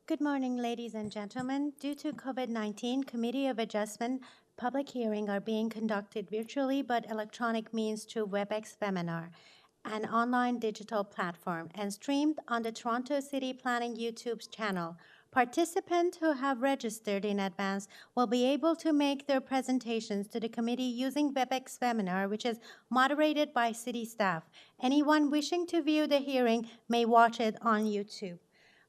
Good morning, ladies and gentlemen. Due to COVID-19, Committee of Adjustment public hearings are being conducted virtually but electronic means through WebEx webinar, an online digital platform, and streamed on the Toronto City Planning YouTube channel. Participants who have registered in advance will be able to make their presentations to the committee using WebEx webinar, which is moderated by city staff. Anyone wishing to view the hearing may watch it on YouTube.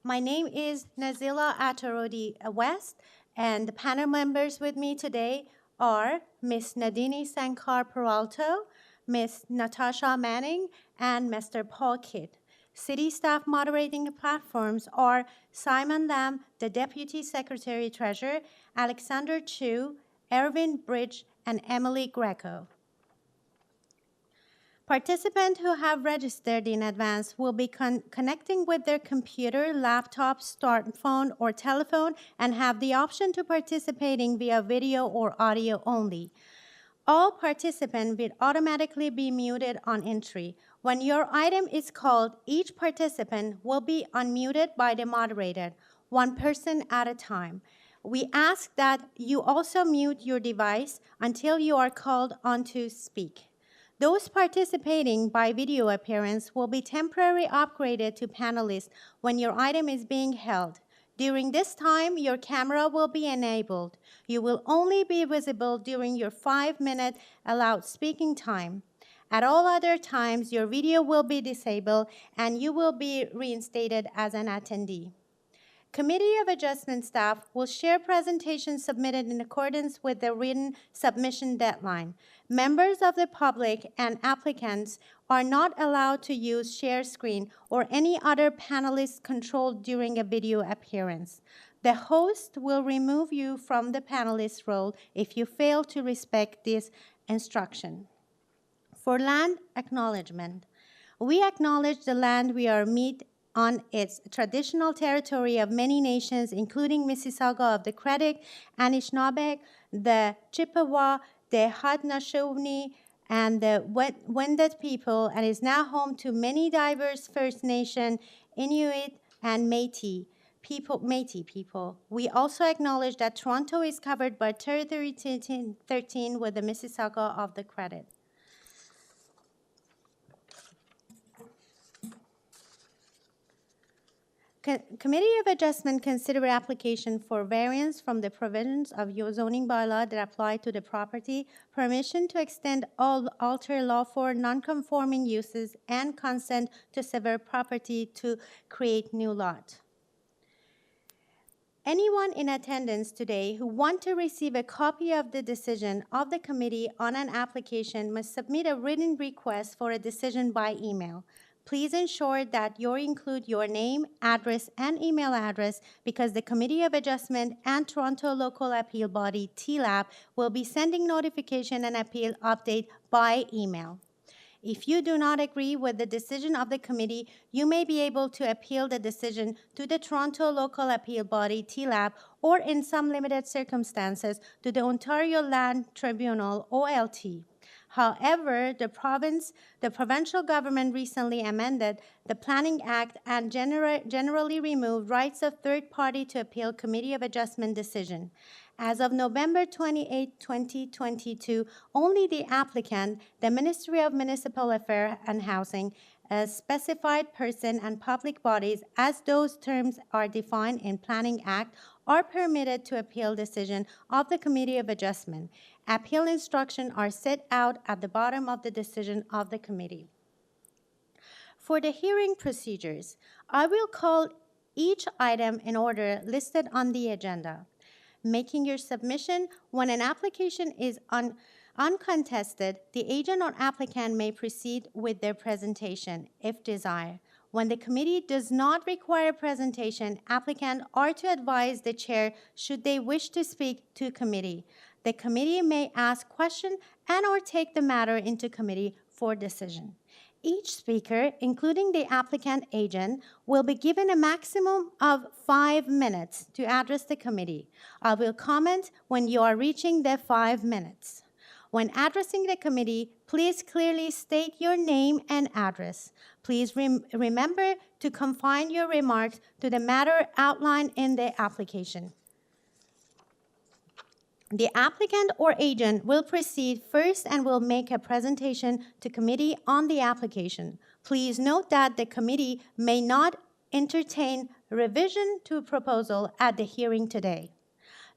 My name is Nazila Atarodi West, and the panel members with me today are Ms. Nadini Sankar Peralto, Ms. Natasha Manning, and Mr. Paul Kidd. City staff moderating the platforms are Simon Lam, the Deputy Secretary Treasurer, Alexander Chu, Erwin Bridge, and Emily Greco. Participants who have registered in advance will be connecting with their computer, laptop, smartphone, or telephone and have the option to participating via video or audio only. All participants will automatically be muted on entry. When your item is called, each participant will be unmuted by the moderator, one person at a time. We ask that you also mute your device until you are called on to speak. Those participating by video appearance will be temporarily upgraded to panelists when your item is being held. During this time, your camera will be enabled. You will only be visible during your 5-minute allowed speaking time. At all other times, your video will be disabled and you will be reinstated as an attendee. Committee of Adjustment staff will share presentations submitted in accordance with the written submission deadline. Members of the public and applicants are not allowed to use share screen or any other panelist control during a video appearance. The host will remove you from the panelist role if you fail to respect this instruction. For land acknowledgement, we acknowledge the land we are meet on its traditional territory of many nations, including Mississauga of the Credit, Anishinaabe, the Chippewa, the Haudenosaunee, and the Wendat people, and is now home to many diverse First Nation, Inuit, and Métis people. We also acknowledge that Toronto is covered by Territory 13 with the Mississauga of the Credit. Committee of Adjustment consider application for variance from the provisions of your zoning bylaw that apply to the property, permission to extend or alter lawful non-conforming uses, and consent to sever property to create new lot. Anyone in attendance today who wants to receive a copy of the decision of the committee on an application must submit a written request for a decision by email. Please ensure that you include your name, address, and email address because the Committee of Adjustment and Toronto Local Appeal Body, TLAB, will be sending notification and appeal update by email. If you do not agree with the decision of the committee, you may be able to appeal the decision to the Toronto Local Appeal Body, TLAB, or in some limited circumstances, to the Ontario Land Tribunal, OLT. However, the provincial government recently amended the Planning Act and generally removed rights of third party to appeal Committee of Adjustment decision. As of November 28, 2022, only the applicant, the Ministry of Municipal Affairs and Housing, a specified person, and public bodies, as those terms are defined in Planning Act, are permitted to appeal decision of the Committee of Adjustment. Appeal instructions are set out at the bottom of the decision of the committee. For the hearing procedures, I will call each item in order listed on the agenda. Making your submission when an application is uncontested, the agent or applicant may proceed with their presentation if desired. When the committee does not require a presentation, applicants are to advise the chair should they wish to speak to committee. The committee may ask questions and or take the matter into committee for decision. Each speaker, including the applicant agent, will be given a maximum of 5 minutes to address the committee. I will comment when you are reaching the 5 minutes. When addressing the committee, please clearly state your name and address. Please remember to confine your remarks to the matter outlined in the application. The applicant or agent will proceed first and will make a presentation to committee on the application. Please note that the committee may not entertain revision to a proposal at the hearing today.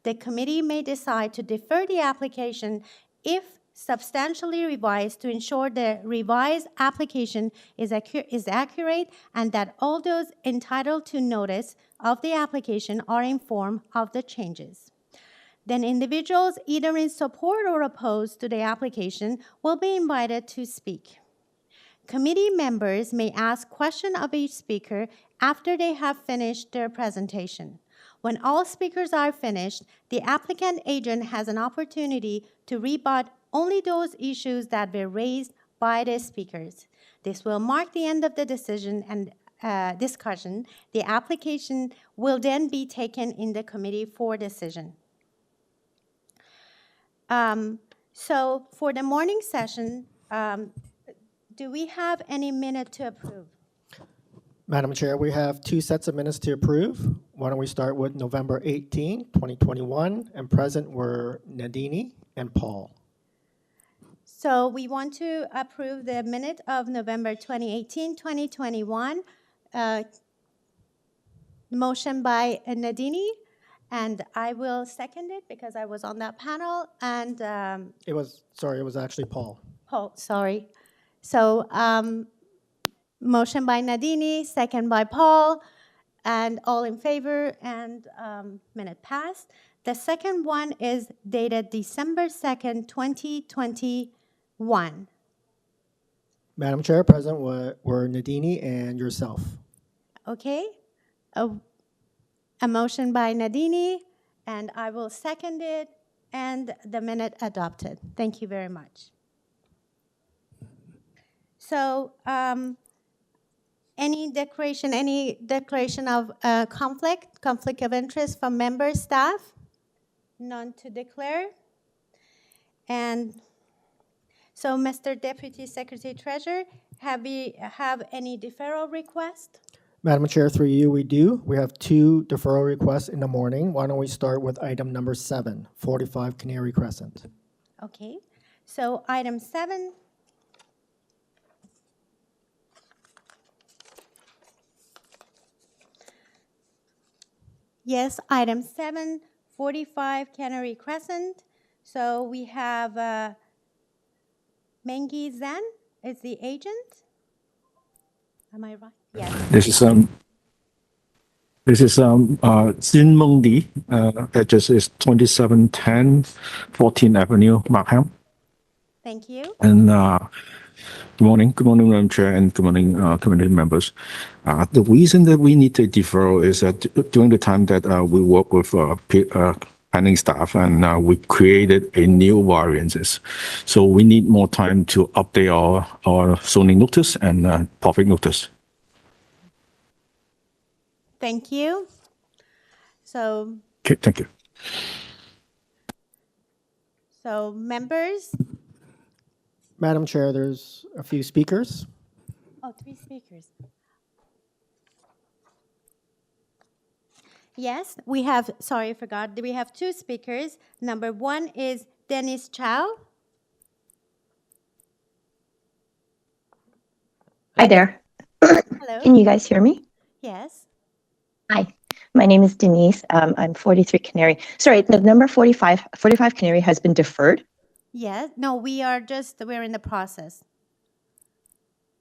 The committee may decide to defer the application if substantially revised to ensure the revised application is accurate and that all those entitled to notice of the application are informed of the changes. Then individuals either in support or opposed to the application will be invited to speak. Committee members may ask questions of each speaker after they have finished their presentation. When all speakers are finished, the applicant agent has an opportunity to rebut only those issues that were raised by the speakers. This will mark the end of the decision and discussion. The application will then be taken in the committee for decision. So for the morning session, do we have any minute to approve? Madam Chair, we have 2 sets of minutes to approve. Why don't we start with November 18, 2021, and present were Nadini and Paul. So we want to approve the minute of November 2018, 2021. Motion by Nadini, and I will second it because I was on that panel. And It was actually Paul. Paul, sorry. So motion by Nadini, second by Paul, and all in favor, and minute passed. The second one is dated December 2nd, 2021. Madam Chair, present were Nadini and yourself. Okay. A motion by Nadini, and I will second it, and the minute adopted. Thank you very much. So any declaration of conflict of interest from member staff? None to declare. And so, Mr. Deputy Secretary Treasurer, have any deferral request? Madam Chair, through you, we do. We have 2 deferral requests in the morning. Why don't we start with item number 7, 45 Canary Crescent. Okay. So item 7. Yes, item 7, 45 Canary Crescent. So we have Mengi Zan is the agent. Am I right? Yes. This is Jin Meng Li. Address is 2710 14th Avenue, Markham. Thank you. And good morning, Madam Chair, and good morning, committee members. The reason that we need to defer is that during the time that we work with planning staff, and we created a new variances. So we need more time to update our zoning notice and public notice. Thank you. So, Okay, thank you. so members? Madam Chair, there's a few speakers. Oh, 3 speakers. Yes, we have, sorry, I forgot. We have 2 speakers. Number 1 is Dennis Chow. Hi there. Hello. Can you guys hear me? Yes. Hi, my name is Denise. I'm 43 Canary. Sorry, the number 45 Canary has been deferred. Yes. No, we're in the process.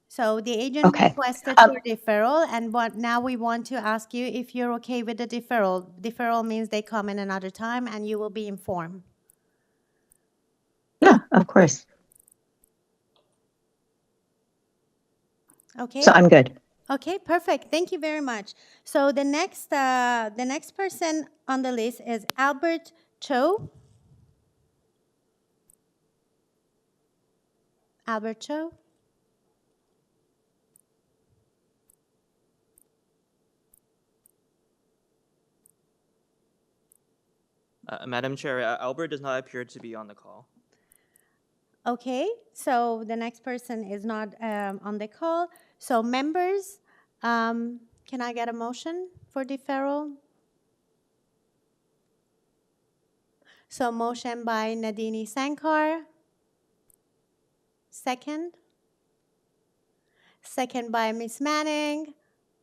So the agent Okay. requested for deferral, and now we want to ask you if you're okay with the deferral. Deferral means they come in another time and you will be informed. Yeah, of course. Okay. So I'm good. Okay, perfect. Thank you very much. So the next person on the list is Albert Cho. Albert Cho. Madam Chair, Albert does not appear to be on the call. Okay, so the next person is not on the call. So members, can I get a motion for deferral? So motion by Nadini Sankar. Second. Second by Ms. Manning.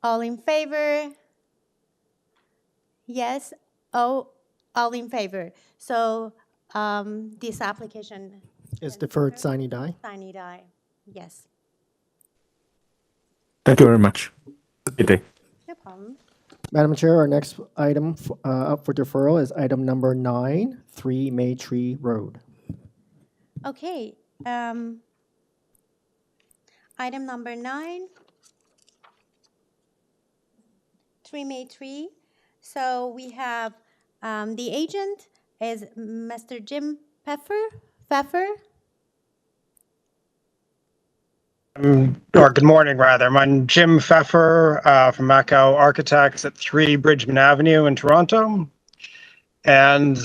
All in favor? Yes. Oh, all in favor. So this application Is deferred sine die? sine die. Yes, Thank you very much. Good day. no problem. Madam Chair, our next item up for deferral is item number 9, 3 Maytree Road. Okay. Item number 9, 3 Maytree. So we have the agent is Mr. Jim Pfeffer. Or good morning, rather. I'm Jim Pfeffer from Macau Architects at 3 Bridgman Avenue in Toronto. And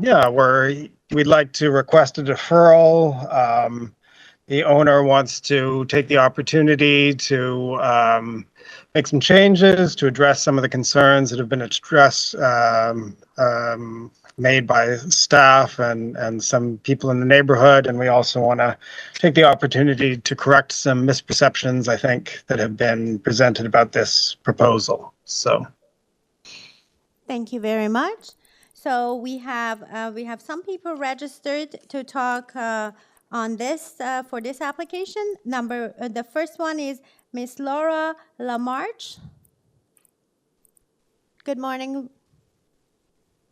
yeah, we'd like to request a deferral. The owner wants to take the opportunity to make some changes to address some of the concerns that have been addressed, made by staff and some people in the neighborhood. And we also want to take the opportunity to correct some misperceptions, I think, that have been presented about this proposal. So. Thank you very much. So we have some people registered to talk on this for this application. The first one is Miss Laura Lamarche. Good morning.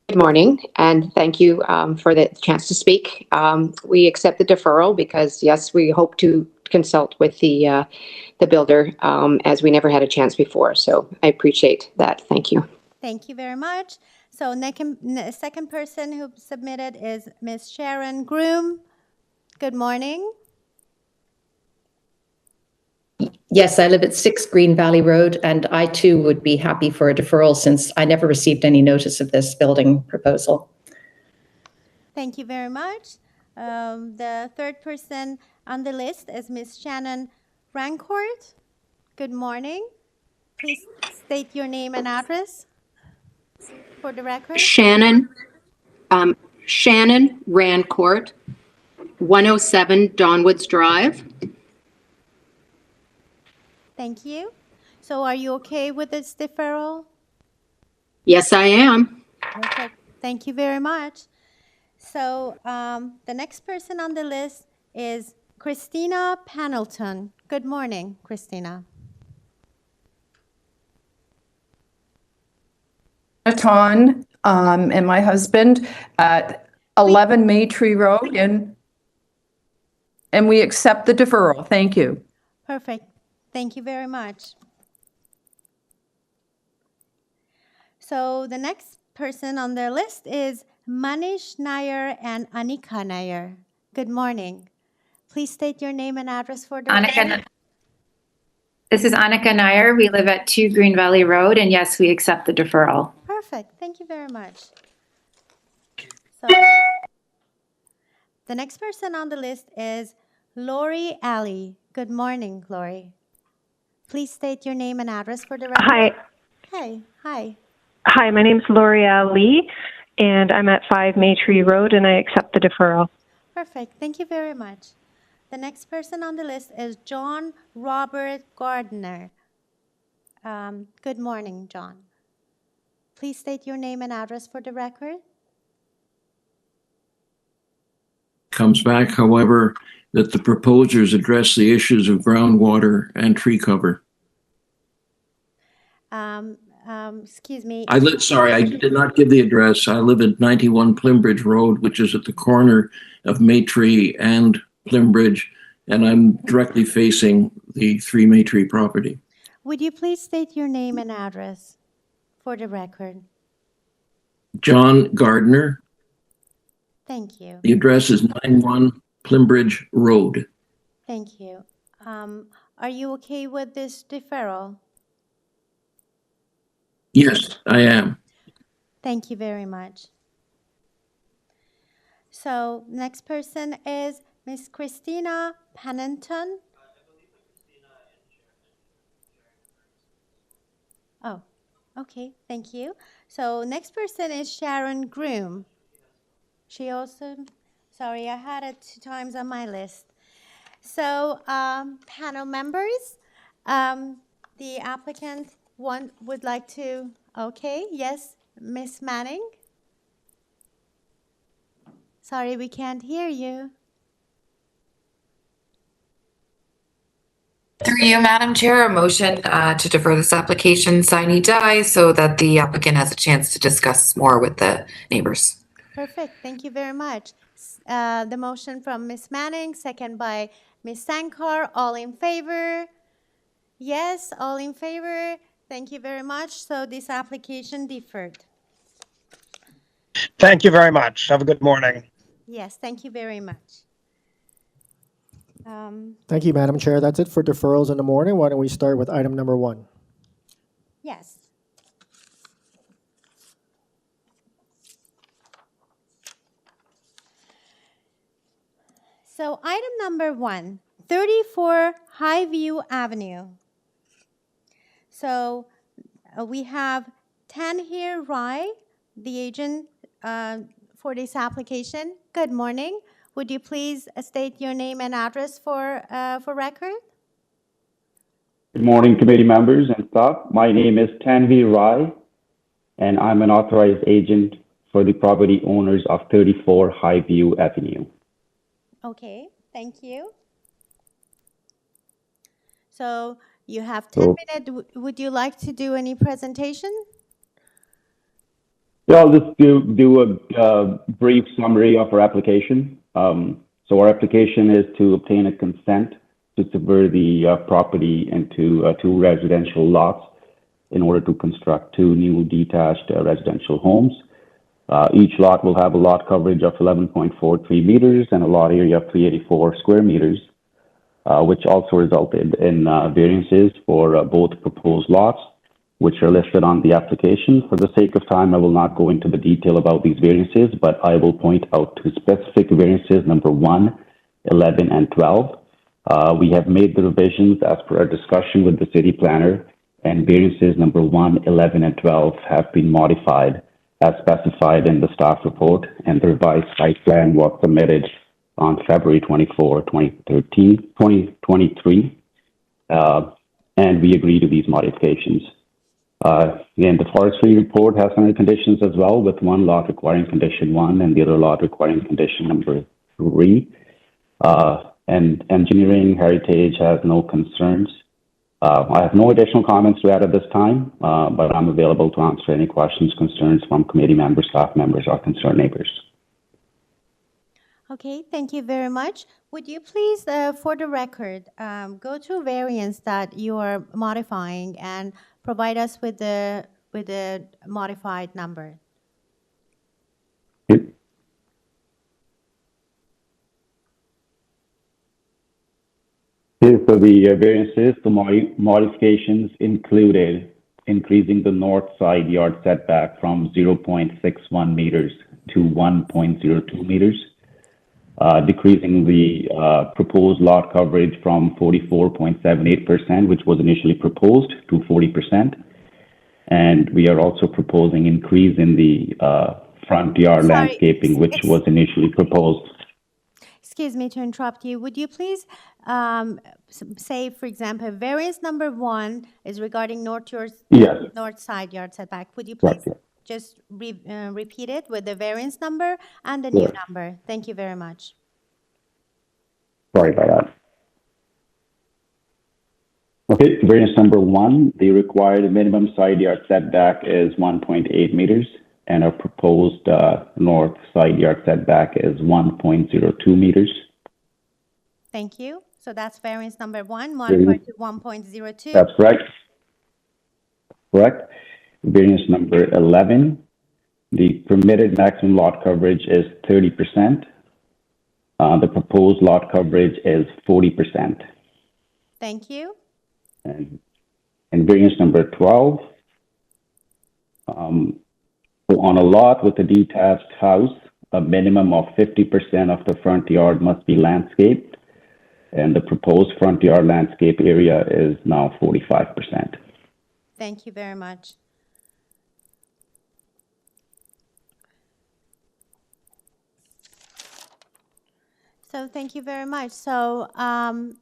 Good morning, and thank you for the chance to speak. We accept the deferral because, yes, we hope to consult with the builder as we never had a chance before. So I appreciate that. Thank you. Thank you very much. So second person who submitted is Miss Sharon Groom. Good morning. Yes, I live at 6 Green Valley Road, and I too would be happy for a deferral since I never received any notice of this building proposal. Thank you very much. The third person on the list is Miss Shannon Rancourt. Good morning. Please state your name and address for the record. Shannon Rancourt, 107 Donwoods Drive. Thank you. So are you okay with this deferral? Yes, I am. Perfect. Thank you very much. So the next person on the list is Christina Panelton. Good morning, Christina. Ton and my husband at 11 Maytree Road, and we accept the deferral. Thank you. Perfect. Thank you very much. So the next person on the list is Manish Nair and Anika Nair. Good morning. Please state your name and address for the record. This is Anika Nair. We live at 2 Green Valley Road, and yes, we accept the deferral. Perfect. Thank you very much. So the next person on the list is Lori Alley. Good morning, Lori. Please state your name and address for the record. Hi. Hey, hi. Hi, my name's L'Oreal Lee, and I'm at 5 Maytree Road, and I accept the deferral. Perfect. Thank you very much. The next person on the list is John Robert Gardner. Good morning, John. Please state your name and address for the record. Comes back, however, that the proposers address the issues of groundwater and tree cover. Excuse me. I did not give the address. I live at 91 Plimbridge Road, which is at the corner of Maytree and Plimbridge, and I'm directly facing the 3 Maytree property. Would you please state your name and address for the record? John Gardner. Thank you. The address is 91 Plimbridge Road. Thank you. Are you okay with this deferral? Yes, I am. Thank you very much. So next person is Miss Christina Pennington. Oh, okay, thank you. So next person is Sharon Groom. She also, sorry, I had it 2 times on my list. So panel members, the applicant would like to, okay, yes, Miss Manning. Sorry, we can't hear you. Through you, Madam Chair, a motion to defer this application sine die so that the applicant has a chance to discuss more with the neighbors. Perfect, thank you very much. The motion from Ms. Manning, second by Ms. Sankar, all in favor? Yes, all in favor. Thank you very much. So this application deferred. Thank you very much. Have a good morning. Yes, thank you very much. Thank you, Madam Chair. That's it for deferrals in the morning. Why don't we start with item number 1? Yes. So item number 1, 34 HIGHVIEW Avenue. So we have Tanvir Rai, the agent for this application. Good morning. Would you please state your name and address for record? Good morning, committee members and staff. My name is Tanvir Rai, and I'm an authorized agent for the property owners of 34 HIGHVIEW Avenue. Okay, thank you. So you have 10 minutes. Would you like to do any presentation? Yeah, I'll just do a brief summary of our application. So our application is to obtain a consent to subvert the property into 2 residential lots in order to construct 2 new detached residential homes. Each lot will have a lot coverage of 11.43 meters and a lot area of 384 square meters, which also resulted in variances for both proposed lots, which are listed on the application. For the sake of time, I will not go into the detail about these variances, but I will point out 2 specific variances, number 1, 11, and 12. We have made the revisions as per our discussion with the city planner, and variances number 1, 11, and 12 have been modified as specified in the staff report, and the revised site plan was submitted on February 24, 2023, and we agree to these modifications. Again, the forestry report has some conditions as well, with 1 lot requiring condition 1 and the other lot requiring condition number 3. And engineering heritage has no concerns. I have no additional comments to add at this time, but I'm available to answer any questions, concerns from committee members, staff members, or concerned neighbors. Okay, thank you very much. Would you please, for the record, go to variance that you are modifying and provide us with the modified number? Yep. Here for the variances, the modifications included increasing the north side yard setback from 0.61 meters to 1.02 meters. Decreasing the proposed lot coverage from 44.78%, which was initially proposed, to 40%. And we are also proposing increase in the front yard landscaping, which was initially proposed. Excuse me to interrupt you. Would you please say, for example, variance number 1 is regarding north side yard setback. Would you please just repeat it with the variance number and the new number? Thank you very much. Sorry about that. Okay, variance number 1, the required minimum side yard setback is 1.8 meters, and our proposed north side yard setback is 1.02 meters. Thank you. So that's variance number 1, modified to 1.02. That's right. Correct. Variance number 11, the permitted maximum lot coverage is 30%. The proposed lot coverage is 40%. Thank you. And variance number 12, so on a lot with a detached house a minimum of 50% of the front yard must be landscaped, and the proposed front yard landscape area is now 45%. Thank you very much. So thank you very much. So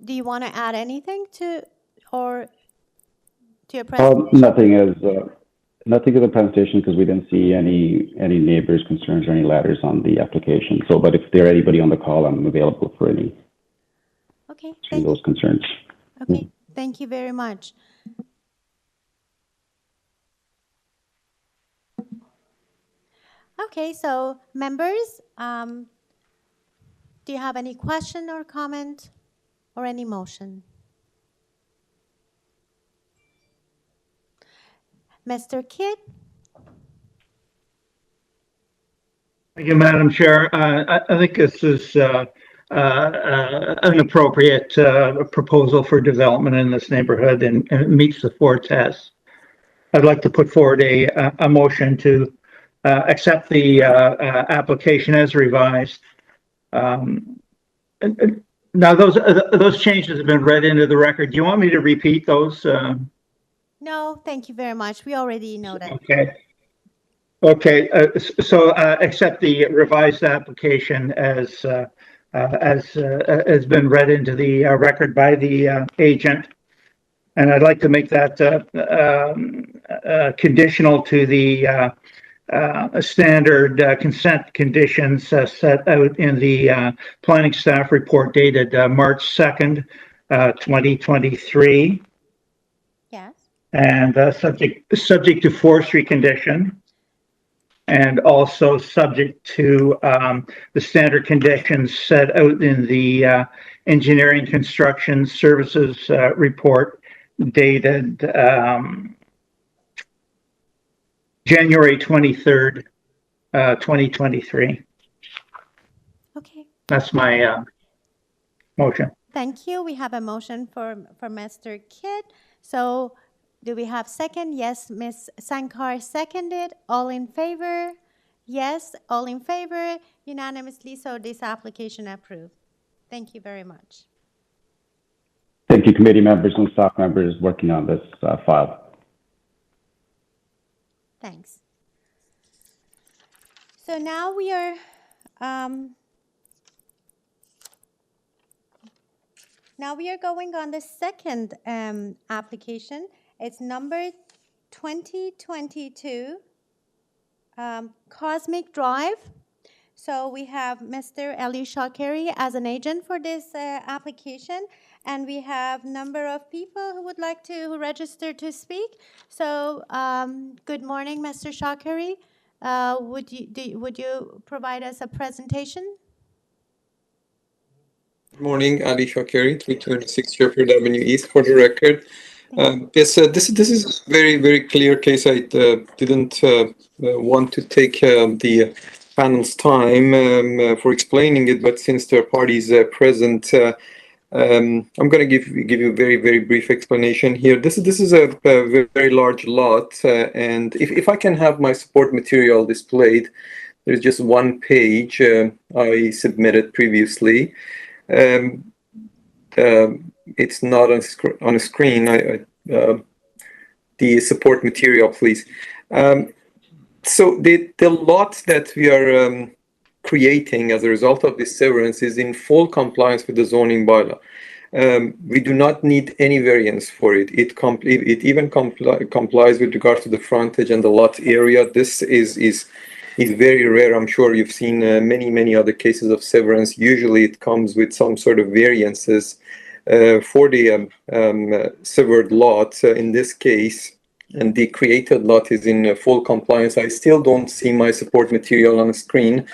do you want to add anything to your presentation? Nothing to the presentation because we didn't see any neighbors' concerns or any letters on the application. So, but if there anybody on the call, I'm available for any of those concerns. Okay, thank you very much. Okay, so members, do you have any question or comment or any motion? Mr. Kidd? Thank you, Madam Chair. I think this is an appropriate proposal for development in this neighborhood, and it meets the 4 tests. I'd like to put forward a motion to accept the application as revised. Now, those changes have been read into the record. Do you want me to repeat those? No, thank you very much. We already know that. Okay. Okay. So accept the revised application as has been read into the record by the agent, and I'd like to make that conditional to the standard consent conditions set out in the planning staff report dated March 2nd, 2023. Yes. And subject to forestry condition, and also subject to the standard conditions set out in the engineering construction services report dated January 23rd, 2023. Okay. That's my motion. Thank you. We have a motion for Mr. Kidd. So do we have second? Yes, Ms. Sankar seconded. All in favor? Yes, all in favor, unanimously. So this application approved. Thank you very much. Thank you, committee members and staff members working on this file. Thanks. So now we are going on the second application. It's number 2022 Cosmic Drive. So we have Mr. Ali Shakeri as an agent for this application, and we have a number of people who would like to register to speak. So good morning, Mr. Shakeri. Would you provide us a presentation? Good morning, Ali Shakeri, 326 Shepherd Avenue East, for the record. Yes, this is a very, very clear case. I didn't want to take the panel's time for explaining it, but since there are parties present, I'm going to give you a very, very brief explanation here. This is a very large lot, and if I can have my support material displayed, there's just one page I submitted previously. It's not on a screen. The support material, please. So the lot that we are creating as a result of this severance is in full compliance with the zoning bylaw. We do not need any variance for it. It even complies with regard to the frontage and the lot area. This is very rare. I'm sure you've seen many other cases of severance. Usually it comes with some sort of variances. For the severed lot in this case, and the created lot is in full compliance. I still don't see my support material on the screen.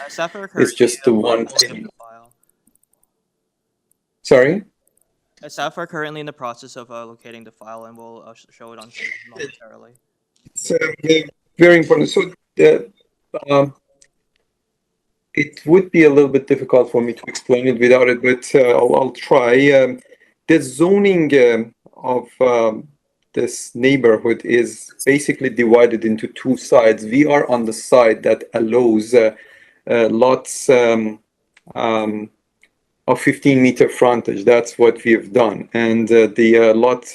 It's just the one. Sorry? Staff are currently in the process of locating the file, and we'll show it on screen momentarily. It's very important. So it would be a little bit difficult for me to explain it without it, but I'll try. The zoning of this neighborhood is basically divided into two sides. We are on the side that allows lots of 15-meter frontage. That's what we have done. And the lot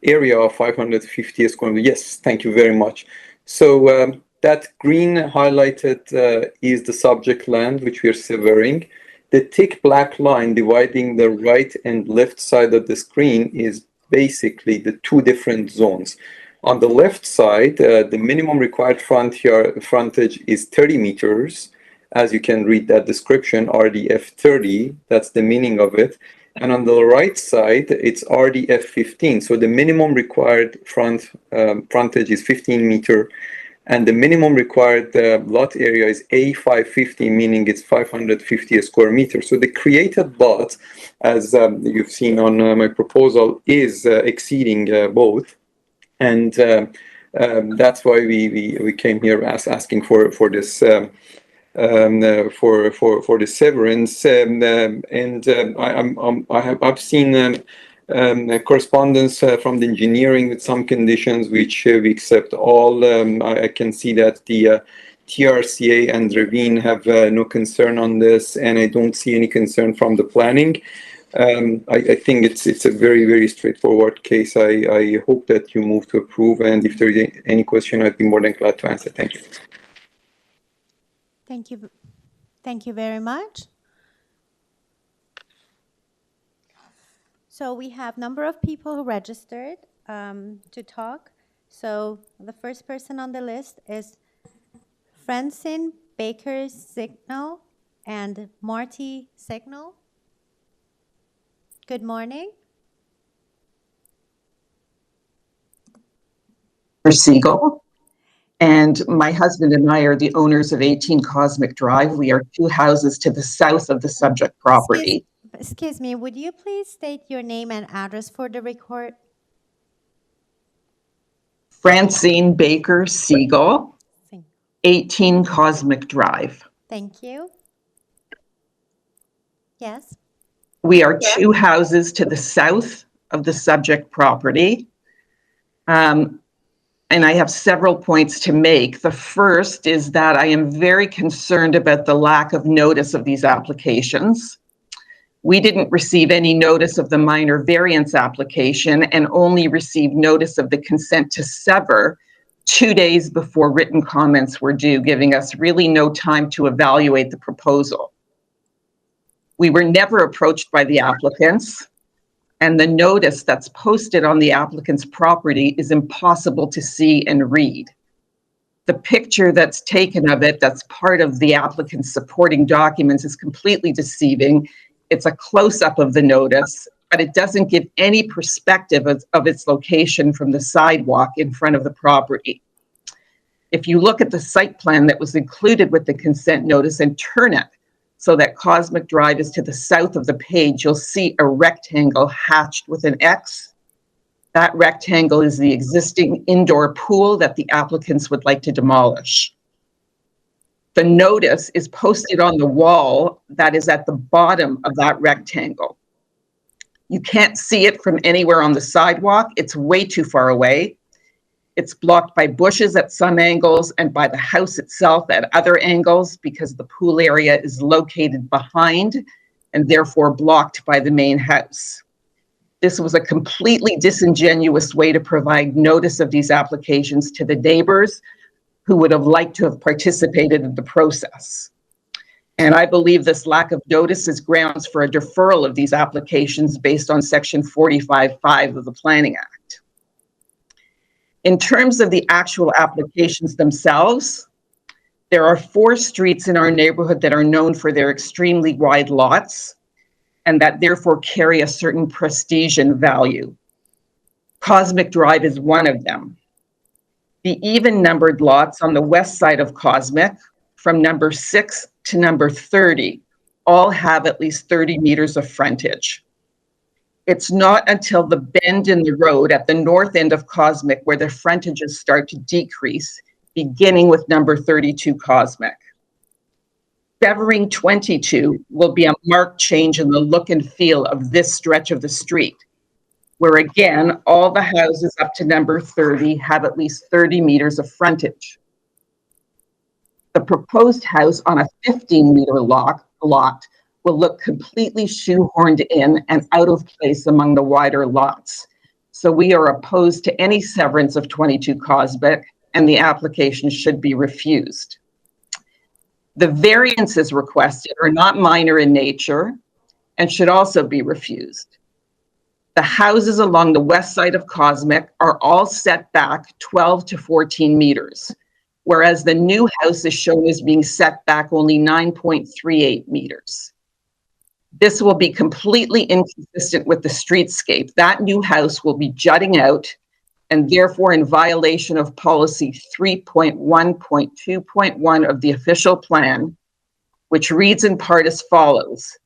area of 550 square meters. Yes, thank you very much. So that green highlighted is the subject land, which we are severing. The thick black line dividing the right and left side of the screen is basically the two different zones. On the left side, the minimum required frontage is 30 meters. As you can read that description, RDF 30, that's the meaning of it. And on the right side, it's RDF 15. So the minimum required frontage is 15 meter. And the minimum required lot area is A550, meaning it's 550 square meters. So the created lot, as you've seen on my proposal, is exceeding both. And that's why we came here asking for this for the severance. I've seen correspondence from the engineering with some conditions which we accept all. I can see that the TRCA and Ravine have no concern on this, and I don't see any concern from the planning. I think it's a very, very straightforward case. I hope that you move to approve, and if there is any question, I'd be more than glad to answer. Thank you. Thank you. Thank you very much. So we have a number of people who registered to talk. So the first person on the list is Francine Baker Signal and Marty Signal. Good morning. Siegel. And my husband and I are the owners of 18 Cosmic Drive. We are two houses to the south of the subject property. Excuse me, would you please state your name and address for the record? Francine Baker Siegel, 18 Cosmic Drive. Thank you. Yes. We are two houses to the south of the subject property. And I have several points to make. The first is that I am very concerned about the lack of notice of these applications. We didn't receive any notice of the minor variance application and only received notice of the consent to sever 2 days before written comments were due, giving us really no time to evaluate the proposal. We were never approached by the applicants, and the notice that's posted on the applicant's property is impossible to see and read. The picture that's taken of it, that's part of the applicant's supporting documents, is completely deceiving. It's a close-up of the notice, but it doesn't give any perspective of its location from the sidewalk in front of the property. If you look at the site plan that was included with the consent notice and turn it so that Cosmic Drive is to the south of the page, you'll see a rectangle hatched with an X. That rectangle is the existing indoor pool that the applicants would like to demolish. The notice is posted on the wall that is at the bottom of that rectangle. You can't see it from anywhere on the sidewalk. It's way too far away. It's blocked by bushes at some angles and by the house itself at other angles because the pool area is located behind and therefore blocked by the main house. This was a completely disingenuous way to provide notice of these applications to the neighbors who would have liked to have participated in the process. And I believe this lack of notice is grounds for a deferral of these applications based on Section 45(5) of the Planning Act. In terms of the actual applications themselves, there are 4 streets in our neighborhood that are known for their extremely wide lots and that therefore carry a certain prestige and value. Cosmic Drive is one of them. The even-numbered lots on the west side of Cosmic, from number 6 to number 30, all have at least 30 meters of frontage. It's not until the bend in the road at the north end of Cosmic where the frontages start to decrease, beginning with number 32 Cosmic. Severing 22 will be a marked change in the look and feel of this stretch of the street, where again, all the houses up to number 30 have at least 30 meters of frontage. The proposed house on a 15-meter lot will look completely shoehorned in and out of place among the wider lots. So we are opposed to any severance of 22 Cosmic, and the application should be refused. The variances requested are not minor in nature and should also be refused. The houses along the west side of Cosmic are all set back 12 to 14 meters, whereas the new house is shown as being set back only 9.38 meters. This will be completely inconsistent with the streetscape. That new house will be jutting out and therefore in violation of policy 3.1.2.1 of the official plan, which reads in part as follows.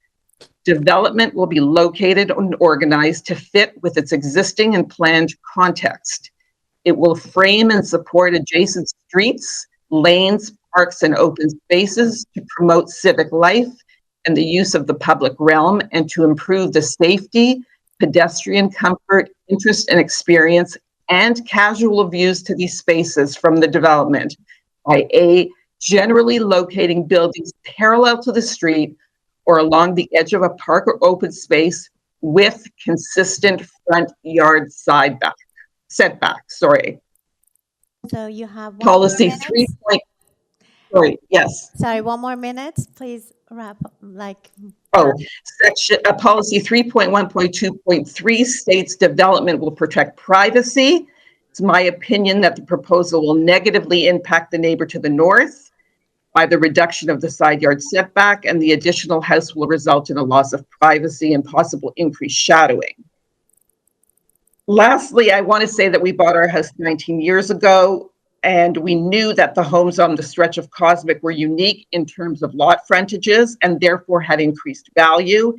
Development will be located and organized to fit with its existing and planned context. It will frame and support adjacent streets, lanes, parks, and open spaces to promote civic life and the use of the public realm and to improve the safety, pedestrian comfort, interest and experience, and casual views to these spaces from the development by A, generally locating buildings parallel to the street or along the edge of a park or open space with consistent front yard setback. So you have one Policy more 3. minute. Yes. Sorry, 1 more minute. Please wrap up, Policy 3.1.2.3 states development will protect privacy. It's my opinion that the proposal will negatively impact the neighbor to the north by the reduction of the side yard setback, and the additional house will result in a loss of privacy and possible increased shadowing. Lastly, I want to say that we bought our house 19 years ago, and we knew that the homes on the stretch of Cosmic were unique in terms of lot frontages and therefore had increased value.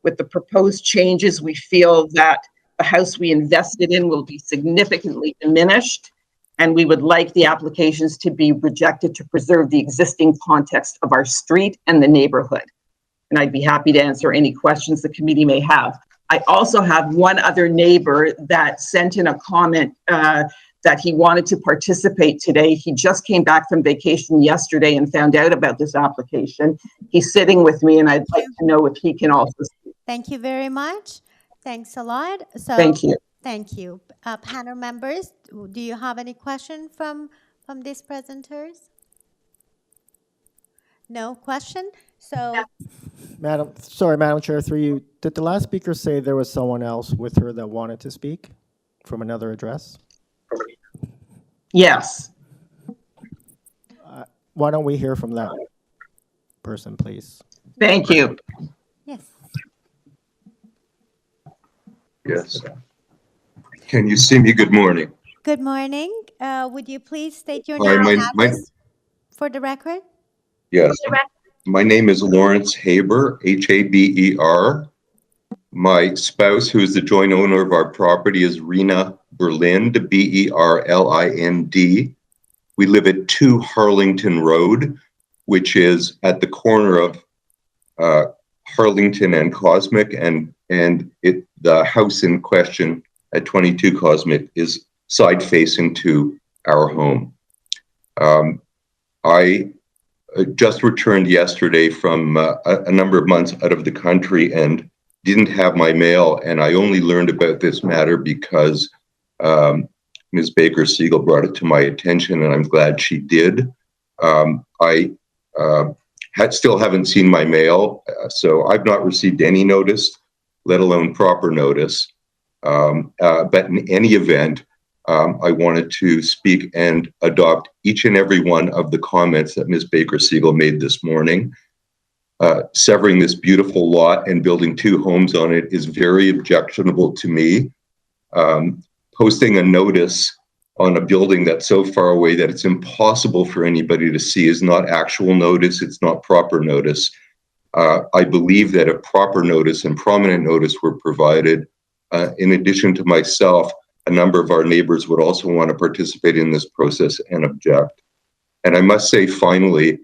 With the proposed changes, we feel that the house we invested in will be significantly diminished, and we would like the applications to be rejected to preserve the existing context of our street and the neighborhood. And I'd be happy to answer any questions the committee may have. I also have one other neighbor that sent in a comment that he wanted to participate today. He just came back from vacation yesterday and found out about this application. He's sitting with me, and I'd like to know if he can also speak. Thank you very much. Thanks a lot. So, Thank you. Thank you. Panel members, do you have any question from these presenters? No question? So, Madam Chair, through you, did the last speaker say there was someone else with her that wanted to speak from another address? Yes. Why don't we hear from that person, please? Thank you. Yes. Yes. Can you see me? Good morning. Good morning. Would you please state your Hi, name and address for the record? Yes. My name is Lawrence Haber, Haber. My spouse, who is the joint owner of our property, is Rena Berlind, Berlind. We live at 2 Harlington Road, which is at the corner of Harlington and Cosmic, and the house in question at 22 Cosmic is side facing to our home. I just returned yesterday from a number of months out of the country and didn't have my mail, and I only learned about this matter because Ms. Baker-Siegel brought it to my attention, and I'm glad she did. I still haven't seen my mail, so I've not received any notice, let alone proper notice. But in any event, I wanted to speak and adopt each and every one of the comments that Ms. Baker-Siegel made this morning. Severing this beautiful lot and building 2 homes on it is very objectionable to me. Posting a notice on a building that's so far away that it's impossible for anybody to see is not actual notice, it's not proper notice. I believe that if proper notice and prominent notice were provided, in addition to myself, a number of our neighbors would also want to participate in this process and object. And I must say, finally,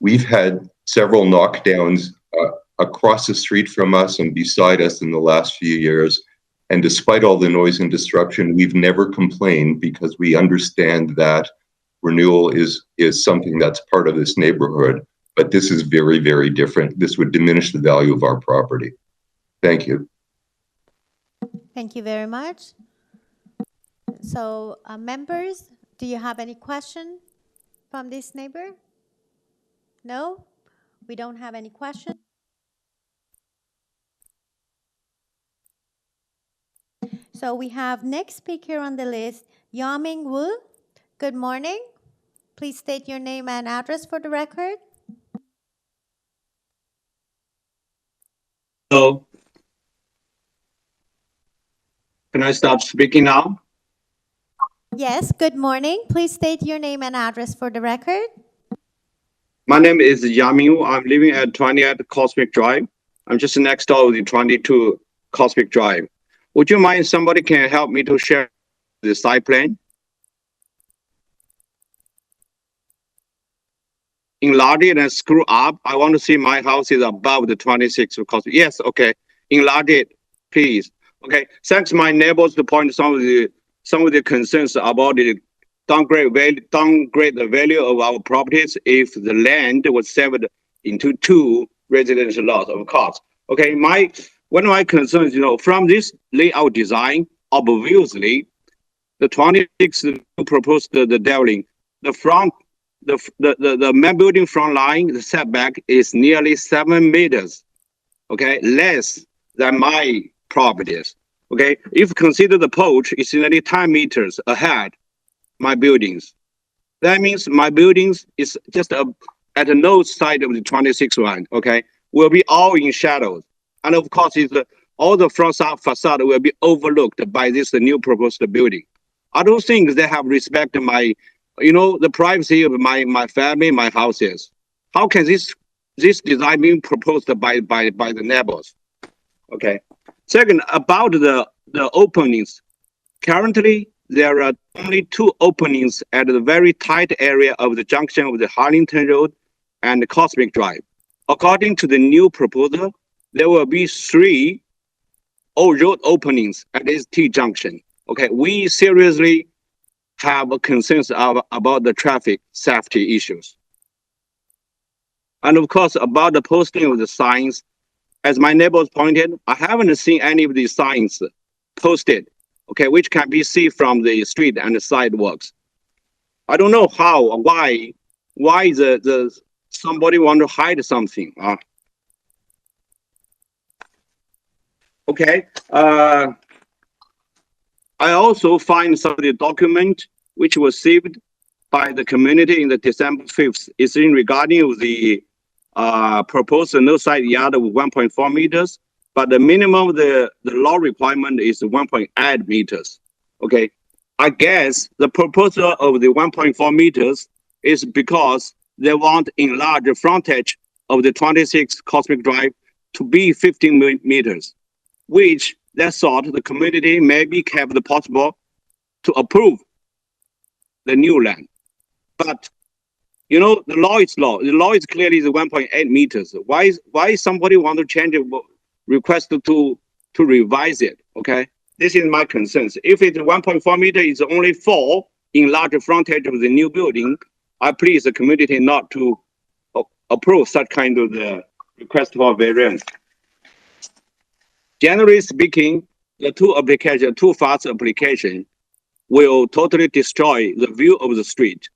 we've had several knockdowns across the street from us and beside us in the last few years. And despite all the noise and disruption, we've never complained because we understand that renewal is something that's part of this neighborhood, but this is very, very different. This would diminish the value of our property. Thank you. Thank you very much. So, members, do you have any question from this neighbor? No? We don't have any question? So we have next speaker on the list, Yaming Wu. Good morning. Please state your name and address for the record. Hello. Can I start speaking now? Yes, good morning. Please state your name and address for the record. My name is Yamiu. I'm living at 20 Cosmic Drive. I'm just next door to 22 Cosmic Drive. Would you mind somebody can help me to share the site plan? Enlarge it and screw up. I want to see my house is above the 26 Cosmic. Yes, okay. Enlarge it, please. Okay. Thanks my neighbors to point some of the concerns about the downgrade the value of our properties if the land was severed into 2 residential lots, of course. Okay, one of my concerns, from this layout design, obviously, the 26 proposed the doubling, the main building front line, the setback is nearly 7 meters, okay, less than my properties. Okay, if consider the porch is nearly 10 meters ahead my buildings. That means my buildings is just at the north side of the 26 one, okay, will be all in shadows. And of course, all the front facade will be overlooked by this new proposed building. I don't think they have respected my, the privacy of my family, my houses. How can this design being proposed by the neighbors? Okay. Second, about the openings. Currently, there are only 2 openings at the very tight area of the junction of the Harlington Road and the Cosmic Drive. According to the new proposal, there will be 3 road openings at this T junction. Okay, we seriously have concerns about the traffic safety issues. And of course, about the posting of the signs, as my neighbors pointed, I haven't seen any of these signs posted, okay, which can be seen from the street and the sidewalks. I don't know how or why somebody want to hide something. Okay. I also find some of the document which was received by the community in the December 5th is in regarding the proposed no side yard of 1.4 meters, but the minimum the law requirement is 1.8 meters. Okay, I guess the proposal of the 1.4 meters is because they want enlarge the frontage of the 26 Cosmic Drive to be 15 meters, which they thought the community maybe kept the possible to approve the new land. But the law is law. The law is clearly the 1.8 meters. Why somebody want to change it, request to revise it? Okay, this is my concerns. If it's 1.4 meter, it's only 4 in large frontage of the new building. I please the community not to approve such kind of the request for variance. Generally speaking, the two fast application will totally destroy the view of the street.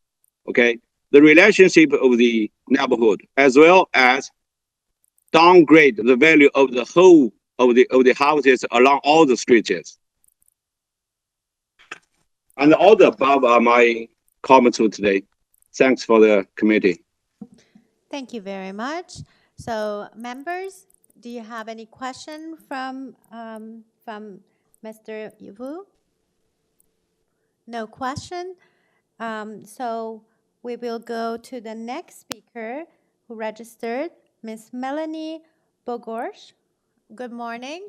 Okay, the relationship of the neighborhood, as well as downgrade the value of the whole of the houses along all the streets. And all the above are my comments for today. Thanks for the committee. Thank you very much. So, members, do you have any question from Mr. Wu? No question. So we will go to the next speaker who registered, Ms. Melanie Bogorsh. Good morning.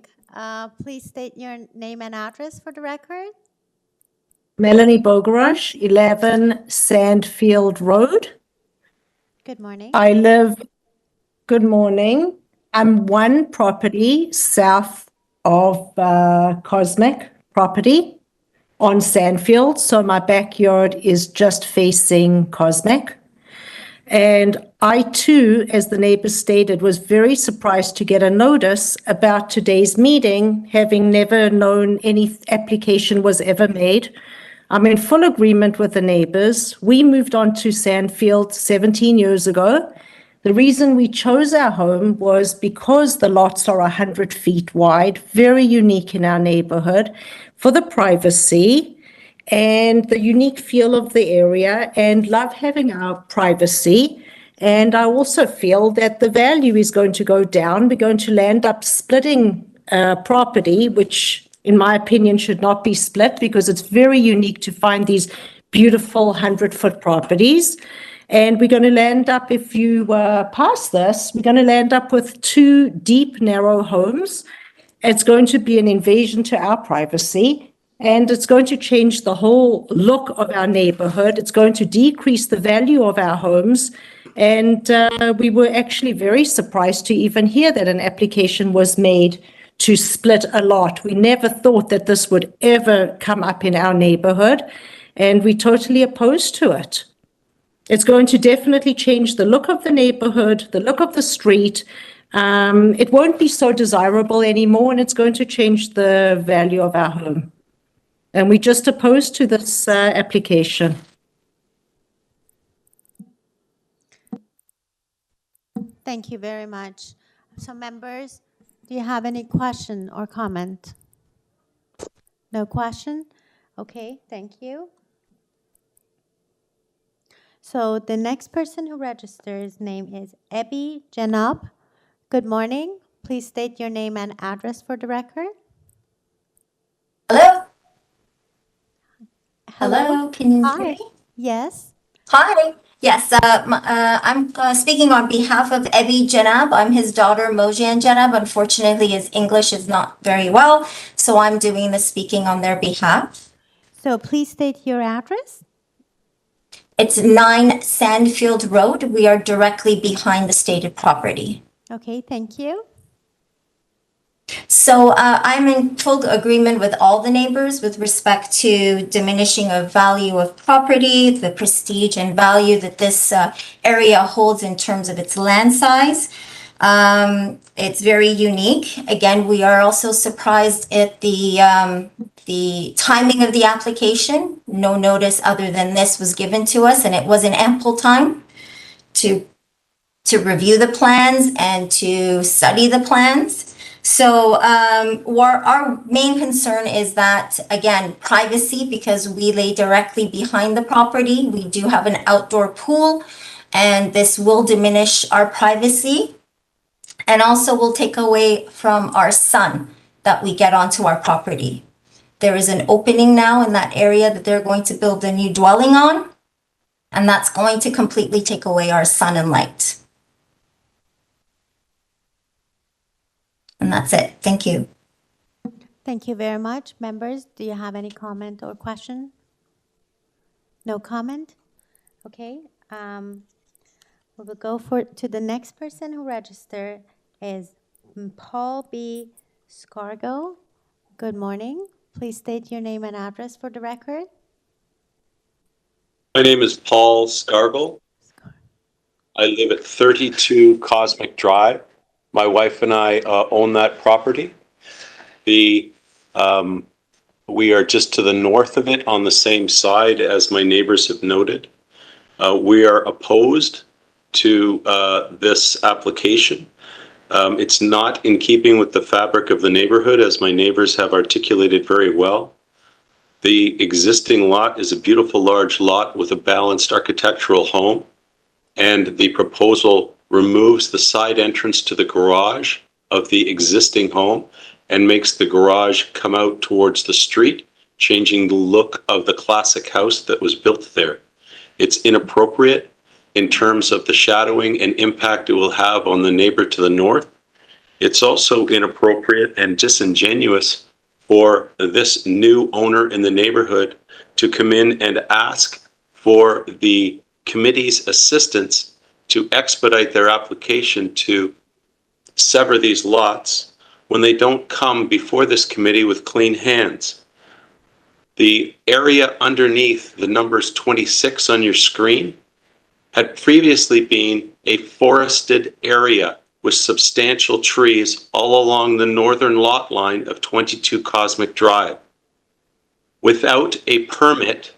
Please state your name and address for the record. Melanie Bogorsh, 11 SAINTFIELD Road. Good morning. Good morning. I'm one property south of Cosmic property. on Sandfield, so my backyard is just facing Cosmic. And I too, as the neighbor stated, was very surprised to get a notice about today's meeting, having never known any application was ever made. I'm in full agreement with the neighbors. We moved on to Sandfield 17 years ago. The reason we chose our home was because the lots are 100 feet wide, very unique in our neighborhood, for the privacy and the unique feel of the area, and love having our privacy. And I also feel that the value is going to go down. We're going to land up splitting property, which in my opinion should not be split because it's very unique to find these beautiful 100-foot properties. And we're going to land up, if you pass this, we're going to land up with 2 deep, narrow homes. It's going to be an invasion to our privacy. And it's going to change the whole look of our neighborhood. It's going to decrease the value of our homes. And we were actually very surprised to even hear that an application was made to split a lot. We never thought that this would ever come up in our neighborhood, and we're totally opposed to it. It's going to definitely change the look of the neighborhood, the look of the street. It won't be so desirable anymore, and it's going to change the value of our home. And we're just opposed to this application. Thank you very much. So members, do you have any question or comment? No question? Okay, thank you. So the next person who registers, name is Ebi Janab. Good morning. Please state your name and address for the record. Hello? Hello, can you hear me? Yes. Hi. Yes, I'm speaking on behalf of Ebi Janab. I'm his daughter, Mojan Janab. Unfortunately, his English is not very well, so I'm doing the speaking on their behalf. So please state your address. It's 9 Sandfield Road. We are directly behind the stated property. Okay, thank you. So I'm in full agreement with all the neighbors with respect to diminishing of value of property, the prestige and value that this area holds in terms of its land size. It's very unique. Again, we are also surprised at the timing of the application. No notice other than this was given to us, and it was an ample time to review the plans and to study the plans. So our main concern is that, again, privacy, because we lay directly behind the property. We do have an outdoor pool, and this will diminish our privacy and also will take away from our sun that we get onto our property. There is an opening now in that area that they're going to build a new dwelling on, and that's going to completely take away our sun and light. And that's it. Thank you. Thank you very much. Members, do you have any comment or question? No comment? Okay. We will go to the next person who registered is Paul B. Scargo. Good morning. Please state your name and address for the record. My name is Paul Scargle. I live at 32 Cosmic Drive. My wife and I own that property. We are just to the north of it on the same side as my neighbors have noted. We are opposed to this application. It's not in keeping with the fabric of the neighborhood, as my neighbors have articulated very well. The existing lot is a beautiful large lot with a balanced architectural home, and the proposal removes the side entrance to the garage of the existing home and makes the garage come out towards the street, changing the look of the classic house that was built there. It's inappropriate in terms of the shadowing and impact it will have on the neighbor to the north. It's also inappropriate and disingenuous for this new owner in the neighborhood to come in and ask for the committee's assistance to expedite their application to sever these lots when they don't come before this committee with clean hands. The area underneath the numbers 26 on your screen had previously been a forested area with substantial trees all along the northern lot line of 22 Cosmic Drive. Without a permit,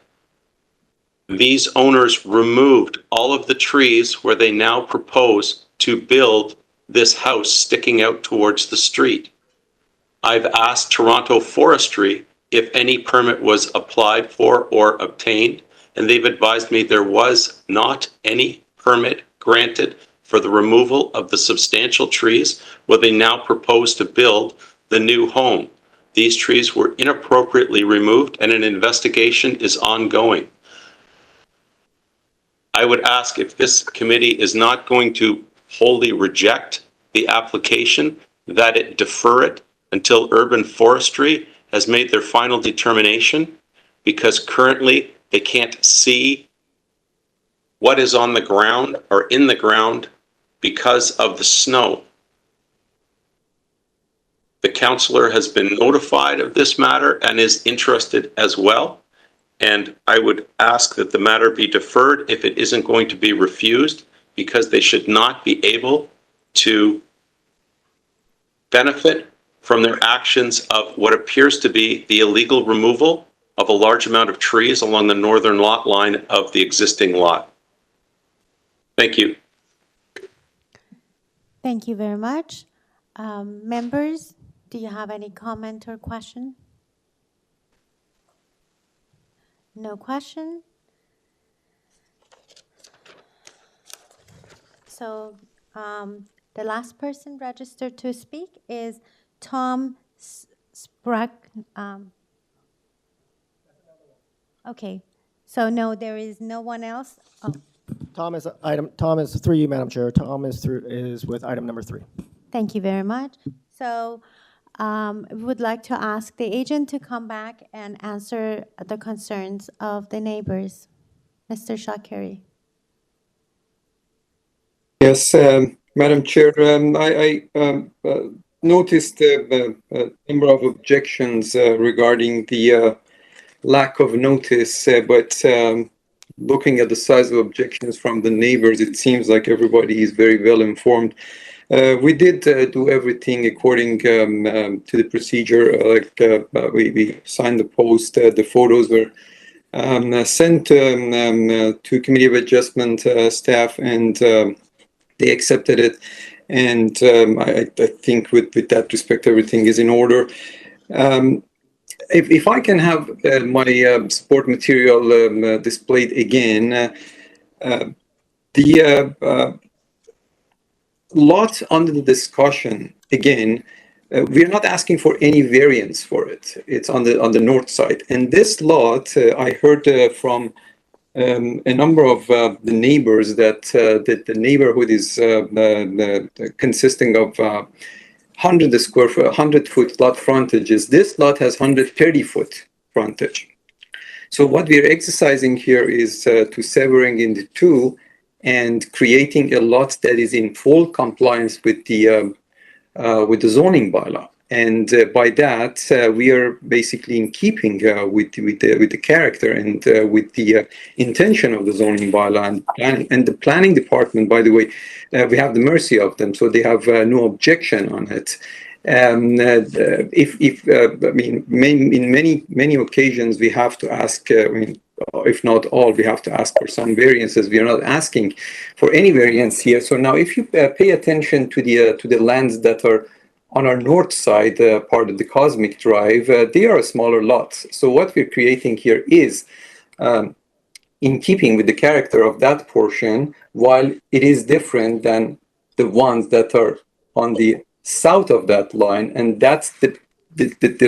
these owners removed all of the trees where they now propose to build this house sticking out towards the street. I've asked Toronto Forestry if any permit was applied for or obtained, and they've advised me there was not any permit granted for the removal of the substantial trees where they now propose to build the new home. These trees were inappropriately removed and an investigation is ongoing. I would ask if this committee is not going to wholly reject the application, that it defer it until Urban Forestry has made their final determination, because currently they can't see what is on the ground or in the ground because of the snow. The councillor has been notified of this matter and is interested as well. And I would ask that the matter be deferred if it isn't going to be refused, because they should not be able to benefit from their actions of what appears to be the illegal removal of a large amount of trees along the northern lot line of the existing lot. Thank you. Thank you very much. Members, do you have any comment or question? No question? So the last person registered to speak is Tom Sprack. Okay, so no, there is no one else. Oh. Tom is through you, Madam Chair. Tom is with item number 3. Thank you very much. So we would like to ask the agent to come back and answer the concerns of the neighbors. Mr. Shakari. Yes, Madam Chair, I noticed a number of objections regarding the lack of notice, but looking at the size of objections from the neighbors, it seems like everybody is very well informed. We did do everything according to the procedure. We signed the post, the photos were sent to Committee of Adjustment staff, and they accepted it. And I think with that respect, everything is in order. If I can have my support material displayed again, the lot under the discussion, again, we are not asking for any variance for it. It's on the north side. And this lot, I heard from a number of the neighbors that the neighborhood is consisting of 100-foot lot frontages. This lot has 130-foot frontage. So what we are exercising here is to severing into two and creating a lot that is in full compliance with the zoning bylaw. And by that, we are basically in keeping with the character and with the intention of the zoning bylaw and planning. And the planning department, by the way, we have the mercy of them, so they have no objection on it. I mean, in many occasions, we have to ask. I mean, if not all, we have to ask for some variances. We are not asking for any variance here. So now, if you pay attention to the lands that are on our north side, part of the Cosmic Drive, they are smaller lots. So what we're creating here is in keeping with the character of that portion, while it is different than the ones that are on the south of that line. And that's the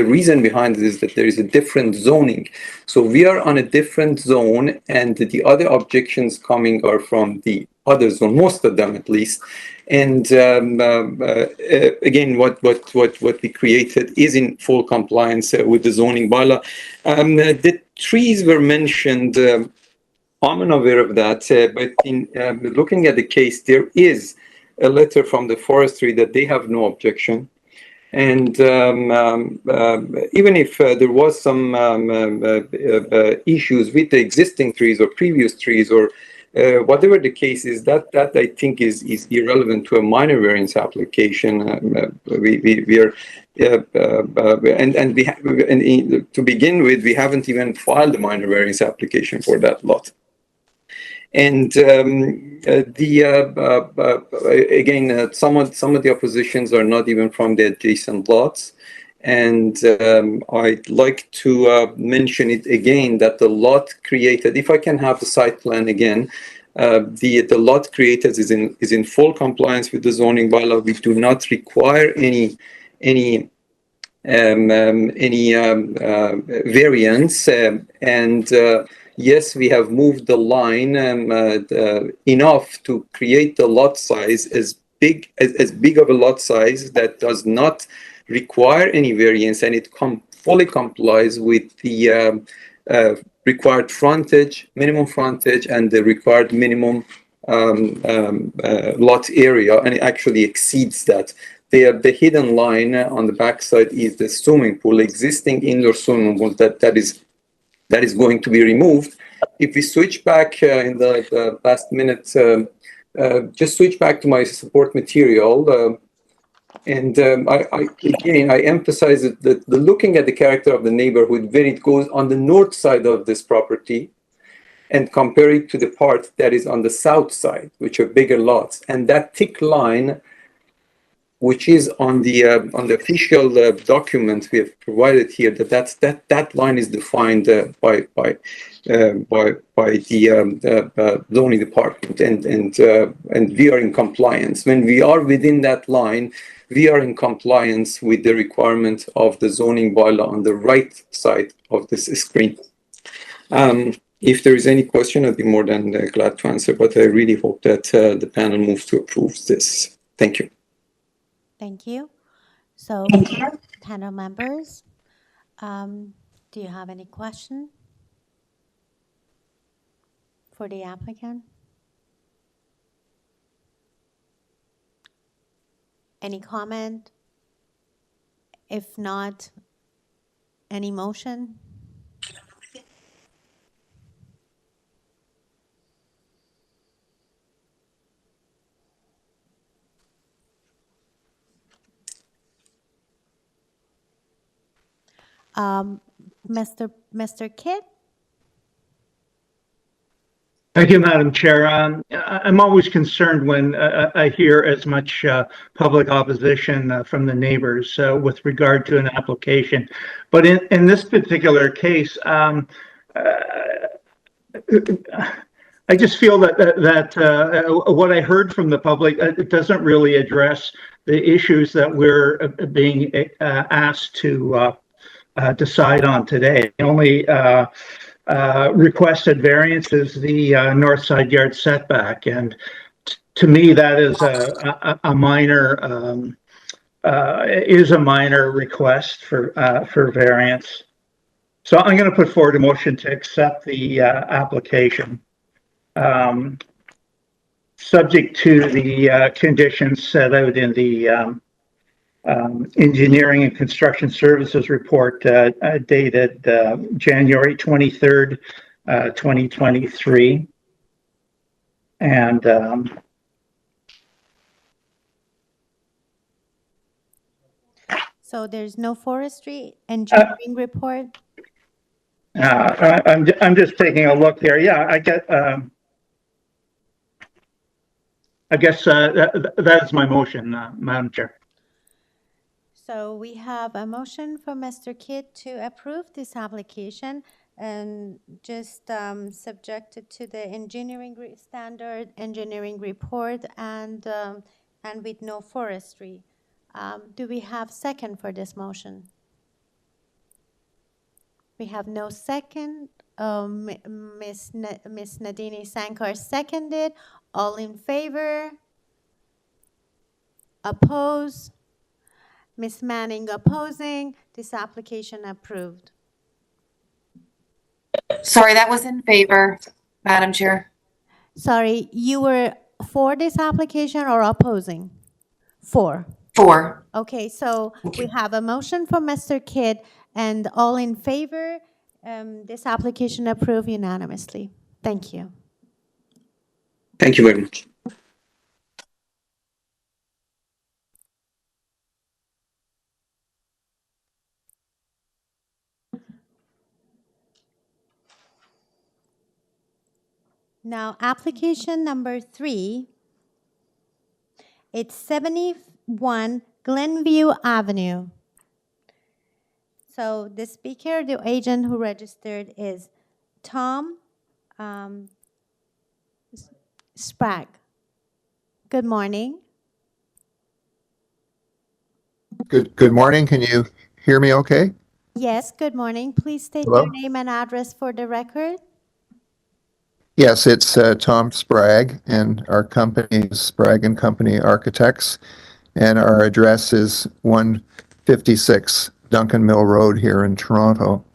reason behind it is that there is a different zoning. So we are on a different zone, and the other objections coming are from the other zone, most of them at least. And again, what we created is in full compliance with the zoning bylaw. The trees were mentioned. I'm unaware of that, but in looking at the case, there is a letter from the forestry that they have no objection. And even if there was some issues with the existing trees or previous trees or whatever the case is, that I think is irrelevant to a minor variance application. We are to begin with, we haven't even filed a minor variance application for that lot. And again, some of the oppositions are not even from the adjacent lots. And I'd like to mention it again that the lot created, if I can have the site plan again, the lot created is in full compliance with the zoning bylaw. We do not require any variance, and yes, we have moved the line enough to create the lot size as big of a lot size that does not require any variance, and it fully complies with the required frontage, minimum frontage, and the required minimum lot area, and it actually exceeds that. The hidden line on the backside is the swimming pool, existing indoor swimming pool that is going to be removed. If we switch back in the last minute, just switch back to my support material. I emphasize that looking at the character of the neighborhood when it goes on the north side of this property and compare it to the part that is on the south side, which are bigger lots. And that thick line, which is on the official document we have provided here, that line is defined by the zoning department, and we are in compliance. When we are within that line, we are in compliance with the requirement of the zoning bylaw on the right side of this screen. If there is any question, I'd be more than glad to answer, but I really hope that the panel moves to approve this. Thank you. Thank you. So, panel members, do you have any question for the applicant? Any comment? If not, any motion? Mr. Kidd? Thank you, Madam Chair. I'm always concerned when I hear as much public opposition from the neighbors with regard to an application. But in this particular case, I just feel that what I heard from the public it doesn't really address the issues that we're being asked to decide on today. The only requested variance is the north side yard setback, and to me that is a minor request for variance. So I'm going to put forward a motion to accept the application, subject to the conditions set out in the engineering and construction services report dated January 23rd, 2023. And so there's no forestry engineering report? I'm just taking a look here. Yeah, I guess that is my motion, Madam Chair. So we have a motion from Mr. Kidd to approve this application and just subjected to the engineering standard engineering report and with no forestry. Do we have second for this motion? We have no second. Miss Nadini Sankar seconded. All in favor? Oppose? Ms. Manning opposing. This application approved. Sorry, that was in favor, Madam Chair. Sorry, you were for this application or opposing? For. 4. Okay, so we have a motion from Mr. Kidd, and all in favor, this application approved unanimously. Thank you. Thank you very much. Now, application number 3, it's 71 Glenview Avenue. So the speaker, the agent who registered is Tom Sprague. Good morning. Good morning. Can you hear me okay? Yes, good morning. Please state Hello? your name and address for the record. Yes, it's Tom Sprague, and our company is Sprague and Company Architects, and our address is 156 Duncan Mill Road here in Toronto.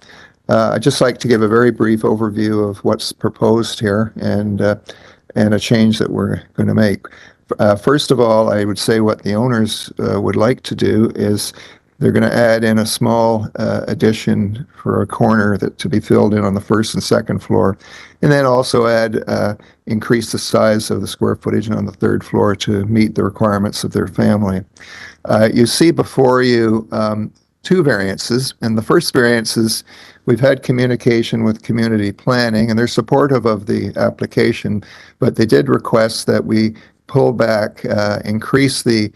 I'd just like to give a very brief overview of what's proposed here and a change that we're going to make. First of all, I would say what the owners would like to do is they're going to add in a small addition for a corner that to be filled in on the first and second floor, and then also increase the size of the square footage on the third floor to meet the requirements of their family. You see before you 2 variances, and the first variance is we've had communication with community planning, and they're supportive of the application, but they did request that we pull back, increase the,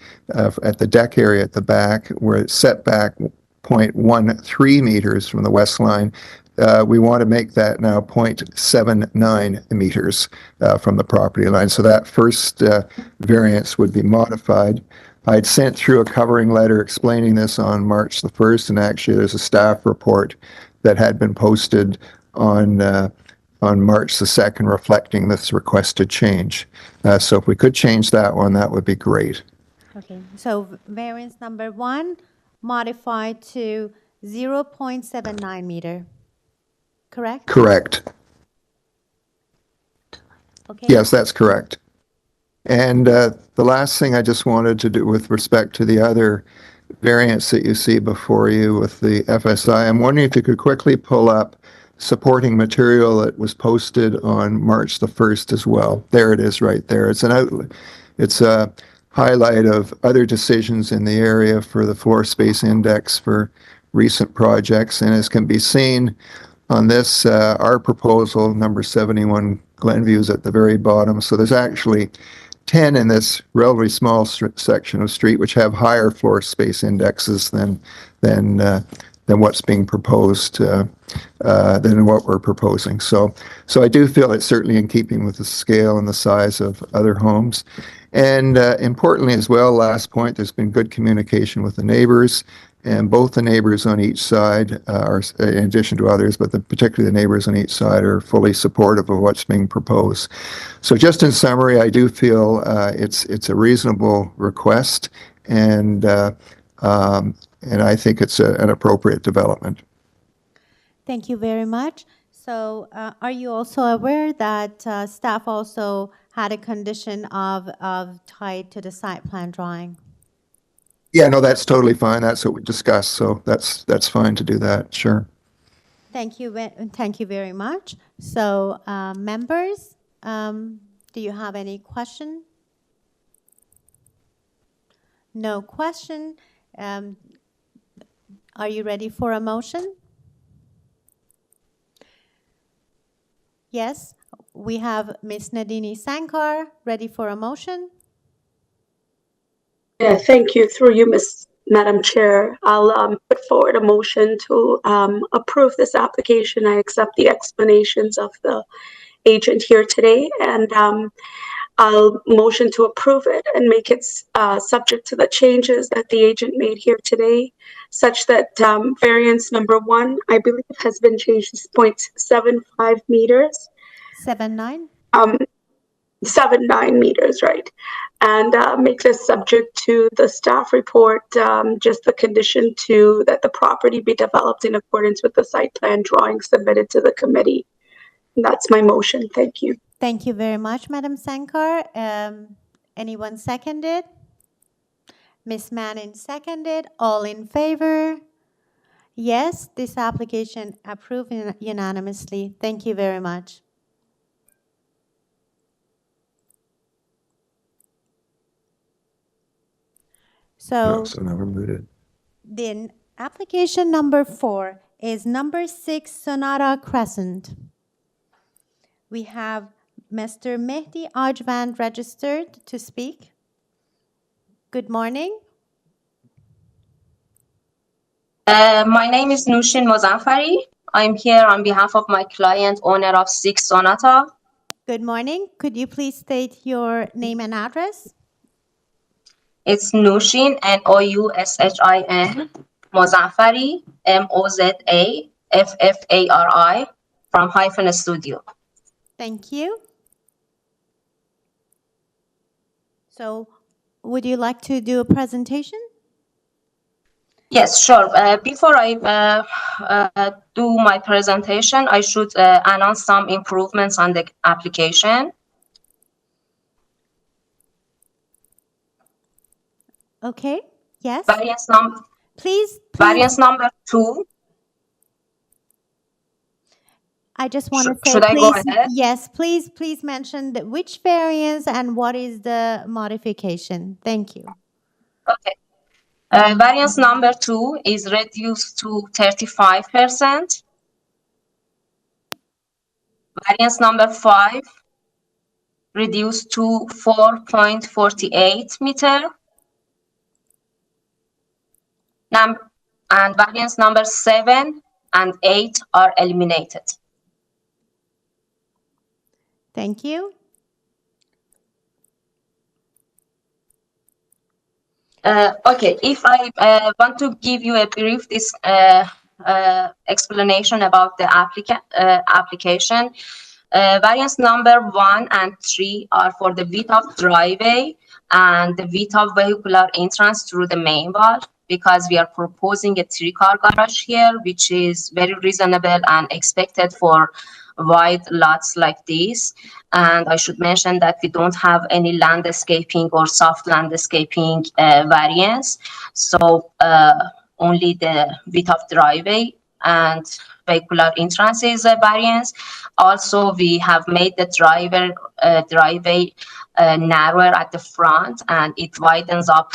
at the deck area at the back, where it's set back 0.13 meters from the west line. We want to make that now 0.79 meters from the property line. So that first variance would be modified. I'd sent through a covering letter explaining this on March the 1st, and actually there's a staff report that had been posted on March the 2nd reflecting this requested change. So if we could change that one, that would be great. Okay, so variance number 1 modified to 0.79 meter, correct? Correct. Okay. Yes, that's correct. And the last thing I just wanted to do with respect to the other variance that you see before you with the FSI, I'm wondering if you could quickly pull up supporting material that was posted on March the 1st as well. There it is right there. It's an outlet. It's a highlight of other decisions in the area for the floor space index for recent projects. And as can be seen on this, our proposal, number 71 Glenview, is at the very bottom. So there's actually 10 in this relatively small section of street which have higher floor space indexes than what's being proposed, than what we're proposing. So I do feel it's certainly in keeping with the scale and the size of other homes. And importantly as well, last point, there's been good communication with the neighbors, and both the neighbors on each side are, in addition to others, but particularly the neighbors on each side are fully supportive of what's being proposed. So just in summary, I do feel it's a reasonable request, and I think it's an appropriate development. Thank you very much. So are you also aware that staff also had a condition of tied to the site plan drawing? Yeah, no, that's totally fine. That's what we discussed. So that's fine to do that. Sure. Thank you very much. So members, do you have any question? No question. Are you ready for a motion? Yes, we have Ms. Nadini Sankar ready for a motion. Yeah, thank you. Through you, Madam Chair, I'll put forward a motion to approve this application. I accept the explanations of the agent here today, and I'll motion to approve it and make it subject to the changes that the agent made here today, such that variance number 1, I believe, has been changed to 0.75 meters. 79? 79 meters, right? And make this subject to the staff report, just the condition to that the property be developed in accordance with the site plan drawing submitted to the committee. And that's my motion. Thank you. Thank you very much, Madam Sankar. Anyone second it? Ms. Manning seconded. All in favor? Yes, this application approved unanimously. Thank you very much. So So now we're mooted. then application number 4 is number 6 Sonata Crescent. We have Mr. Mehdi Ajvan registered to speak. Good morning. My name is Nushin Mozaffari. I'm here on behalf of my client, owner of 6 Sonata. Good morning. Could you please state your name and address? It's Nushin, Noushin, Mozaffari, Mozaffari, from Hyphen Studio. Thank you. So, would you like to do a presentation? Yes, sure. Before I do my presentation, I should announce some improvements on the application. Okay. Yes. Variance number. Please. Variance number 2. I just want to say, should I go please, ahead? yes, please mention which variance and what is the modification. Thank you. Okay. Variance number 2 is reduced to 35%. Variance number 5 reduced to 4.48 meter. And variance number 7 and 8 are eliminated. Thank you. Okay, if I want to give you a brief explanation about the application, variance number 1 and 3 are for the width of driveway and the width of vehicular entrance through the main wall, because we are proposing a 3-car garage here, which is very reasonable and expected for wide lots like this. And I should mention that we don't have any landscaping or soft landscaping variance. So only the width of driveway and vehicular entrance is a variance. Also, we have made the driveway narrower at the front, and it widens up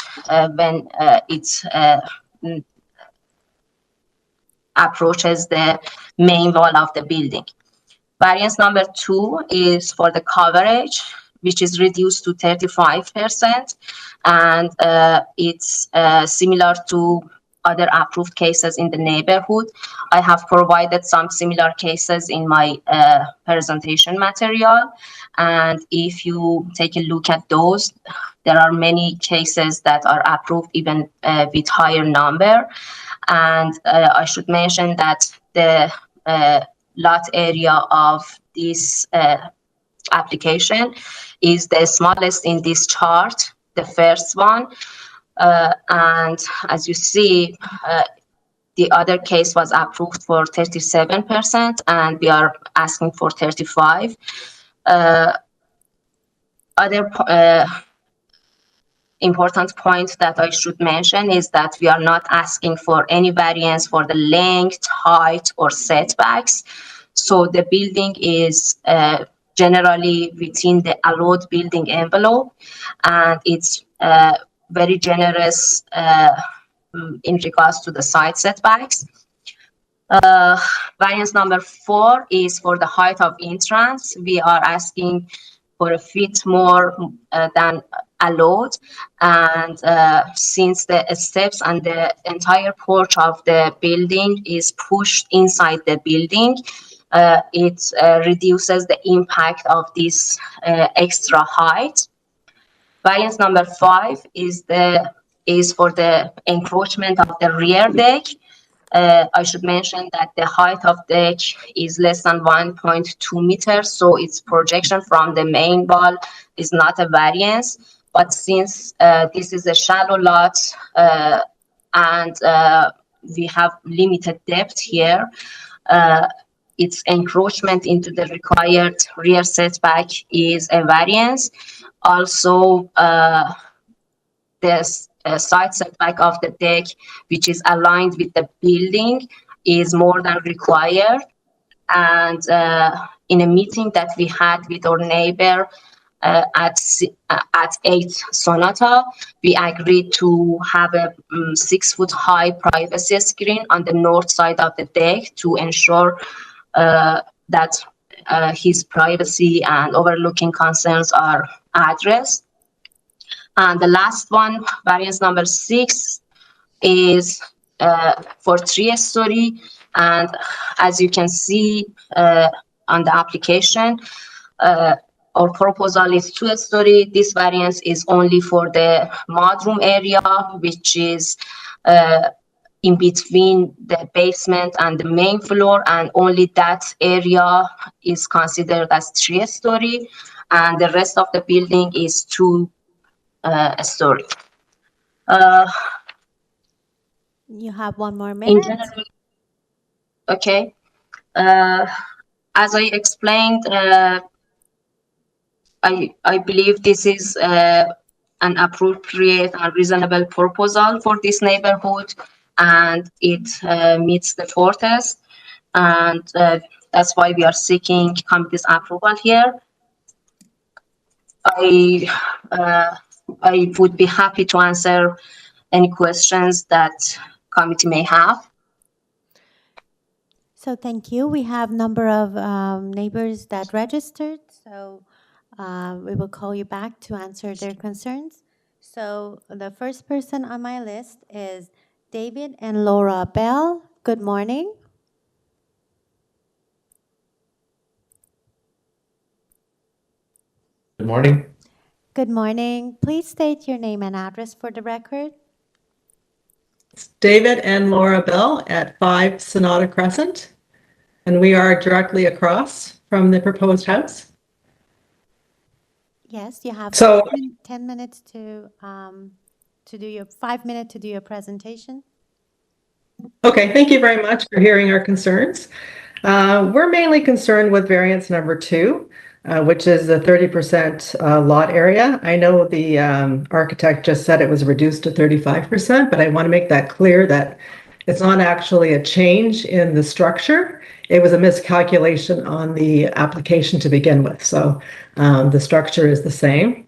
when it approaches the main wall of the building. Variance number 2 is for the coverage, which is reduced to 35%, and it's similar to other approved cases in the neighborhood. I have provided some similar cases in my presentation material, and if you take a look at those, there are many cases that are approved even with higher number. And I should mention that the lot area of this application is the smallest in this chart, the first one. And as you see, the other case was approved for 37%, and we are asking for 35%. Other important point that I should mention is that we are not asking for any variance for the length, height, or setbacks. So the building is generally within the allowed building envelope, and it's very generous in regards to the side setbacks. Variance number 4 is for the height of entrance. We are asking for a feet more than allowed, and since the steps and the entire porch of the building is pushed inside the building, it reduces the impact of this extra height. Variance number 5 is for the encroachment of the rear deck. I should mention that the height of deck is less than 1.2 meters, so its projection from the main wall is not a variance. But since this is a shallow lot and we have limited depth here, its encroachment into the required rear setback is a variance. Also, this side setback of the deck, which is aligned with the building, is more than required. And in a meeting that we had with our neighbor at 8 Sonata, we agreed to have a 6-foot high privacy screen on the north side of the deck to ensure that his privacy and overlooking concerns are addressed. And the last one, variance number 6, is for 3-story. And as you can see on the application, our proposal is 2-story. This variance is only for the mudroom area, which is in between the basement and the main floor, and only that area is considered as 3-story, and the rest of the building is 2-story. You have 1 more In minute. general, okay. As I explained, I believe this is an appropriate and reasonable proposal for this neighborhood, and it meets the 4 test, and that's why we are seeking committee's approval here. I would be happy to answer any questions that committee may have. So thank you. We have number of neighbors that registered, so we will call you back to answer their concerns. So the first person on my list is David and Laura Bell. Good morning. Good morning. Good morning. Please state your name and address for the record. David and Laura Bell at 5 Sonata Crescent, and we are directly across from the proposed house. Yes, you have So- 10 minutes to do your 5 minutes to do your presentation. Okay, thank you very much for hearing our concerns. We're mainly concerned with variance number 2, which is the 30% lot area. I know the architect just said it was reduced to 35%, but I want to make that clear that it's not actually a change in the structure. It was a miscalculation on the application to begin with. So the structure is the same.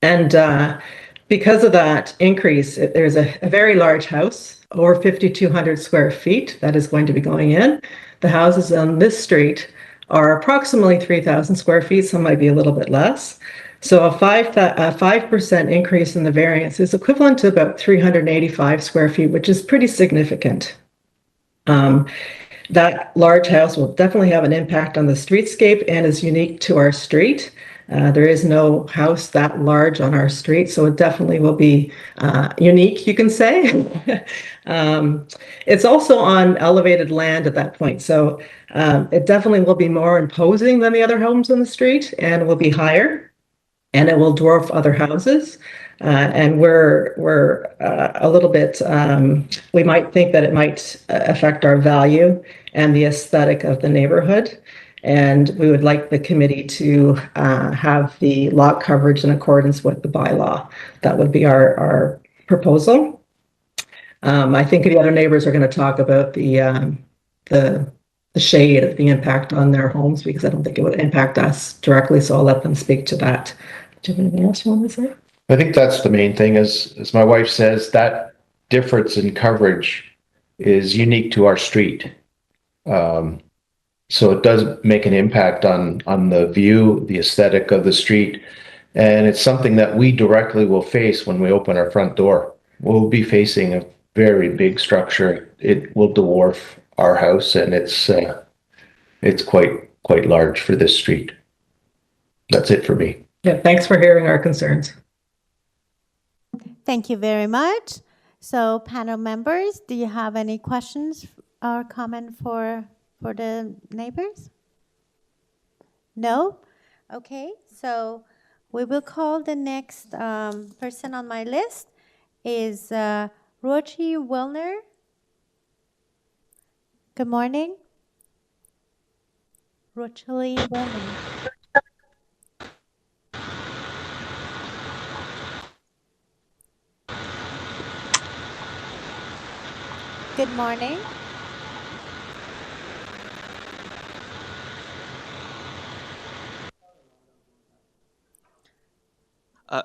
And because of that increase, there's a very large house, over 5,200 square feet, that is going to be going in. The houses on this street are approximately 3,000 square feet, some might be a little bit less. So a 5% increase in the variance is equivalent to about 385 square feet, which is pretty significant. That large house will definitely have an impact on the streetscape and is unique to our street. There is no house that large on our street, so it definitely will be unique, you can say. It's also on elevated land at that point, so it definitely will be more imposing than the other homes on the street, and will be higher, and it will dwarf other houses. And we're a little bit, we might think that it might affect our value and the aesthetic of the neighborhood. And we would like the committee to have the lot coverage in accordance with the bylaw. That would be our proposal. I think the other neighbors are going to talk about the shade, the impact on their homes, because I don't think it would impact us directly. So I'll let them speak to that. Do you have anything else you want to say? I think that's the main thing, as my wife says, that difference in coverage is unique to our street. So it does make an impact on the view, the aesthetic of the street. And it's something that we directly will face when we open our front door. We'll be facing a very big structure. It will dwarf our house, and it's quite large for this street. That's it for me. Yeah, thanks for hearing our concerns. Thank you very much. So panel members, do you have any questions or comment for the neighbors? No? Okay, so we will call the next person on my list is Rochi Wilner. Good morning. Rochi Wilner. Good morning.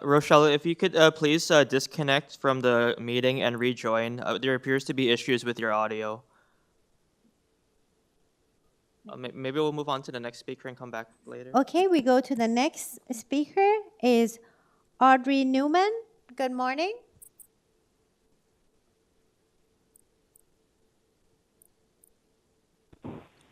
Rochelle, if you could please disconnect from the meeting and rejoin. There appears to be issues with your audio. Maybe we'll move on to the next speaker and come back later. Okay, we go to the next speaker is Audrey Newman. Good morning.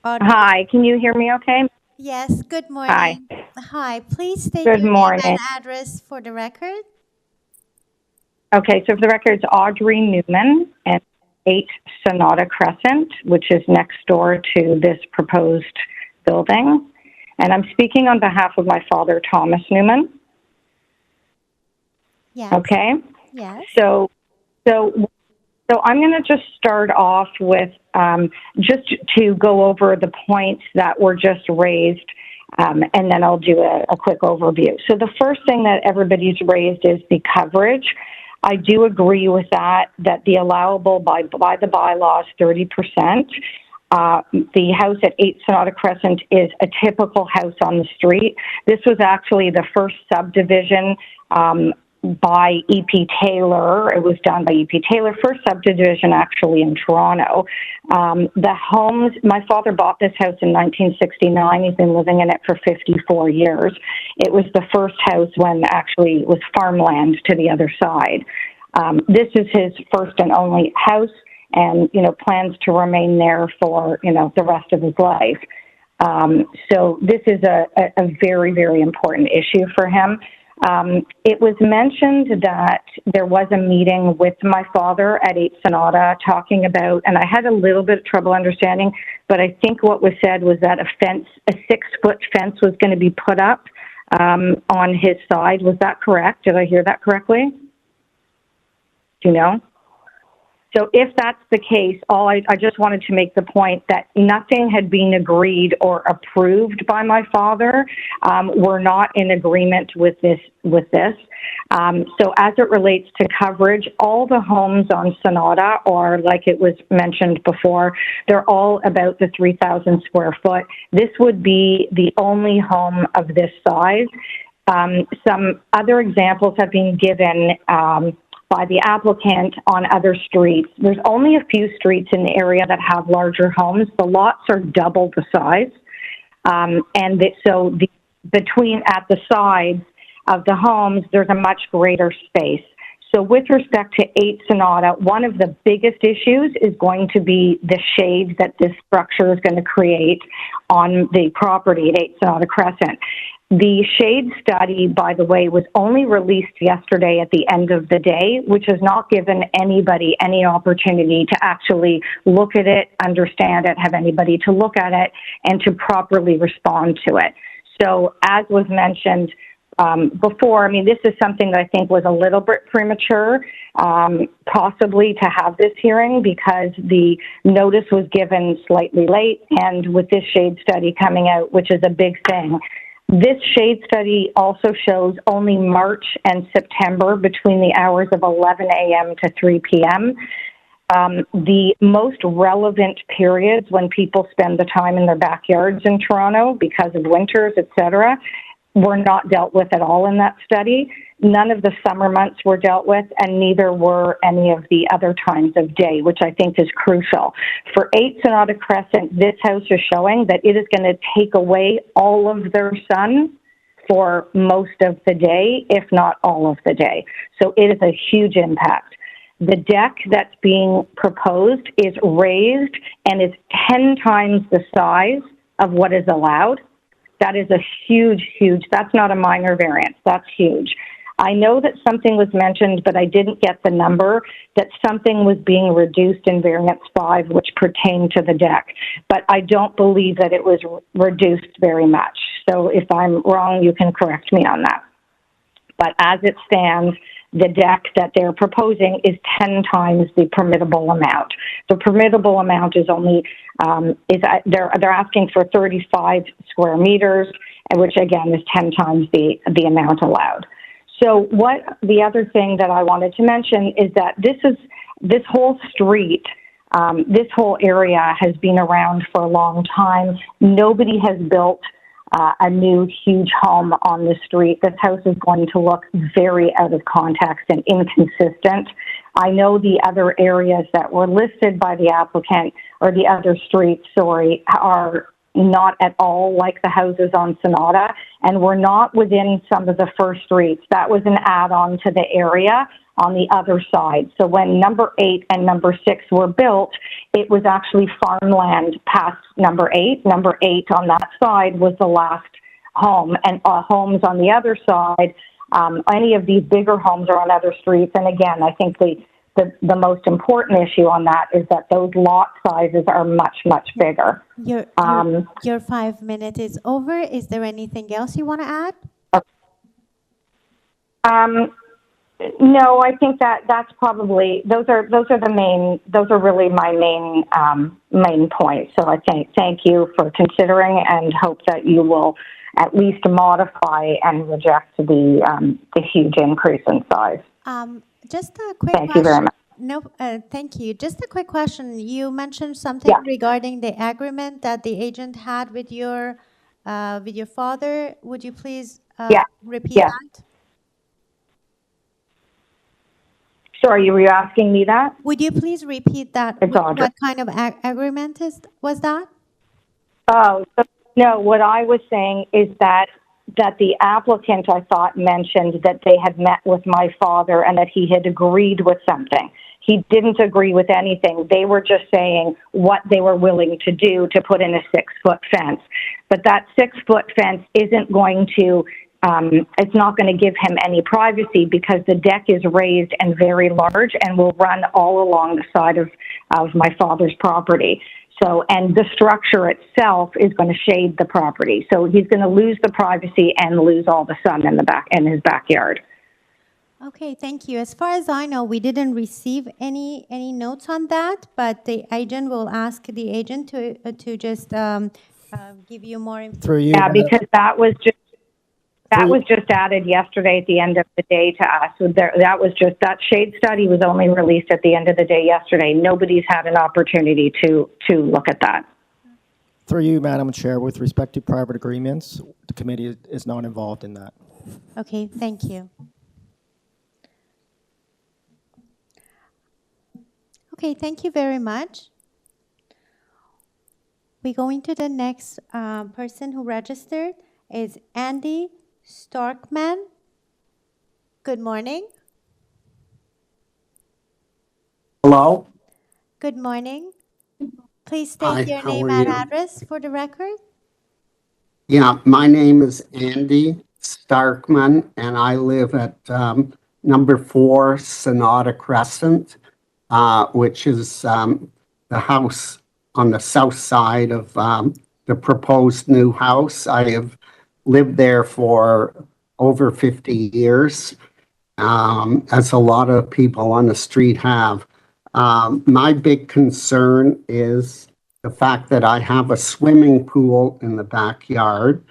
Audrey. Hi, can you hear me okay? Yes, good morning. Hi. Hi, please state Good your morning. name and address for the record. Okay, so for the record, it's Audrey Newman at 8 Sonata Crescent, which is next door to this proposed building. And I'm speaking on behalf of my father, Thomas Newman. Yes. Okay? Yes. So I'm going to just start off with just to go over the points that were just raised, and then I'll do a quick overview. So the first thing that everybody's raised is the coverage. I do agree with that the allowable by the bylaws 30%. The house at 8 Sonata Crescent is a typical house on the street. This was actually the first subdivision by E.P. Taylor. It was done by E.P. Taylor, first subdivision actually in Toronto. The homes, my father bought this house in 1969. He's been living in it for 54 years. It was the first house when actually it was farmland to the other side. This is his first and only house, and, plans to remain there for, the rest of his life. So this is a very, very important issue for him. It was mentioned that there was a meeting with my father at 8 Sonata talking about, and I had a little bit of trouble understanding, but I think what was said was that a 6-foot fence was going to be put up on his side. Was that correct? Did I hear that correctly? Do you know? So if that's the case, I just wanted to make the point that nothing had been agreed or approved by my father. We're not in agreement with this. So as it relates to coverage, all the homes on Sonata, or like it was mentioned before, they're all about the 3,000 square foot. This would be the only home of this size. Some other examples have been given by the applicant on other streets. There's only a few streets in the area that have larger homes. The lots are double the size. Between at the sides of the homes, there's a much greater space. So with respect to 8 Sonata, one of the biggest issues is going to be the shade that this structure is going to create on the property at 8 Sonata Crescent. The shade study, by the way, was only released yesterday at the end of the day, which has not given anybody any opportunity to actually look at it, understand it, have anybody to look at it, and to properly respond to it. So as was mentioned before, this is something that I think was a little bit premature, possibly to have this hearing, because the notice was given slightly late, and with this shade study coming out, which is a big thing. This shade study also shows only March and September between the hours of 11 a.m. to 3 p.m. The most relevant periods when people spend the time in their backyards in Toronto because of winters, etc., were not dealt with at all in that study. None of the summer months were dealt with, and neither were any of the other times of day, which I think is crucial. For 8 Sonata Crescent, this house is showing that it is going to take away all of their sun for most of the day, if not all of the day. So it is a huge impact. The deck that's being proposed is raised and is 10 times the size of what is allowed. That is a huge, that's not a minor variance, that's huge. I know that something was mentioned, but I didn't get the number, that something was being reduced in variance 5, which pertained to the deck. But I don't believe that it was reduced very much. So if I'm wrong, you can correct me on that. But as it stands, the deck that they're proposing is 10 times the permittable amount. The permittable amount is only, they're asking for 35 square meters, which again is 10 times the amount allowed. So the other thing that I wanted to mention is that this whole street This whole area has been around for a long time. Nobody has built a new huge home on the street. This house is going to look very out of context and inconsistent. I know the other areas that were listed by the applicant, or the other streets, sorry, are not at all like the houses on Sonata, and we're not within some of the first streets. That was an add-on to the area on the other side. So when number 8 and number 6 were built, it was actually farmland past number 8. Number 8 on that side was the last home, and homes on the other side, any of these bigger homes are on other streets. And again, I think the most important issue on that is that those lot sizes are much, much bigger. Your 5 minutes is over. Is there anything else you want to add? No, I think that's probably, those are really my main points. So I thank you for considering, and hope that you will at least modify and reject the huge increase in size. Just a quick question. Thank you very much. No, thank you. Just a quick question. You mentioned something regarding the agreement that the agent had with your father. Would you please repeat that? Sorry, were you asking me that? Would you please repeat that? What kind of agreement was that? Oh, no, what I was saying is that the applicant, I thought, mentioned that they had met with my father and that he had agreed with something. He didn't agree with anything. They were just saying what they were willing to do to put in a 6-foot fence. But that 6-foot fence isn't going to, it's not going to give him any privacy, because the deck is raised and very large and will run all along the side of my father's property. So, and the structure itself is going to shade the property. So he's going to lose the privacy and lose all the sun in his backyard. Okay, thank you. As far as I know, we didn't receive any notes on that, but the agent will ask the agent to just give you more information. Yeah, because that was just added yesterday at the end of the day to us. So that shade study was only released at the end of the day yesterday. Nobody's had an opportunity to look at that. Through you, Madam Chair, with respect to private agreements, the committee is not involved in that. Okay, thank you. Okay, thank you very much. We go into the next person who registered is Andy Starkman. Good morning. Hello. Good morning. Please state Hi, your how name are and you? address for the record. Yeah, my name is Andy Starkman, and I live at number 4 Sonata Crescent, which is the house on the south side of the proposed new house. I have lived there for over 50 years, as a lot of people on the street have. My big concern is the fact that I have a swimming pool in the backyard,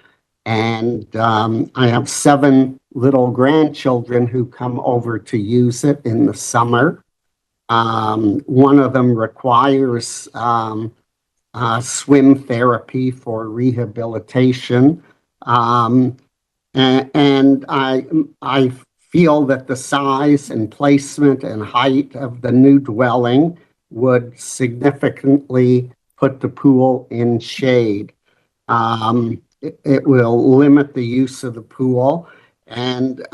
and I have 7 little grandchildren who come over to use it in the summer. One of them requires swim therapy for rehabilitation. And I feel that the size and placement and height of the new dwelling would significantly put the pool in shade. It will limit the use of the pool. And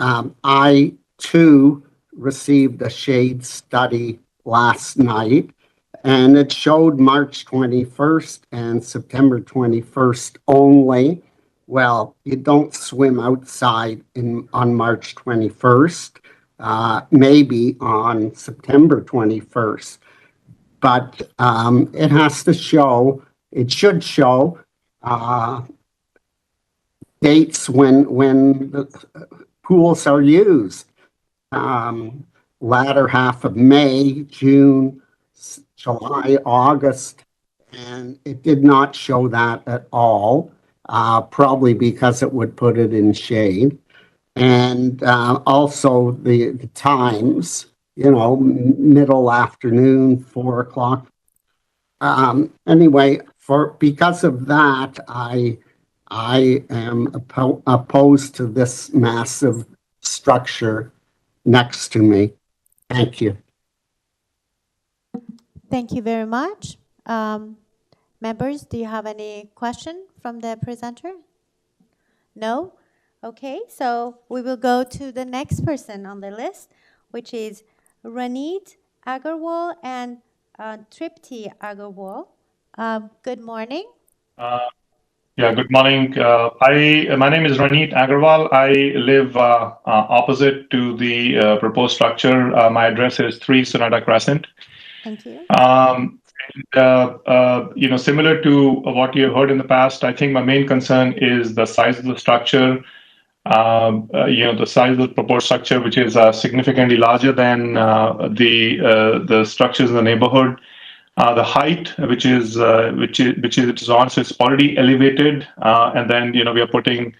I, too, received a shade study last night, and it showed March 21st and September 21st only. Well, you don't swim outside on March 21st, maybe on September 21st. But it has to show, it should show dates when the pools are used. Latter half of May, June, July, August, and it did not show that at all, probably because it would put it in shade. And also the times, you know, middle afternoon, 4 o'clock, Anyway, because of that, I am opposed to this massive structure next to me. Thank you. Thank you very much. Members, do you have any question from the presenter? No? Okay, so we will go to the next person on the list, which is Ranit Agarwal and Tripti Agarwal. Good morning. Yeah, good morning. My name is Ranit Agarwal. I live opposite to the proposed structure. My address is 3 Sonata Crescent. Thank you. Similar to what you have heard in the past, I think my main concern is the size of the structure. The size of the proposed structure, which is significantly larger than the structures in the neighborhood. The height, which is on, so it's already elevated, and then we are putting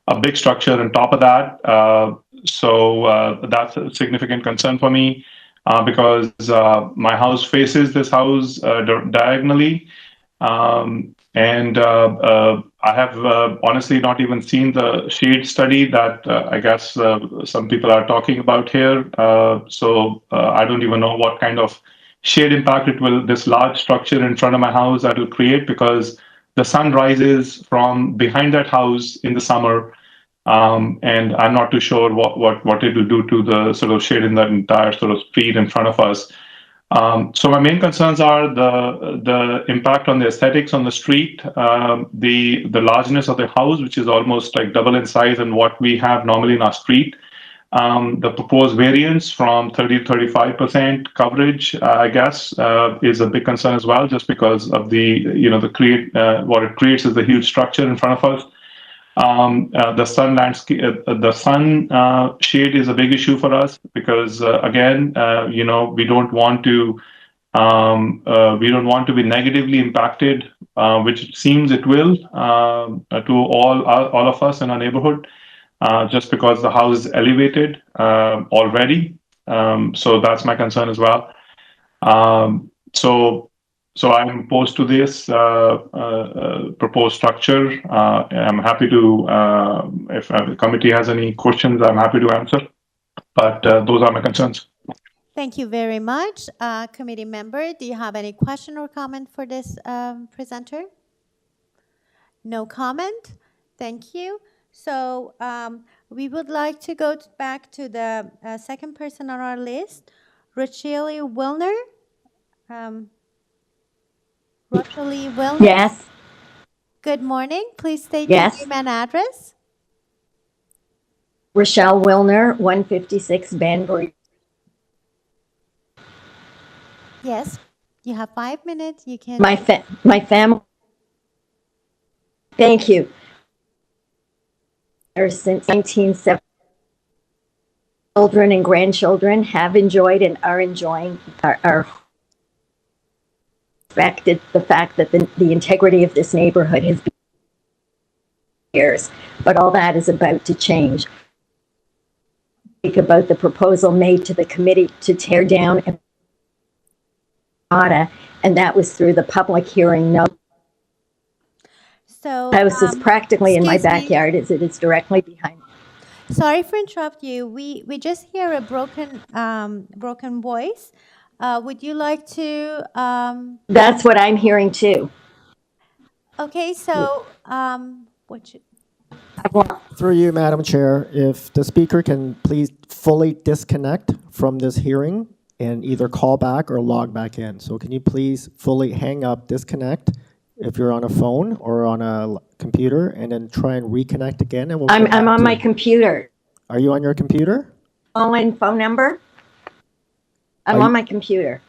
a big structure on top of that. So that's a significant concern for me because my house faces this house diagonally, and I have honestly not even seen the shade study that I guess some people are talking about here. So I don't even know what kind of shade impact this large structure in front of my house that will create, because the sun rises from behind that house in the summer, and I'm not too sure what it will do to the sort of shade in that entire sort of street in front of us. So my main concerns are the impact on the aesthetics on the street, the largeness of the house, which is almost like double in size than what we have normally in our street. The proposed variance from 30 to 35% coverage, I guess, is a big concern as well, just because of what it creates is a huge structure in front of us. The sun landscape, the sun shade is a big issue for us because, again, we don't want to be negatively impacted, which it seems it will to all of us in our neighborhood. Just because the house is elevated already. So that's my concern as well. So I'm opposed to this proposed structure. I'm happy to, if the committee has any questions, I'm happy to answer. But those are my concerns. Thank you very much. Committee member, do you have any question or comment for this presenter? No comment? Thank you. So we would like to go back to the second person on our list, Rochelle Wilner. Rochelle Wilner? Yes. Good morning. Please state Yes. your name and address. Rochelle Wilner, 156 Banbury. Yes, you have 5 minutes. You can. My family. Thank you. Since 1970, children and grandchildren have enjoyed and are enjoying our respected the fact that the integrity of this neighborhood has been years, but all that is about to change. Speak about the proposal made to the committee to tear down and that was through the public hearing. No. So House is practically in my excuse me. backyard as it is directly behind. Sorry for interrupt you. We just hear a broken voice. Would you like to? That's what I'm hearing too. Okay, so Through you, Madam Chair, if the speaker can please fully disconnect from this hearing and either call back or log back in. So can you please fully hang up, disconnect if you're on a phone or on a computer, and then try and reconnect again. And I'm on my computer. Are you on your computer? Phone number? I'm on my computer.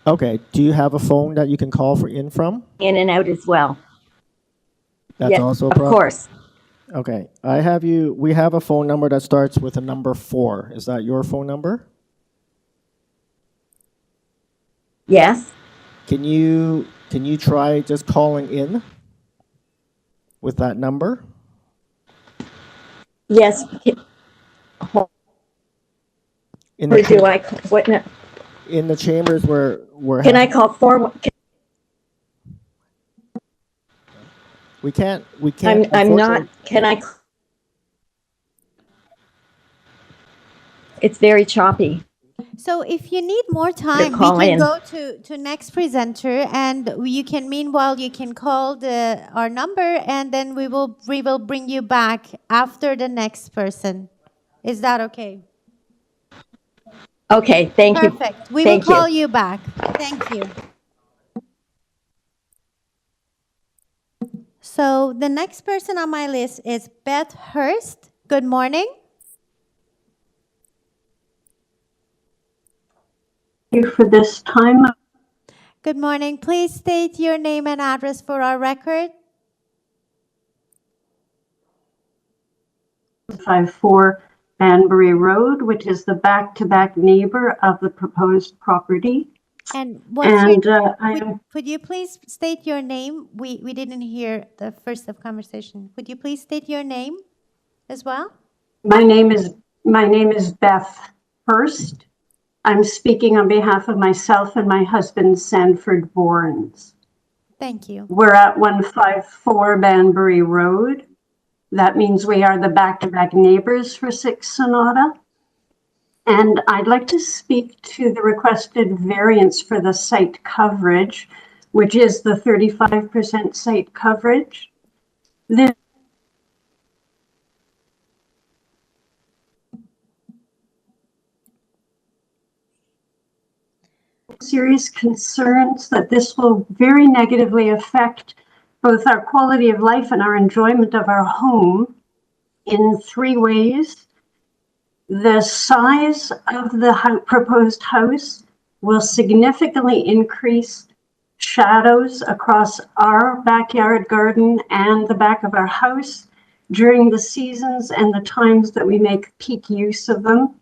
Okay. Do you have a phone that you can call from? In and out as well. That's also a problem? Of course. Okay. We have a phone number that starts with a number 4. Is that your phone number? Yes. Can you try just calling in with that number? Yes. In the chambers where can I call 4? We can't, I'm not, unfortunately- can I? It's very choppy. So if you need more time, we call can in. go to next presenter, and you can, meanwhile, you can call our number, and then we will bring you back after the next person. Is that okay? Okay, thank you. Perfect. We will Thank you. call you back. Thank you. So the next person on my list is Beth Hurst. Good morning. Thank you for this time. Good morning. Please state your name and address for our record. 54 Banbury Road, which is the back-to-back neighbor of the proposed property. And I am could you please state your name? We didn't hear the first of conversation. Could you please state your name as well? my name is Beth Hurst. I'm speaking on behalf of myself and my husband, Sanford Borns. Thank you. We're at 154 Banbury Road. That means we are the back-to-back neighbors for 6 Sonata. And I'd like to speak to the requested variance for the site coverage, which is the 35% site coverage. This serious concerns that this will very negatively affect both our quality of life and our enjoyment of our home in 3 ways. The size of the proposed house will significantly increase shadows across our backyard garden and the back of our house during the seasons and the times that we make peak use of them.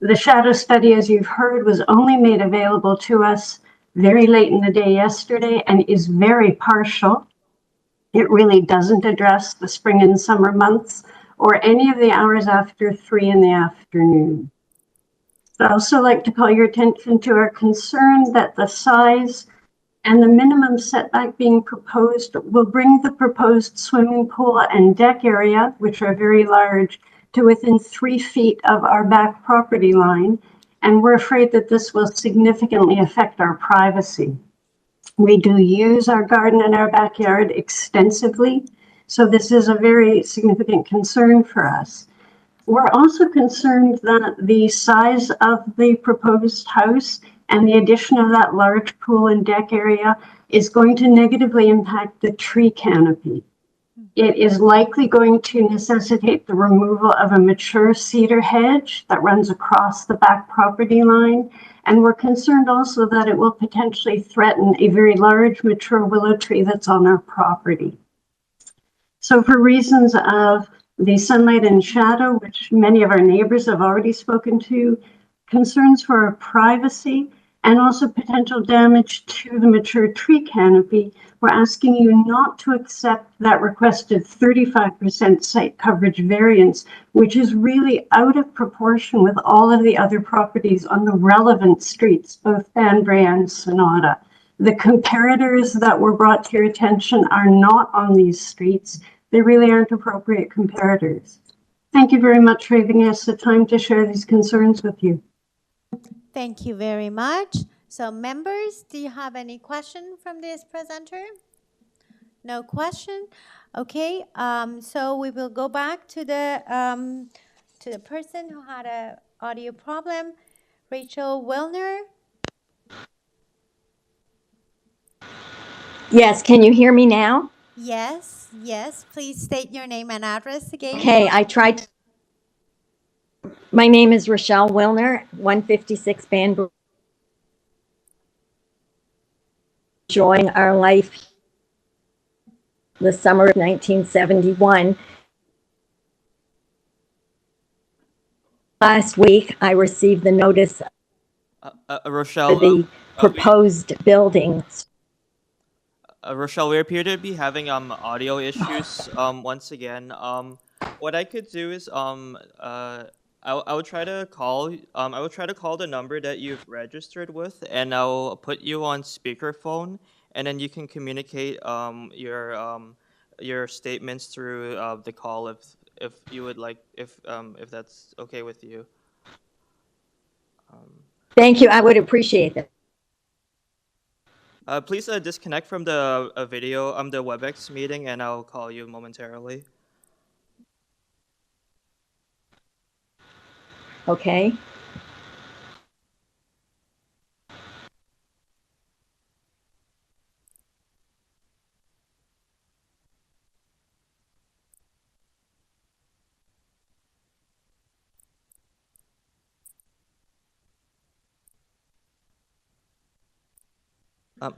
The shadow study, as you've heard, was only made available to us very late in the day yesterday and is very partial. It really doesn't address the spring and summer months or any of the hours after 3 in the afternoon. I'd also like to call your attention to our concern that the size and the minimum setback being proposed will bring the proposed swimming pool and deck area, which are very large, to within 3 feet of our back property line, and we're afraid that this will significantly affect our privacy. We do use our garden and our backyard extensively, so this is a very significant concern for us. We're also concerned that the size of the proposed house and the addition of that large pool and deck area is going to negatively impact the tree canopy. It is likely going to necessitate the removal of a mature cedar hedge that runs across the back property line. And we're concerned also that it will potentially threaten a very large mature willow tree that's on our property. So for reasons of the sunlight and shadow, which many of our neighbors have already spoken to, concerns for our privacy, and also potential damage to the mature tree canopy, we're asking you not to accept that requested 35% site coverage variance, which is really out of proportion with all of the other properties on the relevant streets, both Banbury and Sonata. The comparators that were brought to your attention are not on these streets. They really aren't appropriate comparators. Thank you very much for giving us the time to share these concerns with you. Thank you very much. So members, do you have any question from this presenter? No question? Okay, so we will go back to the person who had an audio problem, Rachel Wilner. Yes, can you hear me now? Yes, yes. Please state your name and address again. Okay, I tried. My name is Rochelle Wilner, 156 Banbury. Enjoying our life the summer of 1971. Last week, I received the notice Rochelle, for the proposed buildings. Rochelle, we appear to be having audio issues once again. What I could do is I will try to call. I will try to call the number that you've registered with, and I'll put you on speakerphone, and then you can communicate your statements through the call if you would like, if that's okay with you. Thank you. I would appreciate that. Please disconnect from the video, the WebEx meeting, and I'll call you momentarily. Okay.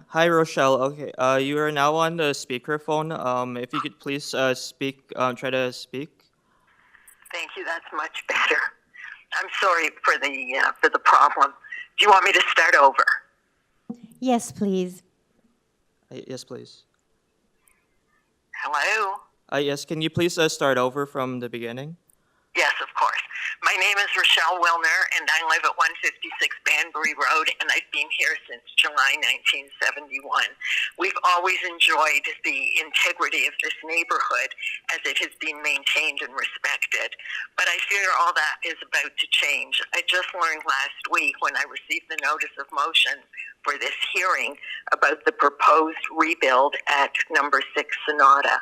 Hi, Rochelle. Okay, you are now on the speakerphone. If you could please try to speak. Thank you. That's much better. I'm sorry for the problem. Do you want me to start over? Yes, please. Yes, please. Hello? Yes, can you please start over from the beginning? Yes, of course. My name is Rochelle Wilner, and I live at 156 Banbury Road, and I've been here since July 1971. We've always enjoyed the integrity of this neighborhood as it has been maintained and respected. But I fear all that is about to change. I just learned last week when I received the notice of motion for this hearing about the proposed rebuild at number 6 Sonata.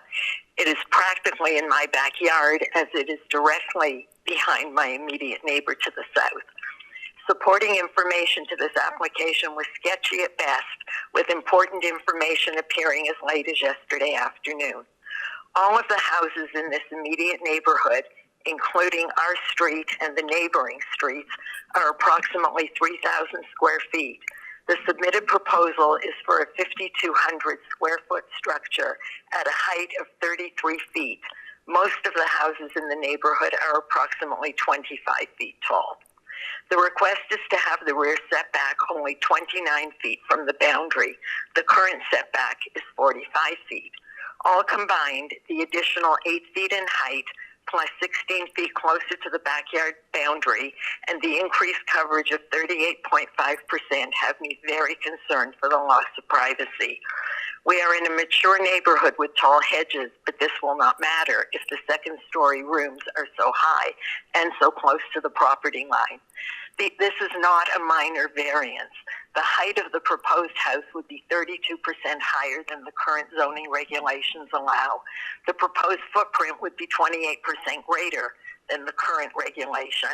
It is practically in my backyard as it is directly behind my immediate neighbor to the south. Supporting information to this application was sketchy at best, with important information appearing as late as yesterday afternoon. All of the houses in this immediate neighborhood, including our street and the neighboring streets, are approximately 3,000 square feet. The submitted proposal is for a 5,200 square foot structure at a height of 33 feet. Most of the houses in the neighborhood are approximately 25 feet tall. The request is to have the rear setback only 29 feet from the boundary. The current setback is 45 feet. All combined, the additional 8 feet in height plus 16 feet closer to the backyard boundary and the increased coverage of 38.5% have me very concerned for the loss of privacy. We are in a mature neighborhood with tall hedges, but this will not matter if the second-story rooms are so high and so close to the property line. This is not a minor variance. The height of the proposed house would be 32% higher than the current zoning regulations allow. The proposed footprint would be 28% greater than the current regulation,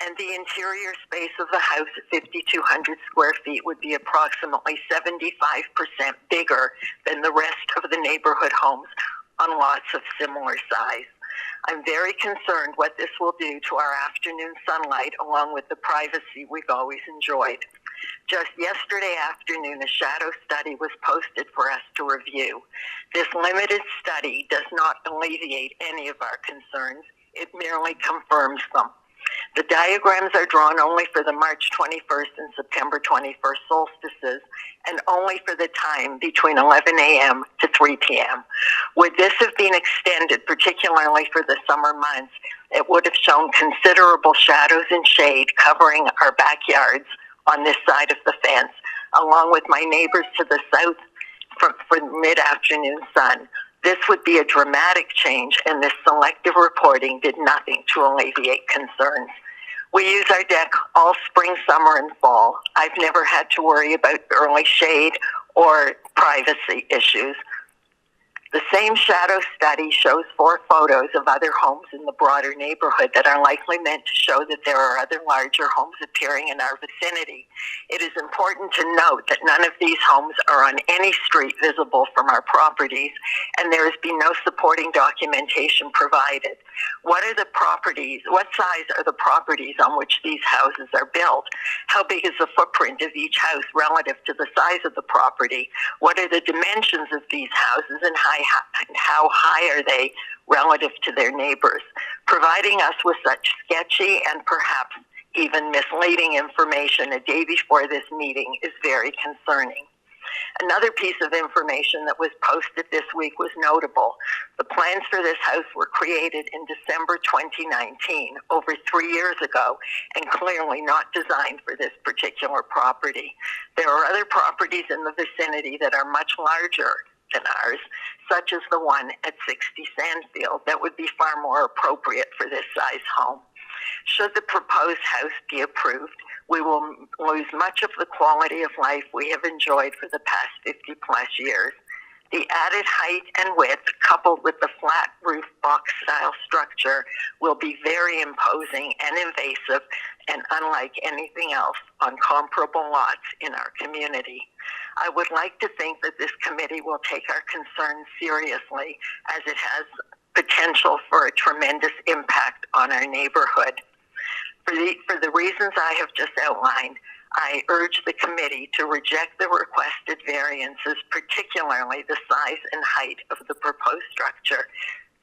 and the interior space of the house at 5,200 square feet would be approximately 75% bigger than the rest of the neighborhood homes on lots of similar size. I'm very concerned what this will do to our afternoon sunlight along with the privacy we've always enjoyed. Just yesterday afternoon, a shadow study was posted for us to review. This limited study does not alleviate any of our concerns. It merely confirms them. The diagrams are drawn only for the March 21st and September 21st solstices and only for the time between 11 a.m. to 3 p.m. Would this have been extended, particularly for the summer months, it would have shown considerable shadows and shade covering our backyards on this side of the fence, along with my neighbors to the south for mid-afternoon sun. This would be a dramatic change, and this selective reporting did nothing to alleviate concerns. We use our deck all spring, summer, and fall. I've never had to worry about early shade or privacy issues. The same shadow study shows 4 photos of other homes in the broader neighborhood that are likely meant to show that there are other larger homes appearing in our vicinity. It is important to note that none of these homes are on any street visible from our properties, and there has been no supporting documentation provided. What size are the properties on which these houses are built? How big is the footprint of each house relative to the size of the property? What are the dimensions of these houses, and how high are they relative to their neighbors? Providing us with such sketchy and perhaps even misleading information a day before this meeting is very concerning. Another piece of information that was posted this week was notable. The plans for this house were created in December 2019, over 3 years ago, and clearly not designed for this particular property. There are other properties in the vicinity that are much larger than ours, such as the one at 60 Sandfield, that would be far more appropriate for this size home. Should the proposed house be approved, we will lose much of the quality of life we have enjoyed for the past 50 plus years. The added height and width, coupled with the flat roof box style structure, will be very imposing and invasive and unlike anything else on comparable lots in our community. I would like to think that this committee will take our concerns seriously, as it has potential for a tremendous impact on our neighborhood. For the reasons I have just outlined, I urge the committee to reject the requested variances, particularly the size and height of the proposed structure.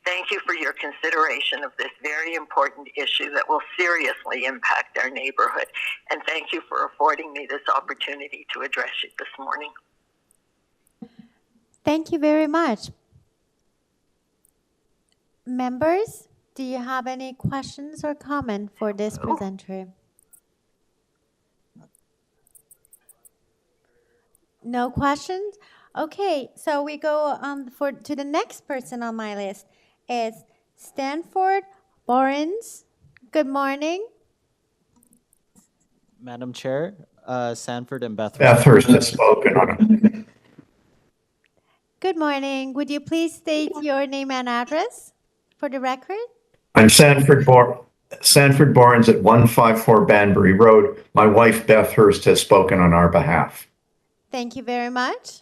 Thank you for your consideration of this very important issue that will seriously impact our neighborhood, and thank you for affording me this opportunity to address you this morning. Thank you very much. Members, do you have any questions or comment for this presenter? No questions? Okay, so we go to the next person on my list. Is Stanford Borens. Good morning. Madam Chair, Sanford and Bathurst has spoken on it. Good morning. Would you please state your name and address for the record? I'm Sanford Barnes at 154 Banbury Road. My wife, Beth Hurst, has spoken on our behalf. Thank you very much.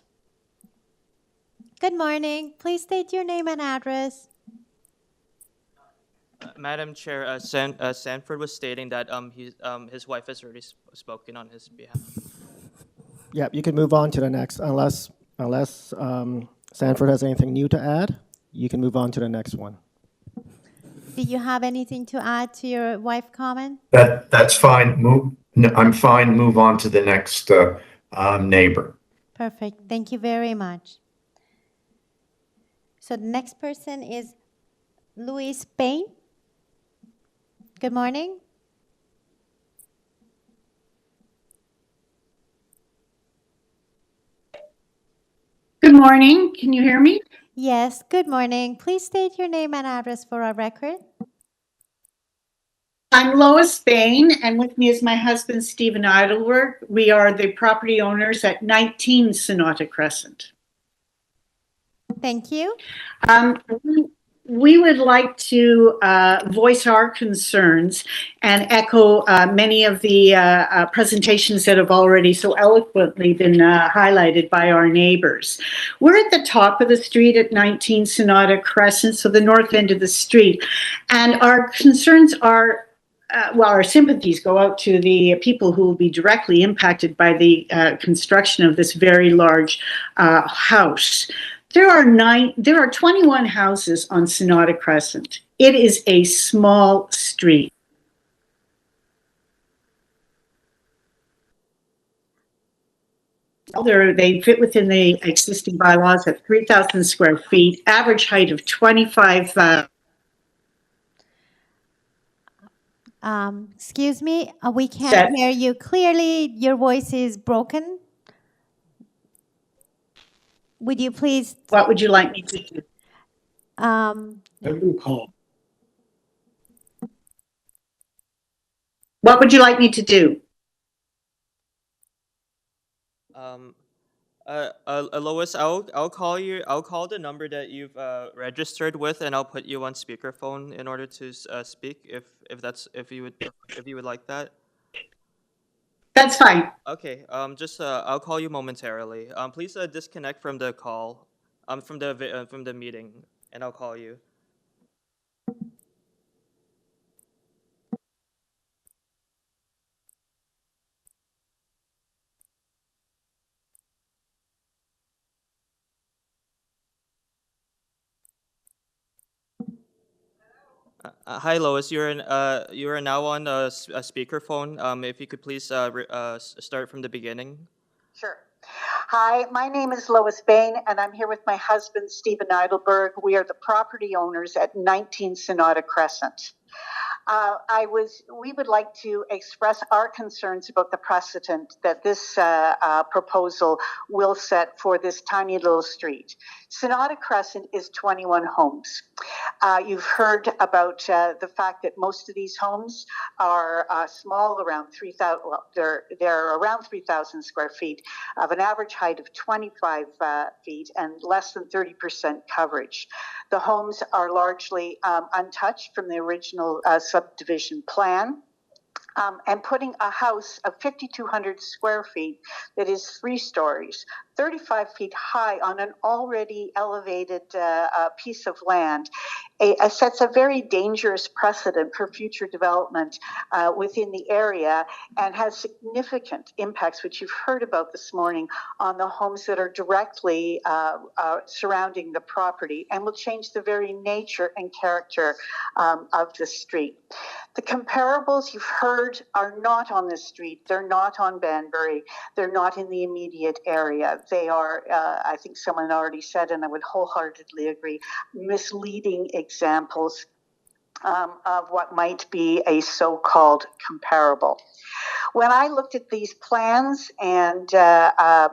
Good morning. Please state your name and address. Madam Chair, Sanford was stating that his wife has already spoken on his behalf. Yeah, you can move on to the next, unless Sanford has anything new to add. You can move on to the next one. Do you have anything to add to your wife comment? That's fine. I'm fine. Move on to the next neighbor. Perfect. Thank you very much. So the next person is Louise Payne. Good morning. Good morning. Can you hear me? Yes, good morning. Please state your name and address for our record. I'm Lois Bain, and with me is my husband, Stephen Idleworth. We are the property owners at 19 SONATA Crescent. Thank you. We would like to voice our concerns and echo many of the presentations that have already so eloquently been highlighted by our neighbors. We're at the top of the street at 19 SONATA Crescent, so the north end of the street, and our concerns are our sympathies go out to the people who will be directly impacted by the construction of this very large house. There are 21 houses on SONATA Crescent. It is a small street. They fit within the existing bylaws at 3,000 square feet, average height of 25. Excuse me, we can't hear you clearly. Your voice is broken. Would you please? What would you like me to do? What would you like me to do? Lois, I'll call you. I'll call the number that you've registered with, and I'll put you on speakerphone in order to speak. If you would like that. That's fine. Okay. I'll call you momentarily. Please disconnect from the call, from the meeting, and I'll call you. Hi, Lois. You are now on a speakerphone. If you could please start from the beginning. Sure. Hi, my name is Lois Bain, and I'm here with my husband, Stephen Eidelberg. We are the property owners at 19 Sonata Crescent. We would like to express our concerns about the precedent that this proposal will set for this tiny little street. Sonata Crescent is 21 homes. You've heard about the fact that most of these homes are small, around 3,000. Well, they're around 3,000 square feet, of an average height of 25 feet and less than 30% coverage. The homes are largely untouched from the original subdivision plan. And putting a house of 5,200 square feet that is 3 stories, 35 feet high on an already elevated piece of land sets a very dangerous precedent for future development within the area and has significant impacts, which you've heard about this morning, on the homes that are directly surrounding the property and will change the very nature and character of the street. The comparables you've heard are not on this street. They're not on Banbury. They're not in the immediate area. They are, I think someone already said, and I would wholeheartedly agree, misleading examples of what might be a so-called comparable. When I looked at these plans, and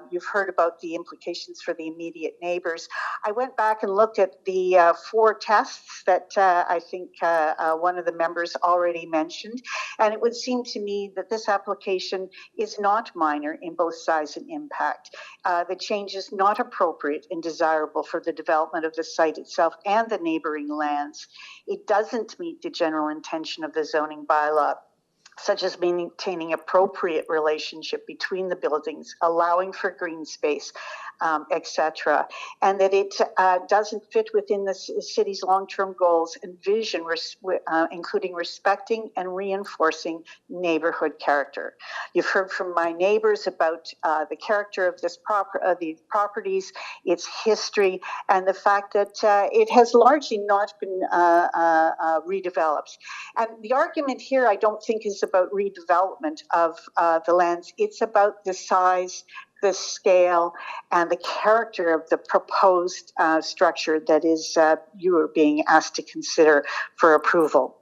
you've heard about the implications for the immediate neighbors, I went back and looked at the 4 tests that I think one of the members already mentioned, and it would seem to me that this application is not minor in both size and impact. The change is not appropriate and desirable for the development of the site itself and the neighboring lands. It doesn't meet the general intention of the zoning bylaw, such as maintaining appropriate relationship between the buildings, allowing for green space, etc., and that it doesn't fit within the city's long-term goals and vision, including respecting and reinforcing neighborhood character. You've heard from my neighbors about the character of this these properties, its history, and the fact that it has largely not been redeveloped. And the argument here, I don't think, is about redevelopment of the lands. It's about the size, the scale, and the character of the proposed structure that is you are being asked to consider for approval.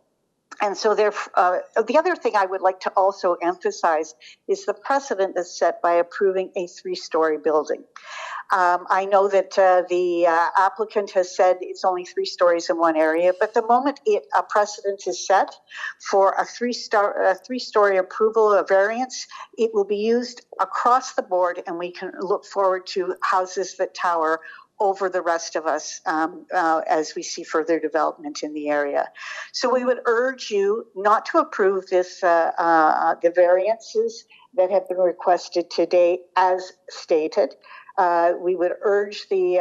And so the other thing I would like to also emphasize is the precedent that's set by approving a 3-story building. I know that the applicant has said it's only 3 stories in one area, but the moment a precedent is set for a 3-story approval, a variance, it will be used across the board, and we can look forward to houses that tower over the rest of us as we see further development in the area. So we would urge you not to approve this, the variances that have been requested today as stated. We would urge the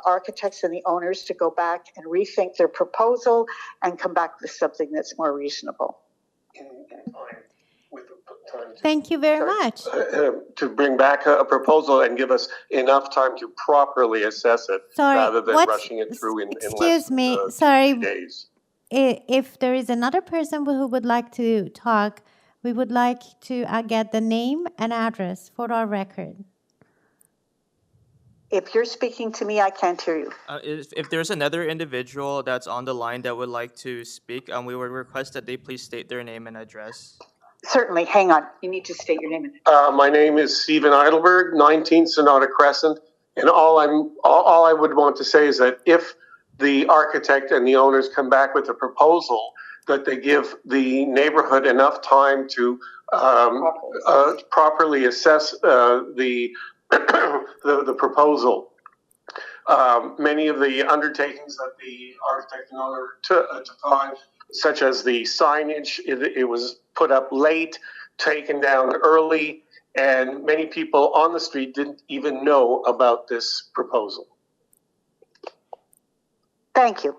architects and the owners to go back and rethink their proposal and come back with something that's more reasonable. Thank you very much. To bring back a proposal and give us enough time to properly assess it rather than rushing it through in less than 3 days. If there is another person who would like to talk, we would like to get the name and address for our record. If you're speaking to me, I can't hear you. If there's another individual that's on the line that would like to speak, we would request that they please state their name and address. Certainly. Hang on. You need to state your name. My name is Stephen Eidelberg, 19 Sonata Crescent, and all I would want to say is that if the architect and the owners come back with a proposal, that they give the neighborhood enough time to properly assess the proposal. Many of the undertakings that the architect and owner took on, such as the signage, it was put up late, taken down early, and many people on the street didn't even know about this proposal. Thank you.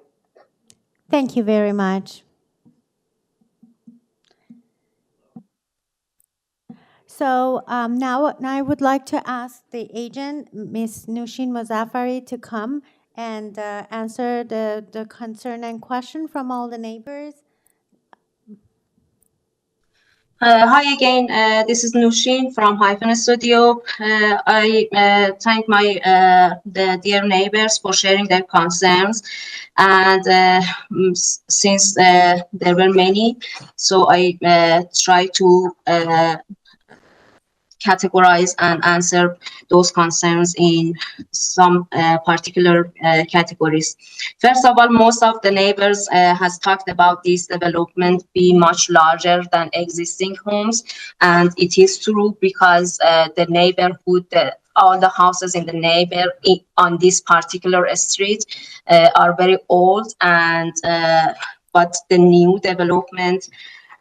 Thank you very much. So now I would like to ask the agent, Ms. Nushin Mozaffari, to come and answer the concern and question from all the neighbors. Hi again, this is Nushin from Hyphen Studio. I thank my the dear neighbors for sharing their concerns, and since there were many, so I try to categorize and answer those concerns in some particular categories. First of all, most of the neighbors has talked about this development being much larger than existing homes, and it is true because the neighborhood, all the houses in the on this particular street are very old, and but the new development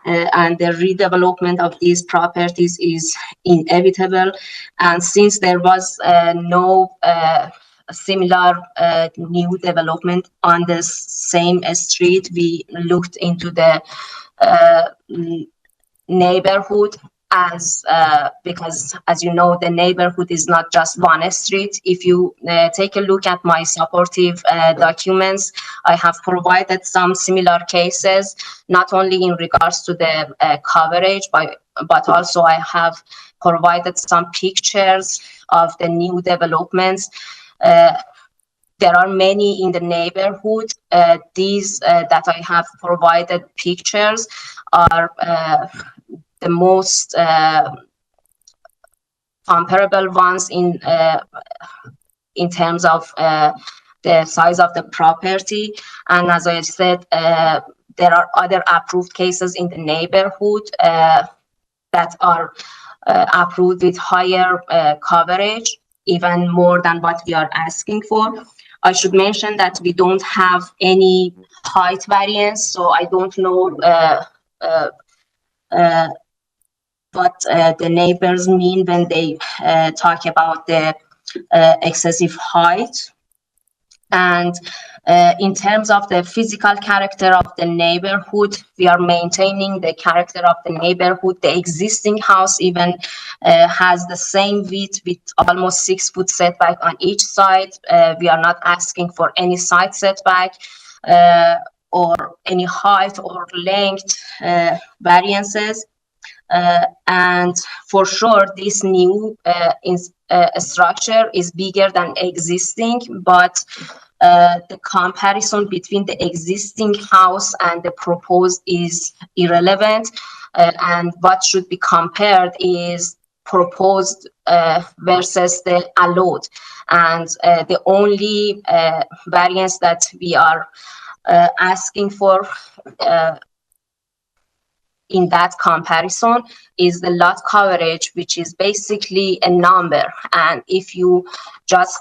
and the redevelopment of these properties is inevitable. And since there was no similar new development on the same street, we looked into the neighborhood as because, as you know, the neighborhood is not just one street. If you take a look at my supportive documents, I have provided some similar cases, not only in regards to the coverage, but also I have provided some pictures of the new developments. There are many in the neighborhood. These that I have provided pictures are the most comparable ones in terms of the size of the property. And as I said, there are other approved cases in the neighborhood that are approved with higher coverage, even more than what we are asking for. I should mention that we don't have any height variance, so I don't know what the neighbors mean when they talk about the excessive height. And in terms of the physical character of the neighborhood, we are maintaining the character of the neighborhood. The existing house even has the same width with almost 6 foot setback on each side. We are not asking for any side setback or any height or length variances. And for sure, this new structure is bigger than existing, but the comparison between the existing house and the proposed is irrelevant. And what should be compared is proposed versus the allowed. And the only variance that we are asking for in that comparison is the lot coverage, which is basically a number. And if you just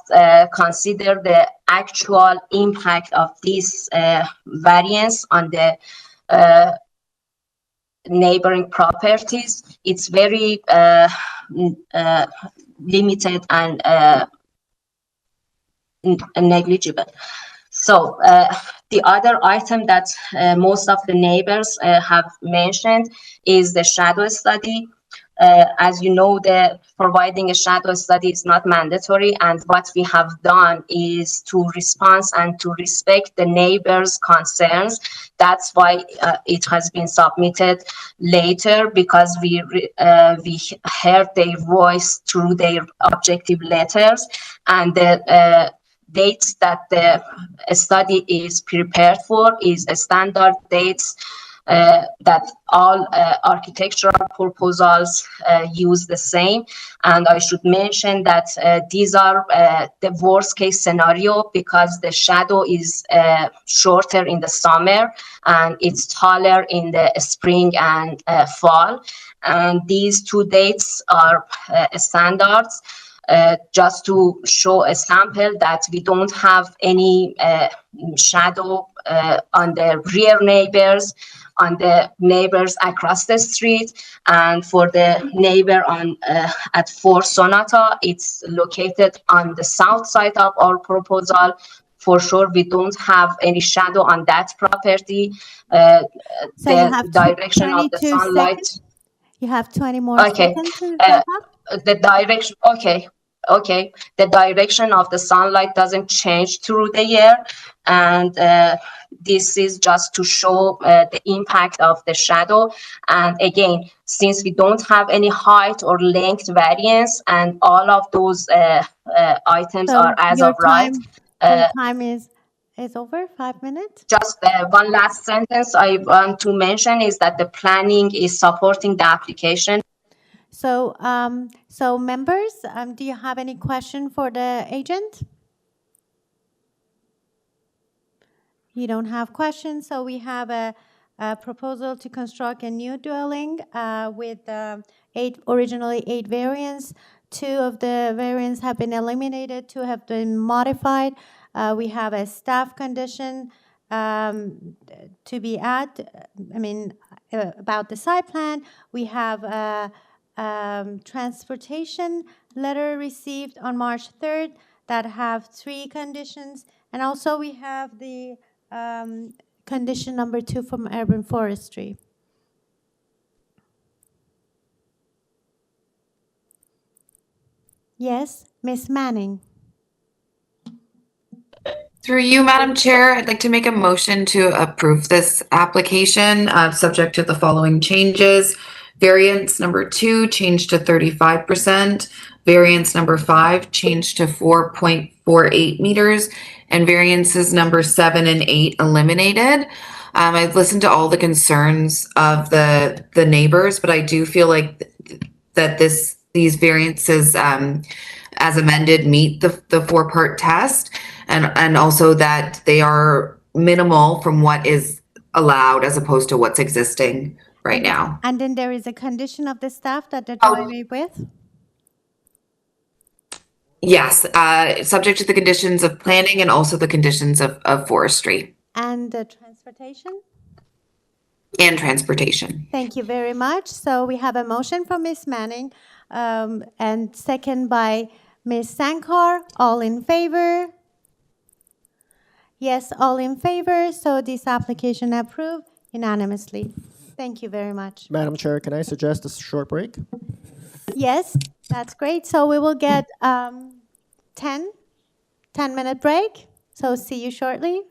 consider the actual impact of this variance on the neighboring properties, it's very limited and negligible. So the other item that most of the neighbors have mentioned is the shadow study. As you know, providing a shadow study is not mandatory, and what we have done is to respond and to respect the neighbors' concerns. That's why it has been submitted later, because we heard their voice through their objective letters, and the dates that the study is prepared for is standard dates that all architectural proposals use the same. And I should mention that these are the worst case scenario, because the shadow is shorter in the summer and it's taller in the spring and fall. And these two dates are standards. Just to show a sample that we don't have any shadow on the rear neighbors, on the neighbors across the street, and for the neighbor on at 4 Sonata, it's located on the south side of our proposal. For sure, we don't have any shadow on that property. So the you have direction of the 22 sunlight. seconds. You have 20 more Okay. seconds to wrap up. The direction. Okay. okay, the direction of the sunlight doesn't change through the year, and this is just to show the impact of the shadow. And again, since we don't have any height or length variance, and all of those items So are as of right. your time is over, 5 minutes? Just one last sentence I want to mention is that the planning is supporting the application. So, so members, do you have any question for the agent? You don't have questions, so we have a proposal to construct a new dwelling with originally 8 variants. 2 of the variants have been eliminated, 2 have been modified. We have a staff condition to be about the site plan. We have a transportation letter received on March 3rd that have 3 conditions. And also we have the condition number 2 from urban forestry. Yes, Ms. Manning. Through you, Madam Chair, I'd like to make a motion to approve this application, subject to the following changes. Variance number 2, changed to 35%. Variance number 5, changed to 4.48 meters. And variances number 7 and 8 eliminated. I've listened to all the concerns of the neighbors, but I do feel like that these variances, as amended, meet the 4-part test, and also that they are minimal from what is allowed as opposed to what's existing right now. And then there is a condition of the staff that they're driving with? Yes, subject to the conditions of planning and also the conditions of forestry. And the transportation? And transportation. Thank you very much. So we have a motion from Ms. Manning and second by Ms. Sankar. All in favor? Yes, all in favor. So this application approved unanimously. Thank you very much. Madam Chair, can I suggest a short break? Yes, that's great. So we will get 10-minute break. So see you shortly.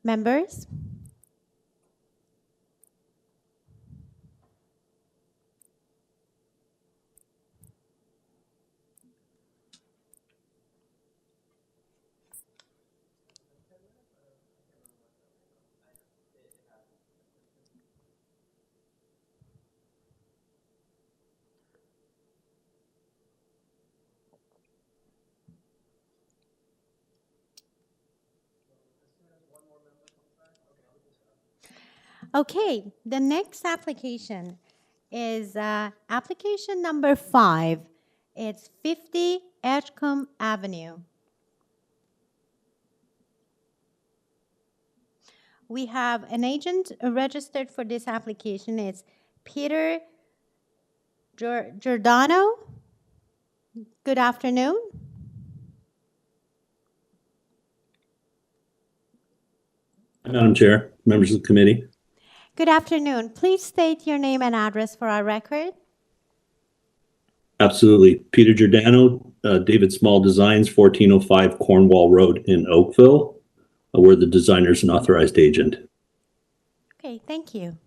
Members? Okay, the next application is application number 5. It's 50 EDGECOMBE Avenue. We have an agent registered for this application. It's Peter Giordano. Good afternoon. Madam Chair, members of the committee. Good afternoon. Please state your name and address for our record. Absolutely. Peter Giordano, David Small Designs, 1405 Cornwall Road in Oakville. We're the designers and authorized agent. Okay, thank you.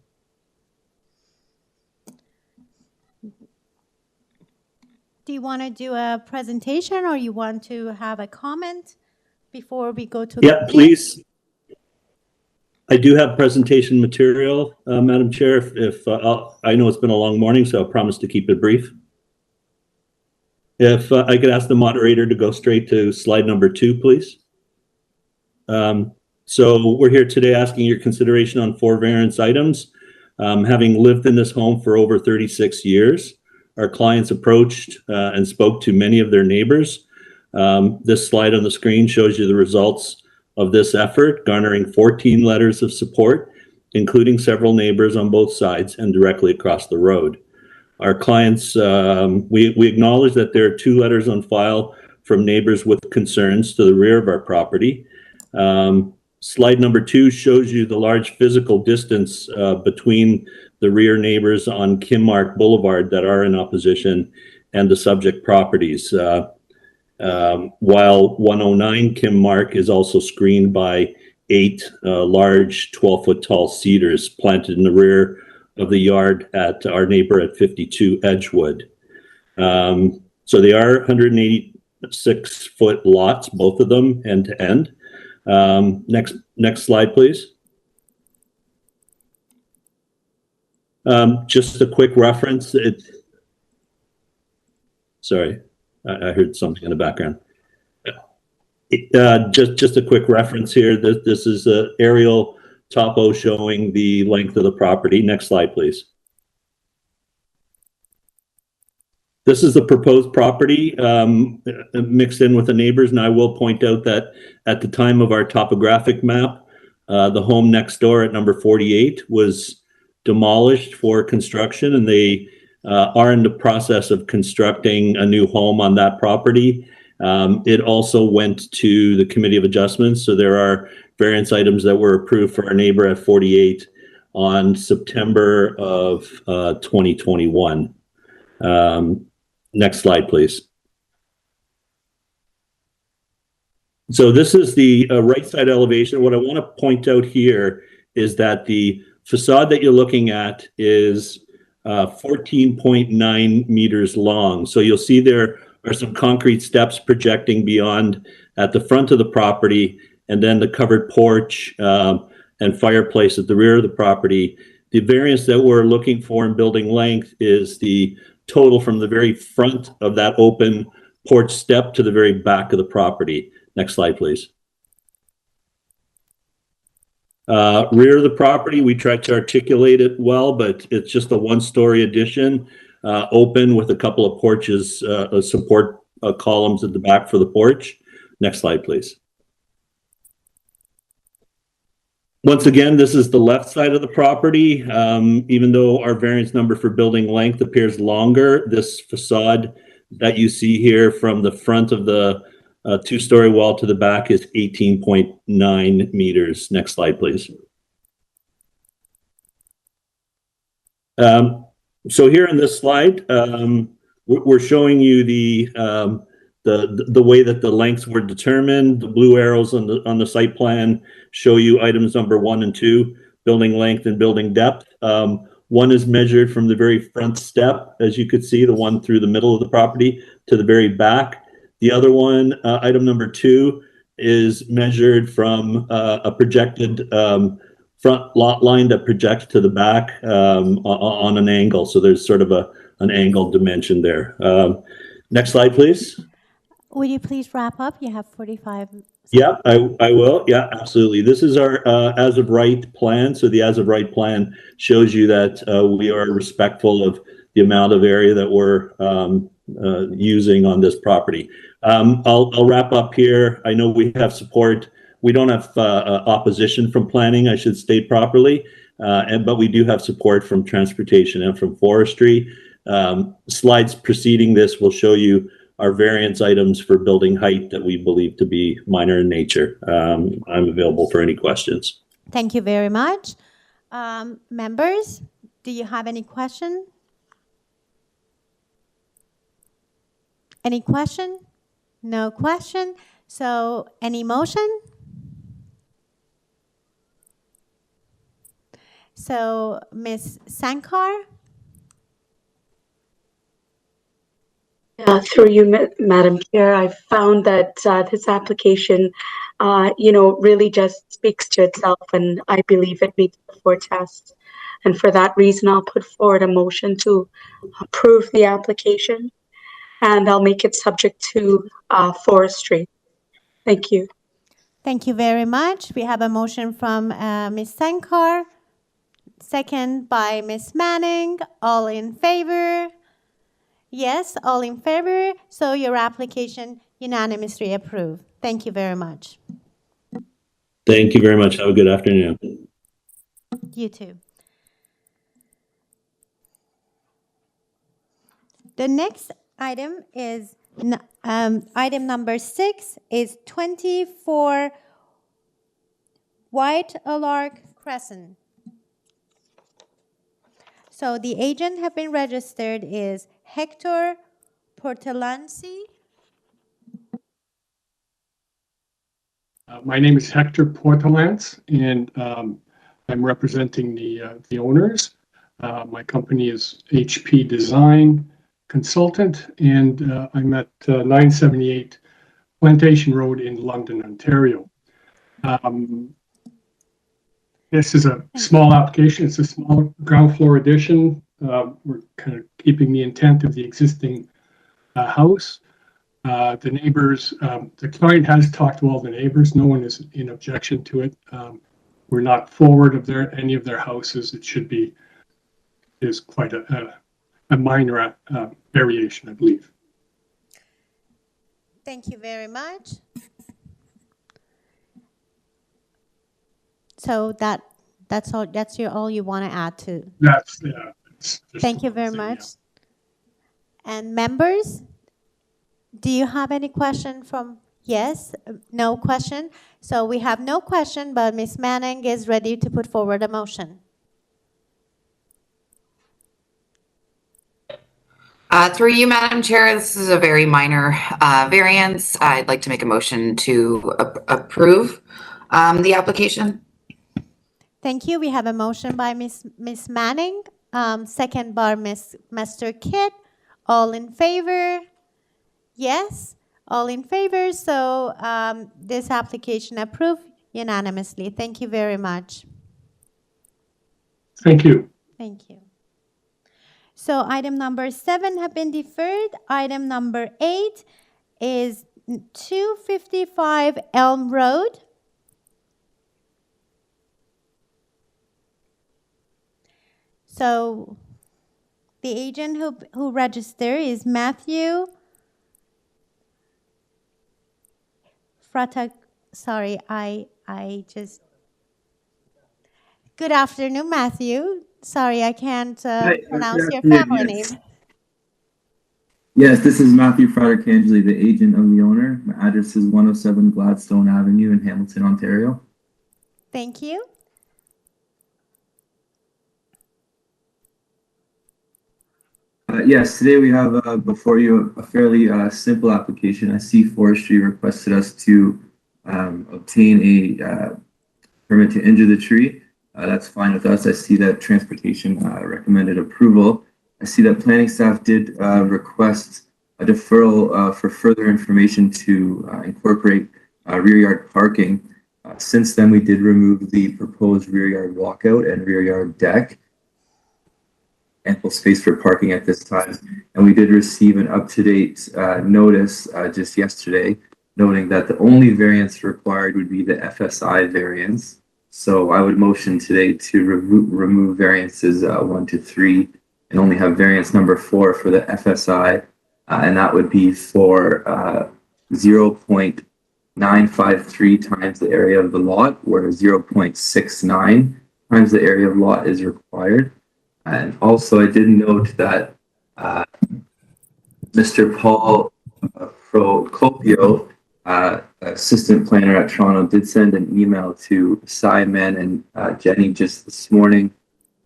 Do you want to do a presentation or you want to have a comment before we go to Yeah, please. I do have presentation material, Madam Chair. If I know it's been a long morning, so I promise to keep it brief. If I could ask the moderator to go straight to slide number 2, please. So we're here today asking your consideration on 4 variance items. Having lived in this home for over 36 years, our clients approached and spoke to many of their neighbors. This slide on the screen shows you the results of this effort, garnering 14 letters of support, including several neighbors on both sides and directly across the road. Our clients, we acknowledge that there are 2 letters on file from neighbors with concerns to the rear of our property. Slide number 2 shows you the large physical distance between the rear neighbors on Kimmark Boulevard that are in opposition and the subject properties. While 109 Kimmark is also screened by 8 large 12-foot tall cedars planted in the rear of the yard at our neighbor at 52 Edgewood. So they are 186-foot lots, both of them end to end. Next slide, please. Just a quick reference. Sorry, I heard something in the background. Just a quick reference here. This is an aerial topo showing the length of the property. Next slide, please. This is the proposed property mixed in with the neighbors, and I will point out that at the time of our topographic map, the home next door at number 48 was demolished for construction, and they are in the process of constructing a new home on that property. It also went to the Committee of Adjustments, so there are variance items that were approved for our neighbor at 48 on September of 2021. Next slide, please. So this is the right side elevation. What I want to point out here is that the facade that you're looking at is 14.9 meters long. So you'll see there are some concrete steps projecting beyond at the front of the property, and then the covered porch and fireplace at the rear of the property. The variance that we're looking for in building length is the total from the very front of that open porch step to the very back of the property. Next slide, please. Rear of the property, we tried to articulate it well, but it's just a 1-story addition, open with a couple of porches, support columns at the back for the porch. Next slide, please. Once again, this is the left side of the property. Even though our variance number for building length appears longer, this facade that you see here from the front of the 2-story wall to the back is 18.9 meters. Next slide, please. So here in this slide, we're showing you the the way that the lengths were determined. The blue arrows on the site plan show you items number 1 and 2, building length and building depth. One is measured from the very front step, as you could see, the one through the middle of the property to the very back. The other one, item number 2, is measured from a projected front lot line that projects to the back on an angle. So there's sort of an angled dimension there. Next slide, please. Would you please wrap up? You have 45 seconds. Yeah, I will. Yeah, absolutely. This is our as of right plan. So the as of right plan shows you that we are respectful of the amount of area that we're using on this property. I'll wrap up here. I know we have support. We don't have opposition from planning, I should state properly, but we do have support from transportation and from forestry. Slides preceding this will show you our variance items for building height that we believe to be minor in nature. I'm available for any questions. Thank you very much. Members, do you have any question? Any question? No question. So any motion? So Ms. Sankar? Through you, Madam Chair, I found that this application, really just speaks to itself, and I believe it meets the 4 tests. And for that reason, I'll put forward a motion to approve the application, and I'll make it subject to forestry. Thank you. Thank you very much. We have a motion from Ms. Sankar, second by Ms. Manning. All in favor? Yes, all in favor. So your application unanimously approved. Thank you very much. Thank you very much. Have a good afternoon. You too. The next item is item number 6 is 24 WHITELOCK CRESCENT. So the agent have been registered is Hector Portalansi. My name is Hector Portalance, and I'm representing the owners. My company is HP Design Consultant, and I'm at 978 Plantation Road in London, Ontario. This is a small application. It's a small ground floor addition. We're kind of keeping the intent of the existing house. The neighbors, the client has talked to all the neighbors. No one is in objection to it. We're not forward of any of their houses. It should be, is quite a minor variation, I believe. Thank you very much. So that's all. That's all you want to add to. That's yeah. Thank you very much. And members, do you have any question from? Yes, no question. So we have no question, but Ms. Manning is ready to put forward a motion. Through you, Madam Chair, this is a very minor variance. I'd like to make a motion to approve the application. Thank you. We have a motion by Ms. Manning, second by Mr. Kidd. All in favor? Yes, all in favor. So this application approved unanimously. Thank you very much. Thank you. Thank you. So item number 7 have been deferred. Item number 8 is 255 Elm Road. So the agent who registered is Matthew Frata. Sorry, I just. Good afternoon, Matthew. Sorry, I can't pronounce your family name. Yes, this is Matthew Frater-Cangeli, the agent of the owner. My address is 107 Gladstone Avenue in Hamilton, Ontario. Thank you. Yes, today we have before you a fairly simple application. I see Forestry requested us to obtain a permit to injure the tree. That's fine with us. I see that Transportation recommended approval. I see that planning staff did request a deferral for further information to incorporate rear yard parking. Since then, we did remove the proposed rear yard walkout and rear yard deck. Ample space for parking at this time. And we did receive an up-to-date notice just yesterday, noting that the only variance required would be the FSI variance. So I would motion today to remove variances 1 to 3 and only have variance number 4 for the FSI. And that would be for 0.953 times the area of the lot, where 0.69 times the area of lot is required. And also, I did note that Mr. Paul Procopio, assistant planner at Toronto, did send an email to Simon and Jenny just this morning,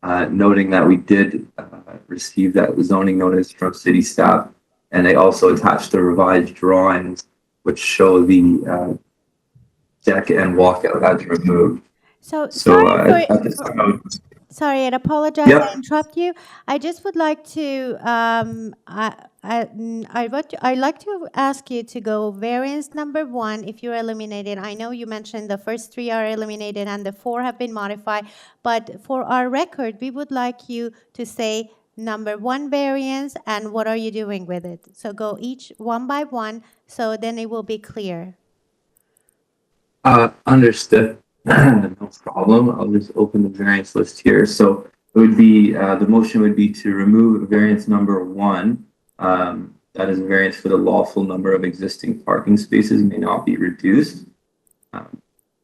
noting that we did receive that zoning notice from city staff, and they also attached the revised drawings, which show the deck and walkout as removed. So at this time, sorry, I apologize. Yep. I interrupt you. I just would like to I'd like to ask you to go variance number 1 if you're eliminated. I know you mentioned the first 3 are eliminated and the 4 have been modified, but for our record, we would like you to say number 1 variance and what are you doing with it. So go each one by one, so then it will be clear. Understood. No problem. I'll just open the variance list here. So it would be the motion would be to remove variance number 1. That is a variance for the lawful number of existing parking spaces may not be reduced.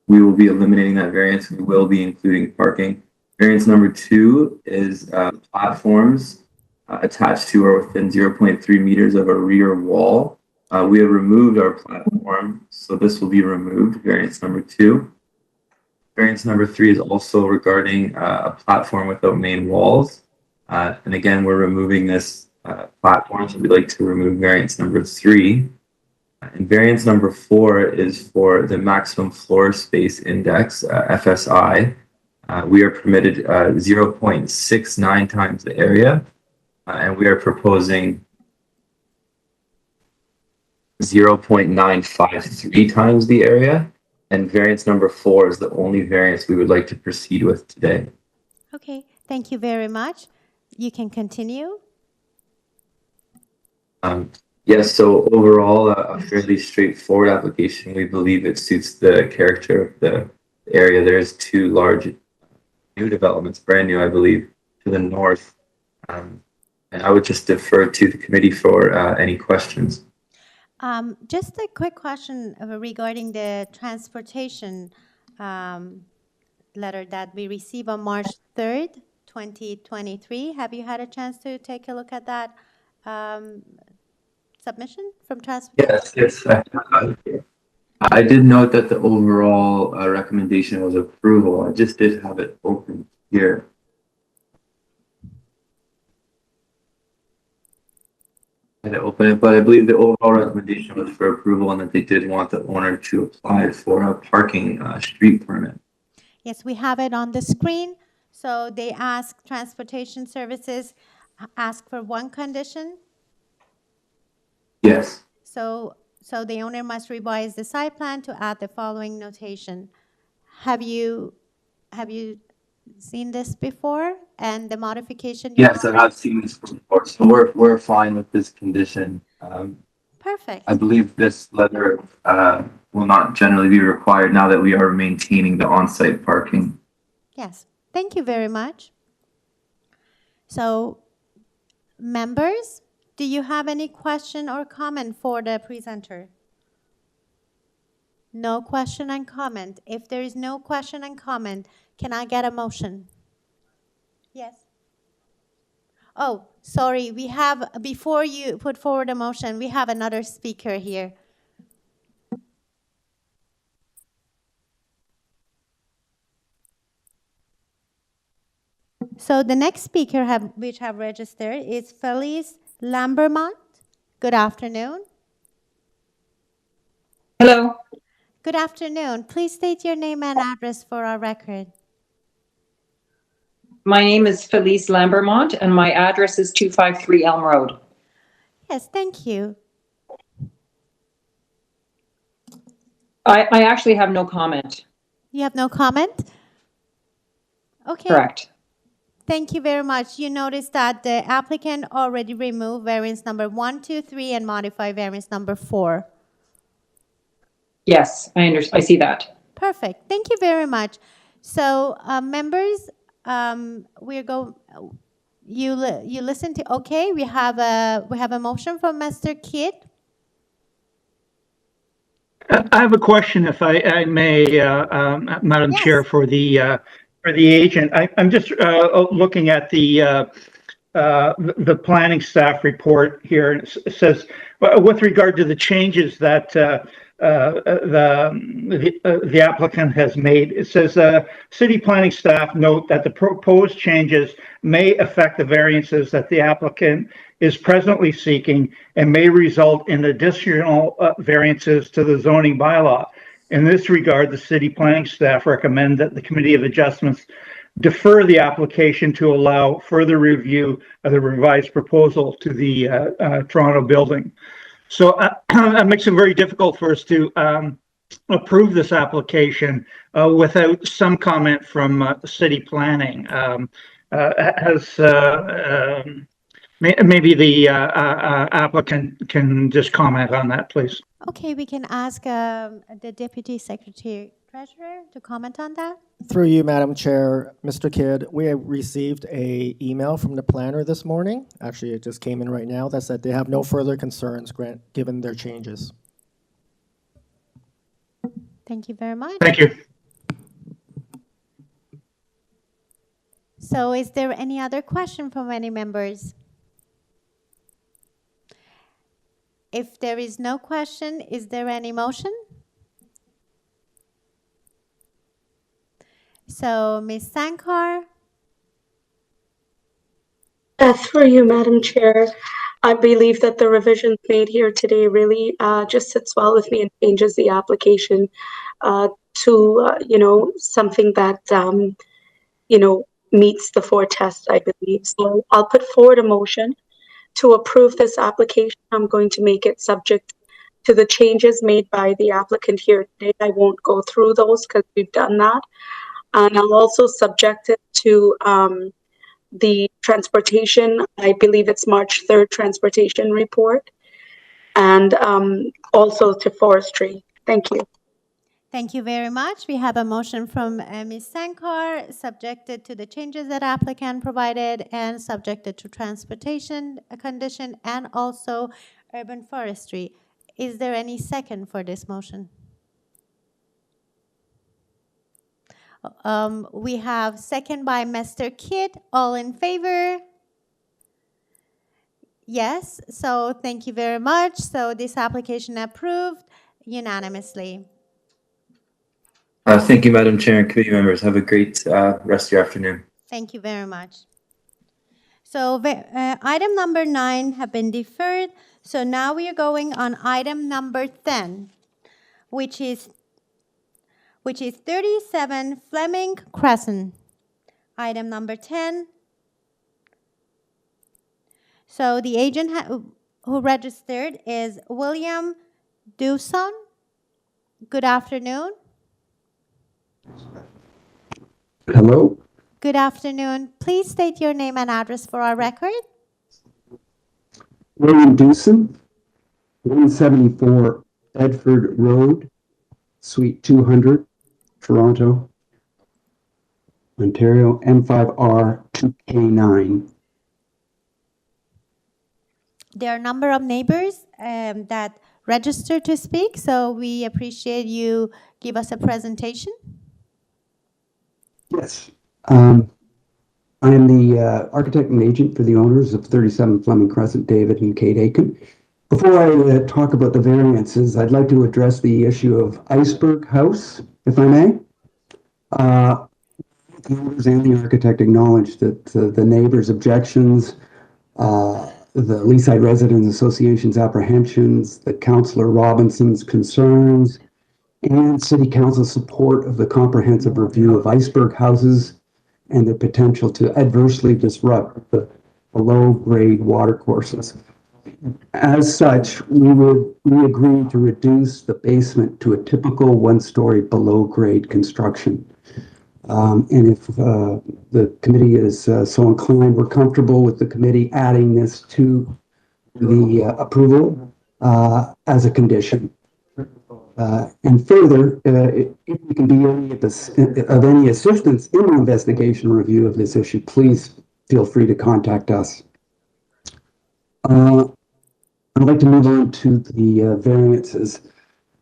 We will be eliminating that variance. We will be including parking. Variance number 2 is platforms attached to or within 0.3 meters of a rear wall. We have removed our platform, so this will be removed, variance number 2. Variance number 3 is also regarding a platform without main walls. And again, we're removing this platform, so we'd like to remove variance number 3. And variance number 4 is for the maximum floor space index, FSI. We are permitted 0.69 times the area, and we are proposing 0.953 times the area. And variance number 4 is the only variance we would like to proceed with today. Okay, thank you very much. You can continue. Yes, so overall, a fairly straightforward application. We believe it suits the character of the area. There's 2 large new developments, brand new, I believe, to the north. And I would just defer to the committee for any questions. Just a quick question regarding the transportation letter that we received on March 3rd, 2023. Have you had a chance to take a look at that submission from transportation? Yes. I did note that the overall recommendation was approval. I just did have it open here. I had to open it, but I believe the overall recommendation was for approval and that they did want the owner to apply for a parking street permit. Yes, we have it on the screen. So they ask transportation services, ask for 1 condition. Yes. So the owner must revise the site plan to add the following notation. Have you seen this before and the modification? Yes, I have seen this before, so we're fine with this condition. Perfect. I believe this letter will not generally be required now that we are maintaining the on-site parking. Yes, thank you very much. So, members, do you have any question or comment for the presenter? No question and comment. If there is no question and comment, can I get a motion? Yes. Oh, sorry, we have, before you put forward a motion, we have another speaker here. So the next speaker which have registered is Felice Lambermont. Good afternoon. Hello, Good afternoon. Please state your name and address for our record. my name is Felice Lambermont and my address is 253 Elm Road. Yes, thank you. I actually have no comment. You have no comment? Okay. Correct. Thank you very much. You noticed that the applicant already removed variance number 1, 2, 3 and modified variance number 4. Yes, I see that. Perfect. Thank you very much. So, members, you listen to. Okay, we have a motion from Mr. Kidd. I have a question, if I may, Madam Chair, for the agent. I'm just looking at the planning staff report here. And it says, with regard to the changes that the applicant has made, it says city planning staff note that the proposed changes may affect the variances that the applicant is presently seeking and may result in additional variances to the zoning bylaw. In this regard, the city planning staff recommend that the Committee of Adjustments defer the application to allow further review of the revised proposal to the Toronto building. So that makes it very difficult for us to approve this application without some comment from city planning. Maybe the applicant can just comment on that, please. Okay, we can ask the Deputy Secretary Treasurer to comment on that. Through you, Madam Chair, Mr. Kidd, we have received an email from the planner this morning. Actually, it just came in right now that said they have no further concerns given their changes. Thank you very much. Thank you. So is there any other question from any members? If there is no question, is there any motion? So, Ms. Sankar? Through you, Madam Chair, I believe that the revisions made here today really just sits well with me and changes the application to, something that, meets the 4 tests, I believe. So I'll put forward a motion to approve this application. I'm going to make it subject to the changes made by the applicant here today. I won't go through those because we've done that. And I'll also subject it to the transportation, I believe it's March 3rd transportation report, and also to forestry. Thank you. Thank you very much. We have a motion from Ms. Sankar, subjected to the changes that applicant provided and subjected to transportation condition and also urban forestry. Is there any second for this motion? We have second by Mr. Kidd. All in favor? Yes. So thank you very much. So this application approved unanimously. Thank you, Madam Chair and committee members. Have a great rest of your afternoon. Thank you very much. So item number 9 have been deferred. So now we are going on item number 10, which is 37 Fleming Crescent. Item number 10. So the agent who registered is William Dawson. Good afternoon. Hello. Good afternoon. Please state your name and address for our record. William Dawson, 174 Bedford Road, Suite 200, Toronto, Ontario, M5R 2K9. There are a number of neighbors that registered to speak, so we appreciate you give us a presentation. Yes. I am the architect and agent for the owners of 37 Fleming Crescent, David and Kate Aiken. Before I talk about the variances, I'd like to address the issue of Iceberg House, if I may. owners and the architect acknowledge that the neighbors' objections, the Leaside Residents Association's apprehensions, the Councillor Robinson's concerns, and City Council's support of the comprehensive review of iceberg houses and the potential to adversely disrupt the below-grade watercourses. As such, we agreed to reduce the basement to a typical one-story below-grade construction. And if the committee is so inclined, we're comfortable with the committee adding this to the approval as a condition. And further, if we can be of any assistance in the investigation review of this issue, please feel free to contact us. I'd like to move on to the variances.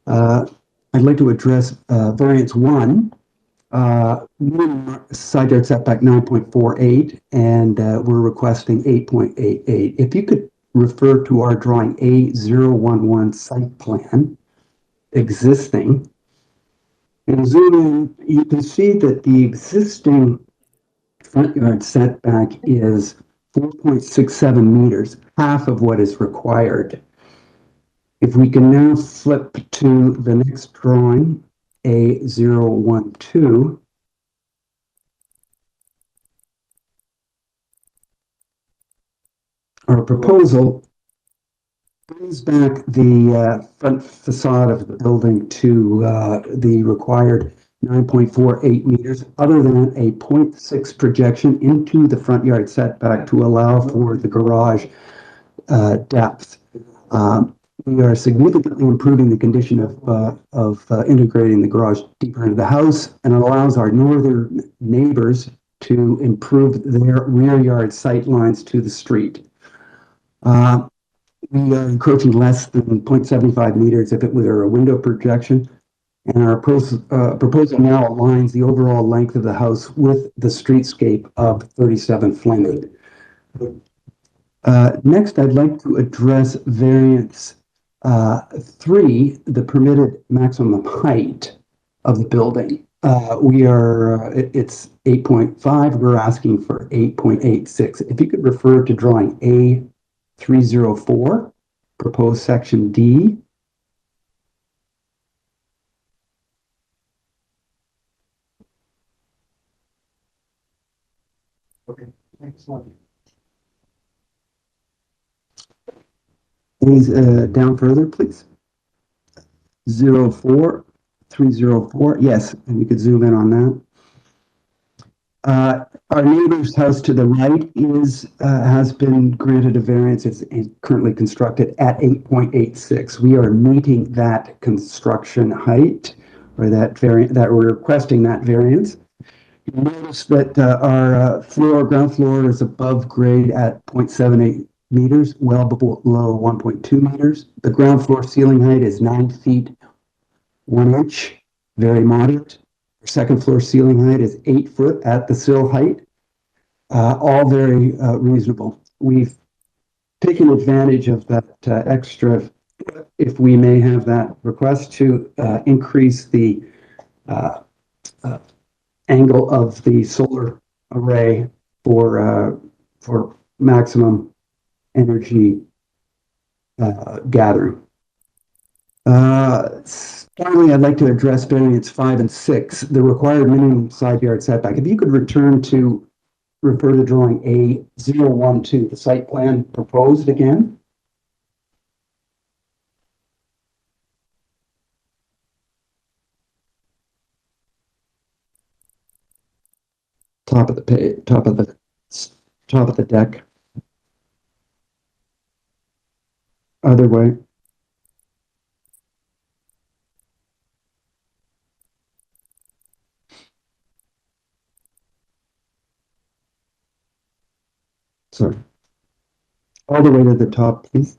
I'd like to address variance 1. Side yard setback 9.48, and we're requesting 8.88. If you could refer to our drawing A011 site plan existing and zoom in, you can see that the existing front yard setback is 4.67 meters, half of what is required. If we can now flip to the next drawing, A012, our proposal brings back the front facade of the building to the required 9.48 meters, other than a 0.6 projection into the front yard setback to allow for the garage depth. We are significantly improving the condition of integrating the garage deeper into the house, and it allows our northern neighbors to improve their rear yard sight lines to the street. We are encroaching less than 0.75 meters if it were a window projection, and our proposal now aligns the overall length of the house with the streetscape of 37 Fleming. Next, I'd like to address variance 3, the permitted maximum height of the building. It's 8.5, we're asking for 8.86. If you could refer to drawing A304, proposed section D. Okay, next slide. Please down further, please. 04304. Yes, and you could zoom in on that. Our neighbor's house to the right has been granted a variance. It's currently constructed at 8.86. We are meeting that construction height, or that we're requesting that variance. You notice that our ground floor is above grade at 0.78 meters, well below 1.2 meters. The ground floor ceiling height is 9 feet 1 inch, very moderate. Our second floor ceiling height is 8 foot at the sill height, all very reasonable. We've taken advantage of that extra, if we may have that request, to increase the angle of the solar array for maximum energy gathering. Finally, I'd like to address variants 5 and 6, the required minimum side yard setback. If you could refer to drawing A012, the site plan proposed again. Top of the page, top of the deck. Other way. Sorry. All the way to the top, please.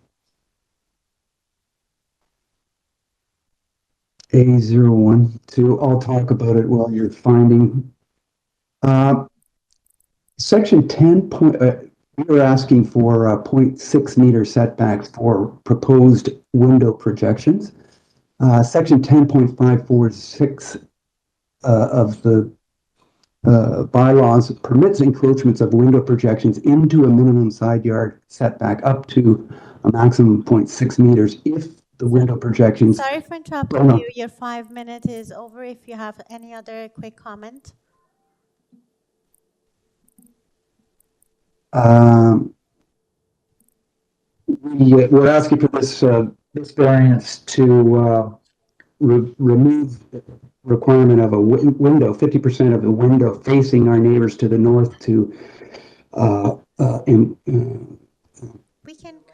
A012. I'll talk about it while you're finding. Section 10. We're asking for 0.6 meter setbacks for proposed window projections. Section 10.546 of the bylaws permits encroachments of window projections into a minimum side yard setback up to a maximum of 0.6 meters if the window projections. Sorry for interrupting Oh, no. you. Your 5 minutes is over. If you have any other quick comment. We're asking for this variance to remove the requirement of a window, 50% of the window facing our neighbors to the north to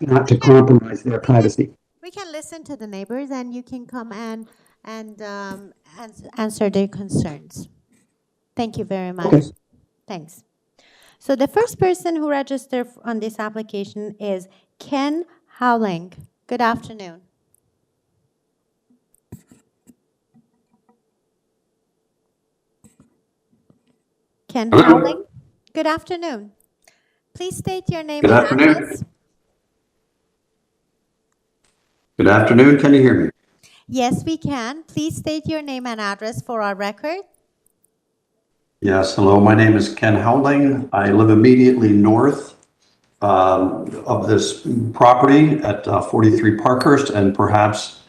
not to compromise their privacy. We can listen to the neighbors, and you can come and answer their concerns. Thank you very much. Okay. Thanks. So the first person who registered on this application is Ken Howling. Good afternoon. Ken Howling. Good afternoon. Please state your name Good and afternoon. address. Good afternoon. Can you hear me? Yes, we can. Please state your name and address for our record. Yes. Hello. My name is Ken Howling. I live immediately north of this property at 43 Parkhurst, and perhaps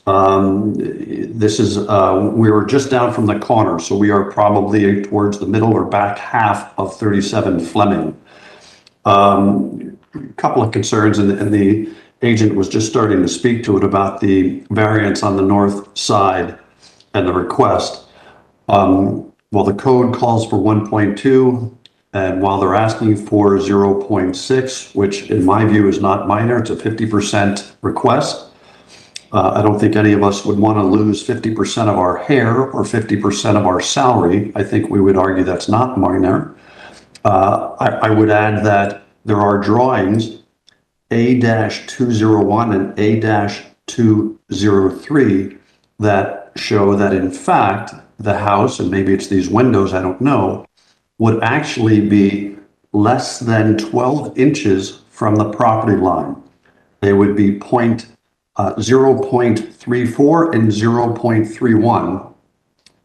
this is we were just down from the corner, so we are probably towards the middle or back half of 37 Fleming. A couple of concerns, and the agent was just starting to speak to it about the variance on the north side and the request. Well, the code calls for 1.2, and while they're asking for 0.6, which in my view is not minor, it's a 50% request. I don't think any of us would want to lose 50% of our hair or 50% of our salary. I think we would argue that's not minor. I would add that there are drawings A-201 and A-203 that show that in fact the house, and maybe it's these windows, I don't know, would actually be less than 12 inches from the property line. They would be 0.34 and 0.31.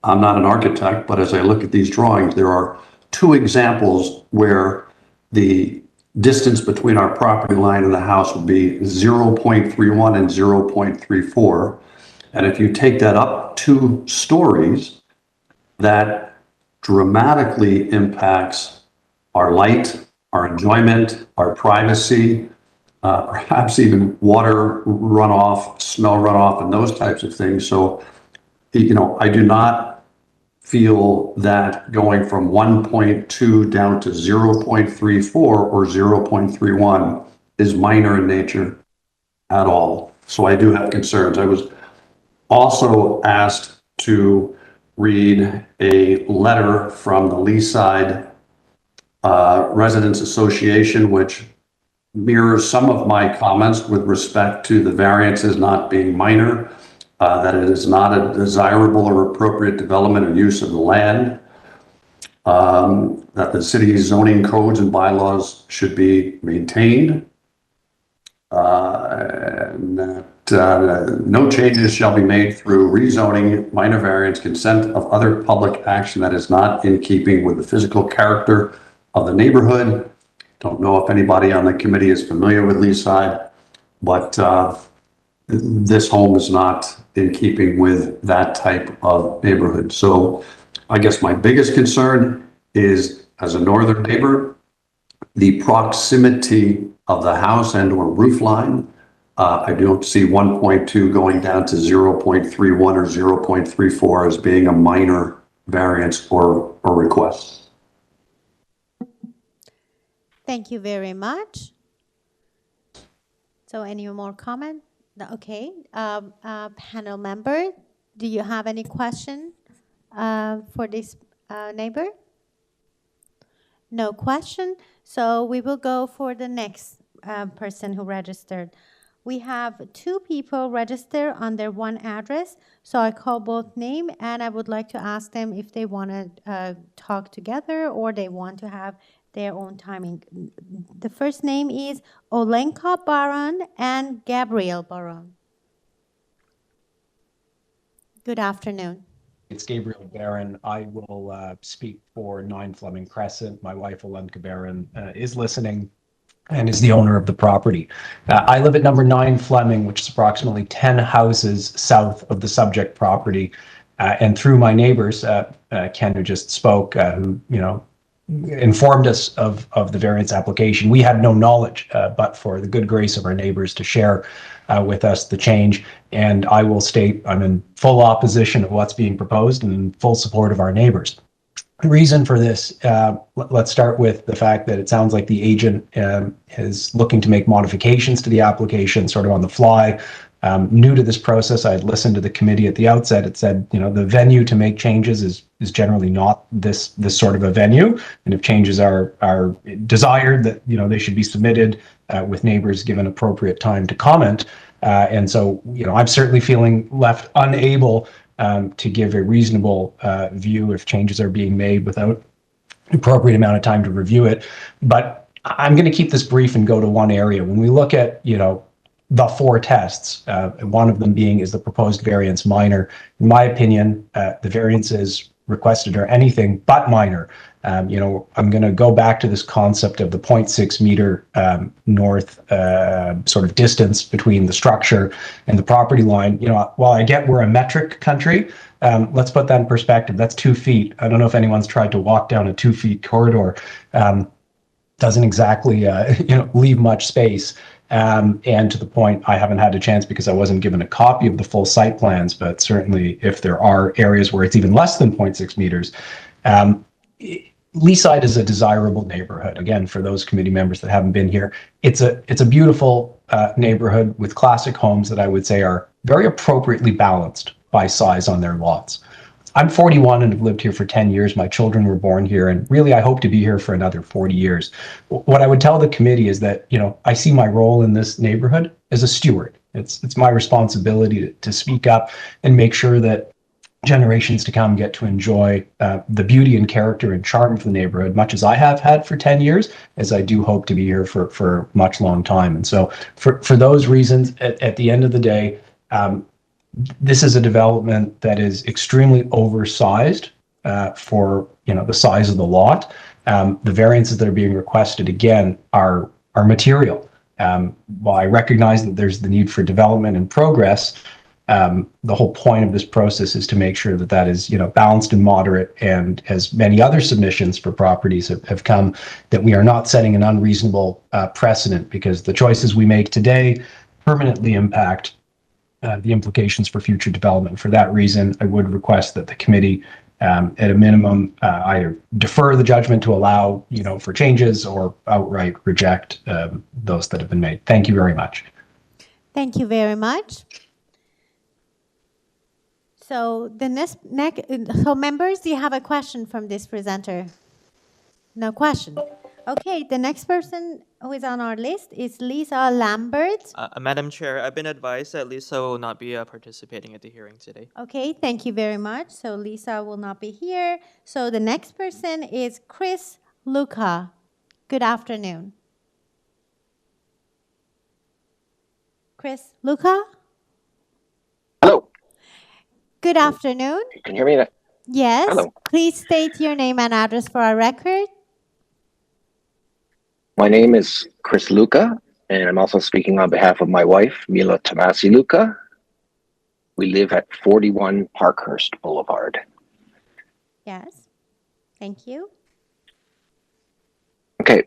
I'm not an architect, but as I look at these drawings, there are two examples where the distance between our property line and the house would be 0.31 and 0.34. And if you take that up 2 stories, that dramatically impacts our light, our enjoyment, our privacy, perhaps even water runoff, smell runoff, and those types of things. So, you know, I do not feel that going from 1.2 down to 0.34 or 0.31 is minor in nature at all. So I do have concerns. I was also asked to read a letter from the Leaside Residents Association, which mirrors some of my comments with respect to the variances not being minor, that it is not a desirable or appropriate development or use of the land, that the city's zoning codes and bylaws should be maintained, and that no changes shall be made through rezoning, minor variance, consent of other public action that is not in keeping with the physical character of the neighborhood. Don't know if anybody on the committee is familiar with Leaside, but this home is not in keeping with that type of neighborhood. So I guess my biggest concern is, as a northern neighbor, the proximity of the house and or roof line. I don't see 1.2 going down to 0.31 or 0.34 as being a minor variance or request. Thank you very much. So any more comment? Okay. Panel member, do you have any question for this neighbor? No question. So we will go for the next person who registered. We have 2 people registered under one address. So I call both name, and I would like to ask them if they want to talk together or they want to have their own timing. The first name is Olenka Baron and Gabriel Baron. Good afternoon. It's Gabriel Barron. I will speak for 9 Fleming Crescent. My wife, Alenka Barron, is listening and is the owner of the property. I live at number 9 Fleming, which is approximately 10 houses south of the subject property. And through my neighbors, Ken, who just spoke, who, informed us of the variance application, we had no knowledge, but for the good grace of our neighbors to share with us the change. And I will state I'm in full opposition of what's being proposed and in full support of our neighbors. The reason for this, let's start with the fact that it sounds like the agent is looking to make modifications to the application sort of on the fly. New to this process, I had listened to the committee at the outset. It said, the venue to make changes is generally not this sort of a venue. And if changes are desired, that, they should be submitted with neighbors given appropriate time to comment. And so, I'm certainly feeling left unable to give a reasonable view if changes are being made without an appropriate amount of time to review it. But I'm going to keep this brief and go to one area. When we look at, the 4 tests, one of them being is the proposed variance minor. In my opinion, the variances requested are anything but minor. I'm going to go back to this concept of the 0.6 meter north sort of distance between the structure and the property line. While I get we're a metric country, let's put that in perspective. That's 2 feet. I don't know if anyone's tried to walk down a 2 feet corridor. Doesn't exactly, leave much space. And to the point, I haven't had a chance because I wasn't given a copy of the full site plans, but certainly if there are areas where it's even less than 0.6 meters, Leaside is a desirable neighborhood. Again, for those committee members that haven't been here, it's a beautiful neighborhood with classic homes that I would say are very appropriately balanced by size on their lots. I'm 41 and have lived here for 10 years. My children were born here, and really I hope to be here for another 40 years. What I would tell the committee is that, I see my role in this neighborhood as a steward. It's my responsibility to speak up and make sure that generations to come get to enjoy the beauty and character and charm of the neighborhood, much as I have had for 10 years, as I do hope to be here for much long time. And so for those reasons, at the end of the day, this is a development that is extremely oversized for the size of the lot. The variances that are being requested, again, are material. While I recognize that there's the need for development and progress, the whole point of this process is to make sure that that is balanced and moderate, and as many other submissions for properties have come, that we are not setting an unreasonable precedent, because the choices we make today permanently impact the implications for future development. For that reason, I would request that the committee, at a minimum, either defer the judgment to allow, for changes, or outright reject those that have been made. Thank you very much. Thank you very much. So so members, do you have a question from this presenter? No question. Okay, the next person who is on our list is Lisa Lambert. Madam Chair, I've been advised that Lisa will not be participating at the hearing today. Okay, thank you very much. So Lisa will not be here. So the next person is Chris Luca. Good afternoon. Chris Luca? Hello. Good afternoon. Can you hear me? Yes. Hello. Please state your name and address for our record. My name is Chris Luca, and I'm also speaking on behalf of my wife, Mila Tomasi Luca. We live at 41 Parkhurst Boulevard. Yes. Thank you. Okay,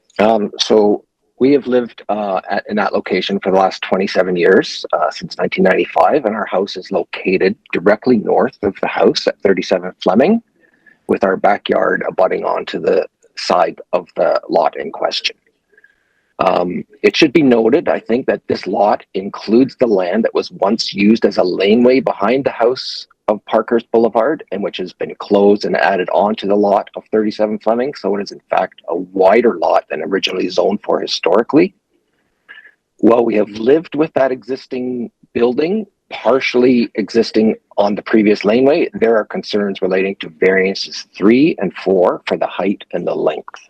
so we have lived in that location for the last 27 years, since 1995, and our house is located directly north of the house at 37 Fleming, with our backyard abutting onto the side of the lot in question. It should be noted, I think, that this lot includes the land that was once used as a laneway behind the house of Parkhurst Boulevard, and which has been closed and added onto the lot of 37 Fleming. So it is in fact a wider lot than originally zoned for historically. While we have lived with that existing building, partially existing on the previous laneway, there are concerns relating to variances 3 and 4 for the height and the length.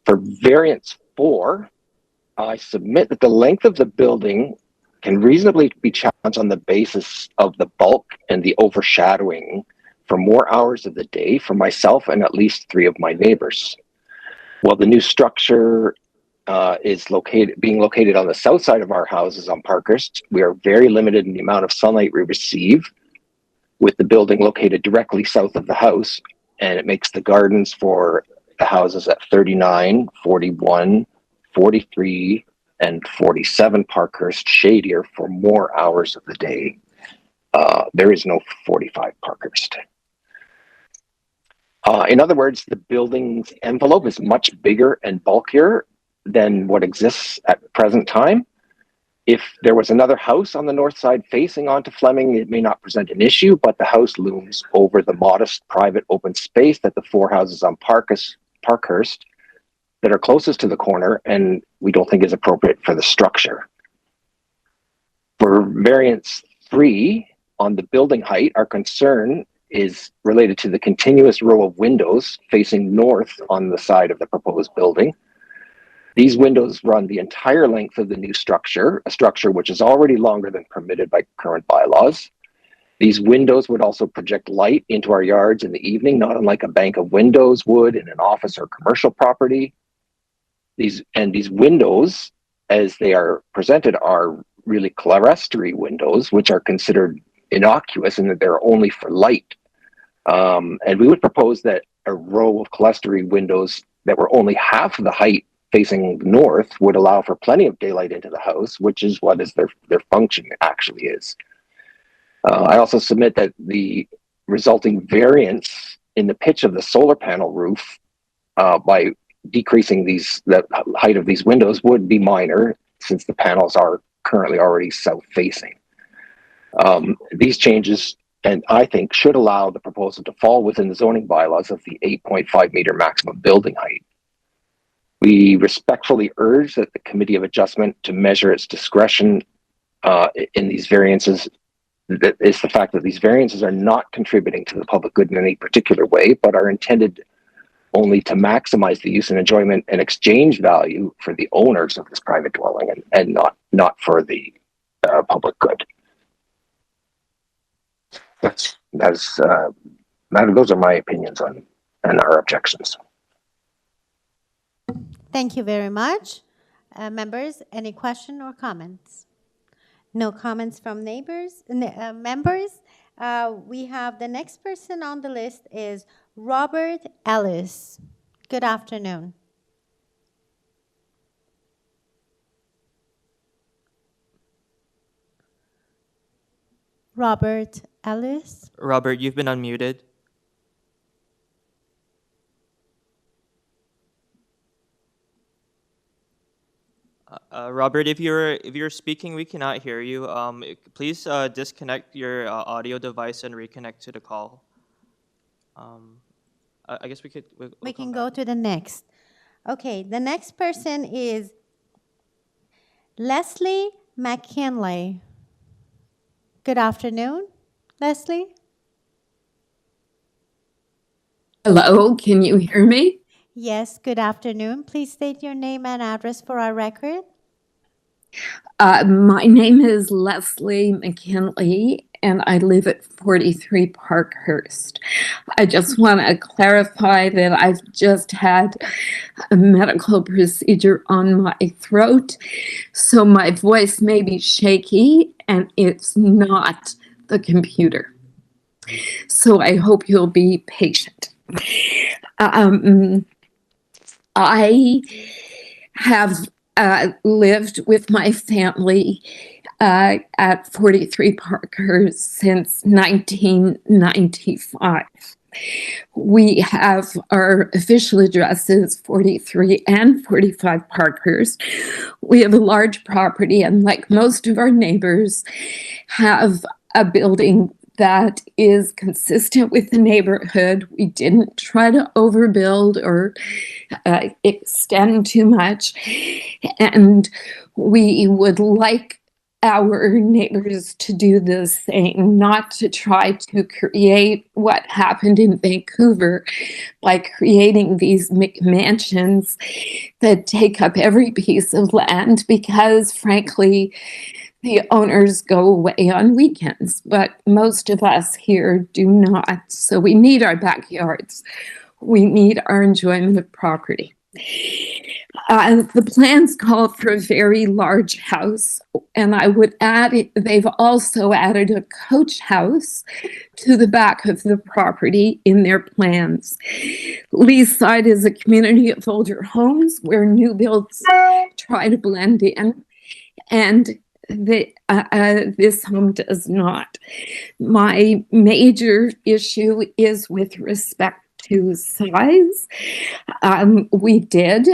For variance 4, I submit that the length of the building can reasonably be challenged on the basis of the bulk and the overshadowing for more hours of the day for myself and at least 3 of my neighbors. While the new structure is being located on the south side of our houses on Parkhurst, we are very limited in the amount of sunlight we receive, with the building located directly south of the house, and it makes the gardens for the houses at 39, 41, 43, and 47 Parkhurst shadier for more hours of the day. There is no 45 Parkhurst. In other words, the building's envelope is much bigger and bulkier than what exists at the present time. If there was another house on the north side facing onto Fleming, it may not present an issue, but the house looms over the modest private open space that the 4 houses on Parkhurst that are closest to the corner, and we don't think is appropriate for the structure. For variance 3 on the building height, our concern is related to the continuous row of windows facing north on the side of the proposed building. These windows run the entire length of the new structure, a structure which is already longer than permitted by current bylaws. These windows would also project light into our yards in the evening, not unlike a bank of windows would in an office or commercial property. These windows, as they are presented, are really clerestory windows, which are considered innocuous in that they're only for light. And we would propose that a row of clerestory windows that were only half the height facing north would allow for plenty of daylight into the house, which is what their function actually is. I also submit that the resulting variance in the pitch of the solar panel roof by decreasing the height of these windows would be minor, since the panels are currently already south-facing. These changes, and I think, should allow the proposal to fall within the zoning bylaws of the 8.5 meter maximum building height. We respectfully urge that the Committee of Adjustment to measure its discretion in these variances. That is the fact that these variances are not contributing to the public good in any particular way, but are intended only to maximize the use and enjoyment and exchange value for the owners of this private dwelling, and not for the public good. Those are my opinions on and our objections. Thank you very much. Members, any question or comments? No comments from members. We have the next person on the list is Robert Ellis. Good afternoon. Robert Ellis. Robert, you've been unmuted. Robert, if you're speaking, we cannot hear you. Please disconnect your audio device and reconnect to the call. I guess we can go to the next. Okay, the next person is Leslie McKinley. Good afternoon, Leslie. Hello, can you hear me? Yes, good afternoon. Please state your name and address for our record. My name is Leslie McKinley, and I live at 43 Parkhurst. I just want to clarify that I've just had a medical procedure on my throat, so my voice may be shaky, and it's not the computer. So I hope you'll be patient. I have lived with my family at 43 Parkhurst since 1995. We have our official addresses 43 and 45 Parkhurst. We have a large property, and like most of our neighbors, have a building that is consistent with the neighborhood. We didn't try to overbuild or extend too much. And we would like our neighbors to do the same, not to try to create what happened in Vancouver by creating these mansions that take up every piece of land, because frankly, the owners go away on weekends, but most of us here do not. So we need our backyards. We need our enjoyment of property. The plans call for a very large house, and I would add, they've also added a coach house to the back of the property in their plans. Leaside is a community of older homes where new builds try to blend in, and this home does not. My major issue is with respect to size. We did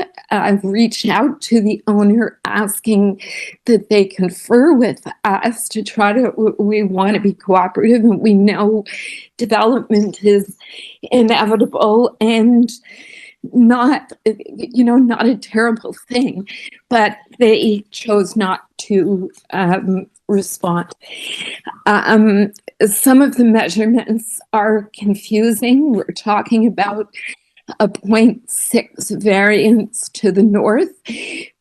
reach out to the owner asking that they confer with us to try to, we want to be cooperative, and we know development is inevitable and not, not a terrible thing, but they chose not to respond. Some of the measurements are confusing. We're talking about a 0.6 variance to the north,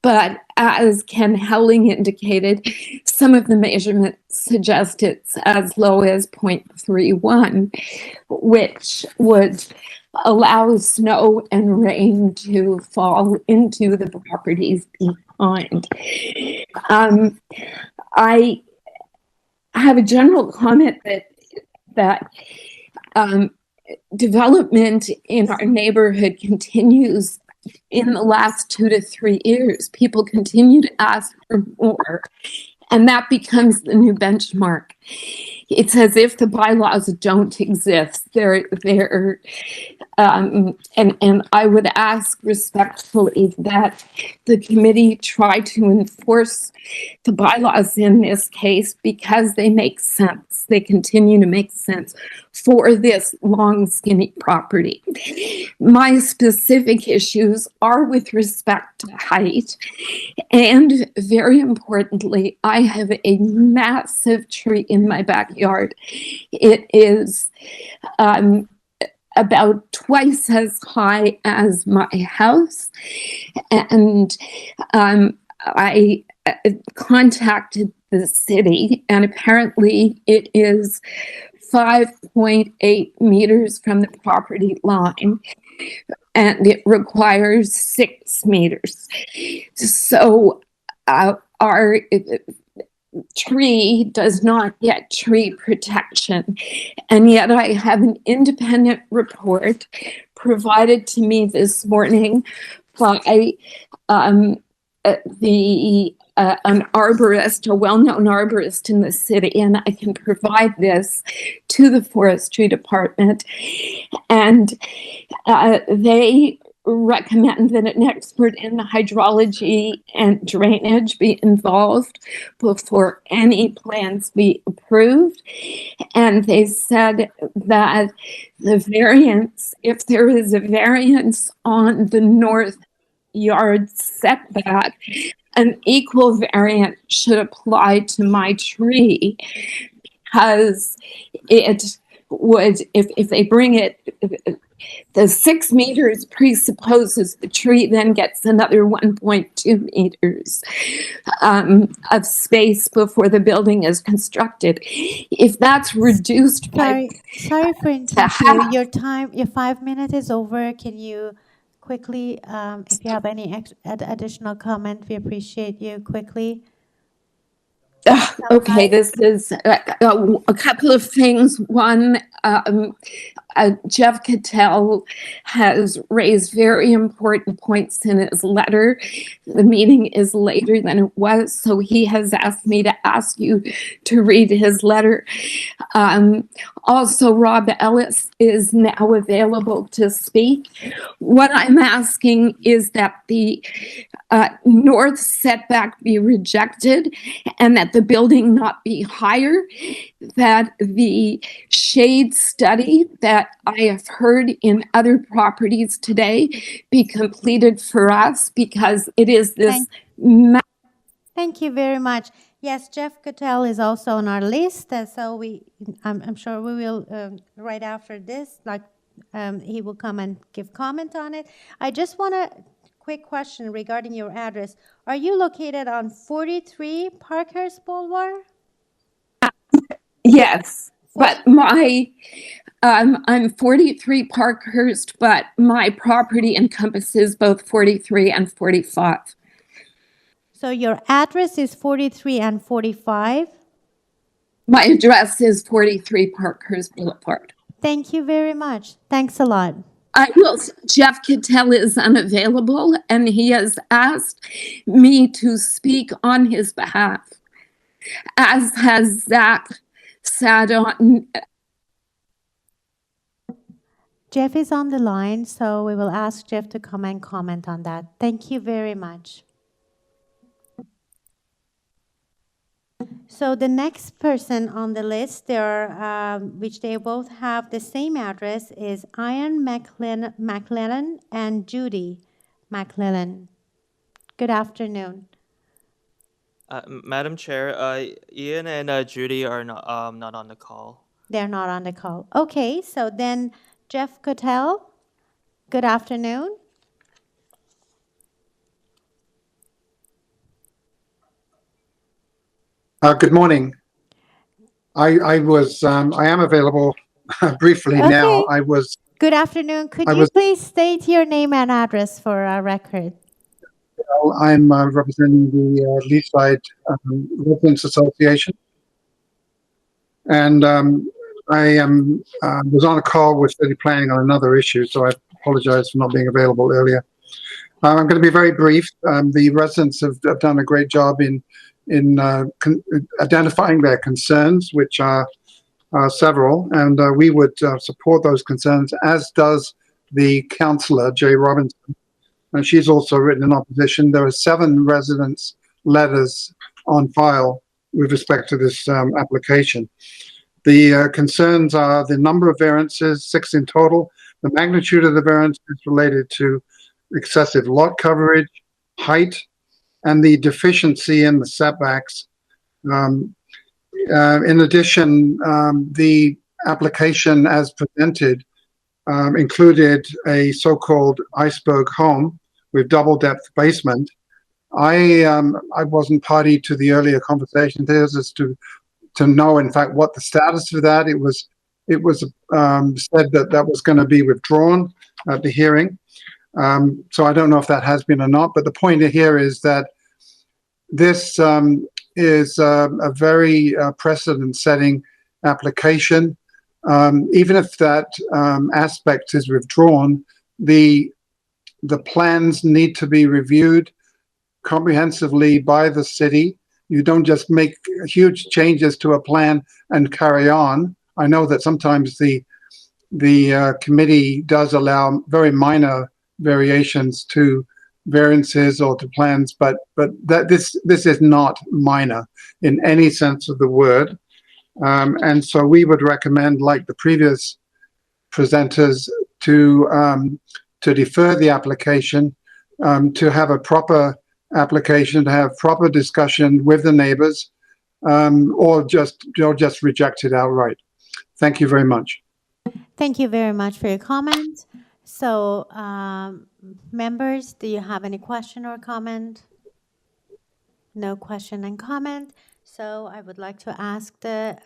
but as Ken Helling indicated, some of the measurements suggest it's as low as 0.31, which would allow snow and rain to fall into the properties behind. I have a general comment that development in our neighborhood continues. In the last 2 to 3 years, people continue to ask for more, and that becomes the new benchmark. It's as if the bylaws don't exist. And I would ask respectfully that the committee try to enforce the bylaws in this case because they make sense. They continue to make sense for this long, skinny property. My specific issues are with respect to height, and very importantly, I have a massive tree in my backyard. It is about twice as high as my house, and I contacted the city, and apparently it is 5.8 meters from the property line, and it requires 6 meters. So our tree does not get tree protection, and yet I have an independent report provided to me this morning by an arborist, a well-known arborist in the city, and I can provide this to the forestry department. And they recommend that an expert in hydrology and drainage be involved before any plans be approved. And they said that the variance, if there is a variance on the north yard setback, an equal variance should apply to my tree, because it would, if they bring it, the 6 meters presupposes the tree then gets another 1.2 meters of space before the building is constructed. If that's reduced Sorry for interrupting you. Your 5 minutes is over. Can you quickly, if you have any additional comment, we appreciate you quickly. Okay, this is a couple of things. One, Jeff Cattell has raised very important points in his letter. The meeting is later than it was, so he has asked me to ask you to read his letter. Also, Rob Ellis is now available to speak. What I'm asking is that the north setback be rejected and that the building not be higher, that the shade study that I have heard in other properties today be completed for us, because it is this. Thank you very much. Yes, Jeff Cattell is also on our list, so I'm sure we will right after this, he will come and give comment on it. I just want to quick question regarding your address. Are you located on 43 Parkhurst Boulevard? Yes, but I'm 43 Parkhurst, but my property encompasses both 43 and 45. So your address is 43 and 45? My address is 43 Parkhurst Boulevard. Thank you very much. Thanks a lot. Jeff Cattell is unavailable, and he has asked me to speak on his behalf, as has Zach sat on. Jeff is on the line, so we will ask Jeff to come and comment on that. Thank you very much. So the next person on the list, which they both have the same address, is Ian McLennan and Judy McLennan. Good afternoon. Madam Chair, Ian and Judy are not on the call. They're not on the call. Okay, so then Jeff Cattell, good afternoon. Good morning. I am available briefly now. Good afternoon. Could you please state your name and address for our record? I'm representing the Leaside Residents Association, and I was on a call with city planning on another issue, so I apologize for not being available earlier. I'm going to be very brief. The residents have done a great job in identifying their concerns, which are several, and we would support those concerns, as does the councillor, Jay Robinson. And she's also written in opposition. There are 7 residents' letters on file with respect to this application. The concerns are the number of variances, 6 in total, the magnitude of the variance is related to excessive lot coverage, height, and the deficiency in the setbacks. In addition, the application as presented included a so-called iceberg home with double-depth basement. I wasn't party to the earlier conversation as to know, in fact, what the status of that. It was said that was going to be withdrawn at the hearing. So I don't know if that has been or not, but the point here is that this is a very precedent-setting application. Even if that aspect is withdrawn, the plans need to be reviewed comprehensively by the city. You don't just make huge changes to a plan and carry on. I know that sometimes the committee does allow very minor variations to variances or to plans, but this is not minor in any sense of the word. And so we would recommend, like the previous presenters, to defer the application, to have a proper application, to have proper discussion with the neighbors, or just reject it outright. Thank you very much. Thank you very much for your comment. So, members, do you have any question or comment? No question and comment. So I would like to ask the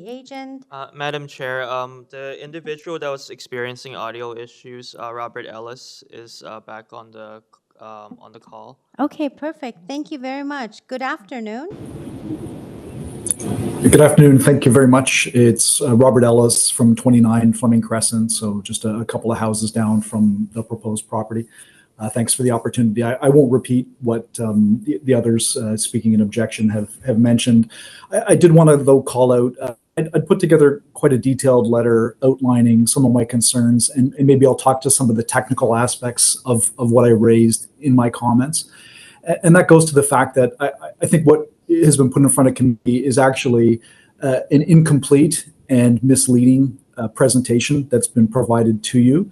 agent. Madam Chair, the individual that was experiencing audio issues, Robert Ellis, is back on the call. Okay, perfect. Thank you very much. Good afternoon. Good afternoon. Thank you very much. It's Robert Ellis from 29 Fleming Crescent, so just a couple of houses down from the proposed property. Thanks for the opportunity. I won't repeat what the others speaking in objection have mentioned. I did want to, though, call out, I'd put together quite a detailed letter outlining some of my concerns, and maybe I'll talk to some of the technical aspects of what I raised in my comments. And that goes to the fact that I think what has been put in front of committee is actually an incomplete and misleading presentation that's been provided to you.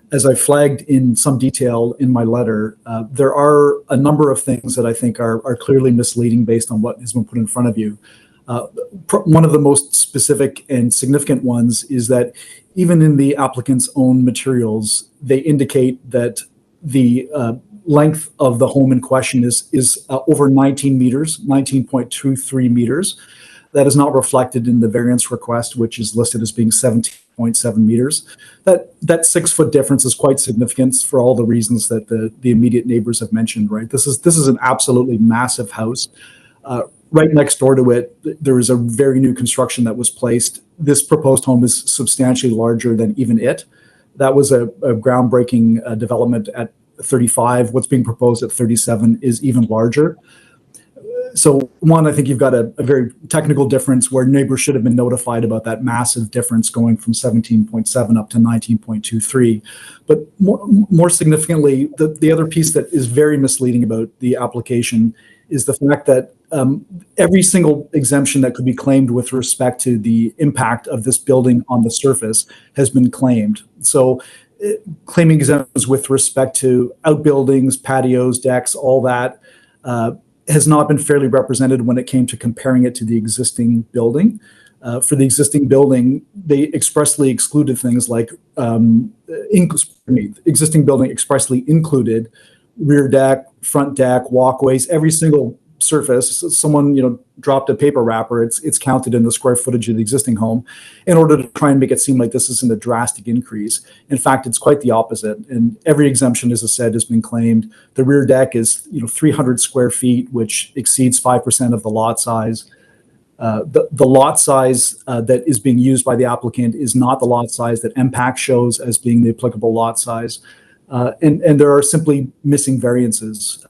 As I flagged in some detail in my letter, there are a number of things that I think are clearly misleading based on what has been put in front of you. One of the most specific and significant ones is that even in the applicant's own materials, they indicate that the length of the home in question is over 19 meters, 19.23 meters. That is not reflected in the variance request, which is listed as being 17.7 meters. That 6-foot difference is quite significant for all the reasons that the immediate neighbors have mentioned, right? This is an absolutely massive house. Right next door to it, there is a very new construction that was placed. This proposed home is substantially larger than even it. That was a groundbreaking development at 35. What's being proposed at 37 is even larger. So one, I think you've got a very technical difference where neighbors should have been notified about that massive difference going from 17.7 up to 19.23. But more significantly, the other piece that is very misleading about the application is the fact that every single exemption that could be claimed with respect to the impact of this building on the surface has been claimed. So claiming exemptions with respect to outbuildings, patios, decks, all that has not been fairly represented when it came to comparing it to the existing building. For the existing building, they expressly excluded things like, existing building expressly included rear deck, front deck, walkways, every single surface. Someone dropped a paper wrapper, it's counted in the square footage of the existing home in order to try and make it seem like this isn't a drastic increase. In fact, it's quite the opposite. And every exemption, as I said, has been claimed. The rear deck is 300 square feet, which exceeds 5% of the lot size. The lot size that is being used by the applicant is not the lot size that MPAC shows as being the applicable lot size. And there are simply missing variances.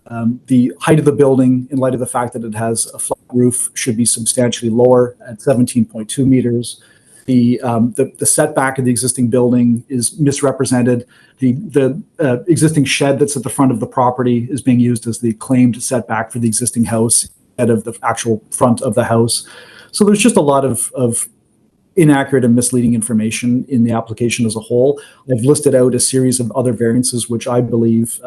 The height of the building, in light of the fact that it has a flat roof, should be substantially lower at 17.2 meters. The setback of the existing building is misrepresented. The existing shed that's at the front of the property is being used as the claimed setback for the existing house instead of the actual front of the house. So there's just a lot of inaccurate and misleading information in the application as a whole. I've listed out a series of other variances which I believe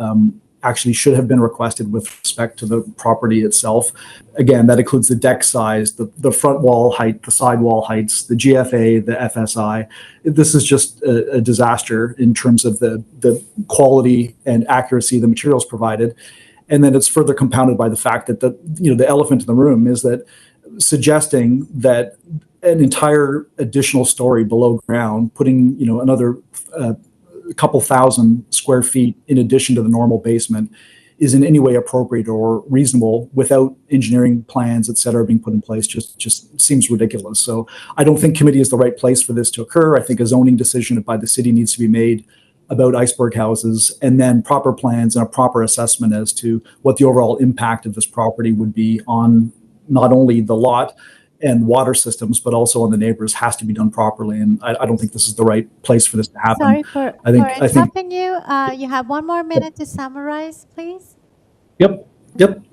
actually should have been requested with respect to the property itself. Again, that includes the deck size, the front wall height, the side wall heights, the GFA, the FSI. This is just a disaster in terms of the quality and accuracy of the materials provided. And then it's further compounded by the fact that the elephant in the room is that suggesting that an entire additional story below ground, putting another couple thousand square feet in addition to the normal basement, is in any way appropriate or reasonable without engineering plans, et cetera, being put in place just seems ridiculous. So I don't think committee is the right place for this to occur. I think a zoning decision by the city needs to be made about iceberg houses, and then proper plans and a proper assessment as to what the overall impact of this property would be on not only the lot and water systems, but also on the neighbors, has to be done properly. And I don't think this is the right place for this to happen. Sorry for I think interrupting you. You have one more minute to summarize, please. Yep.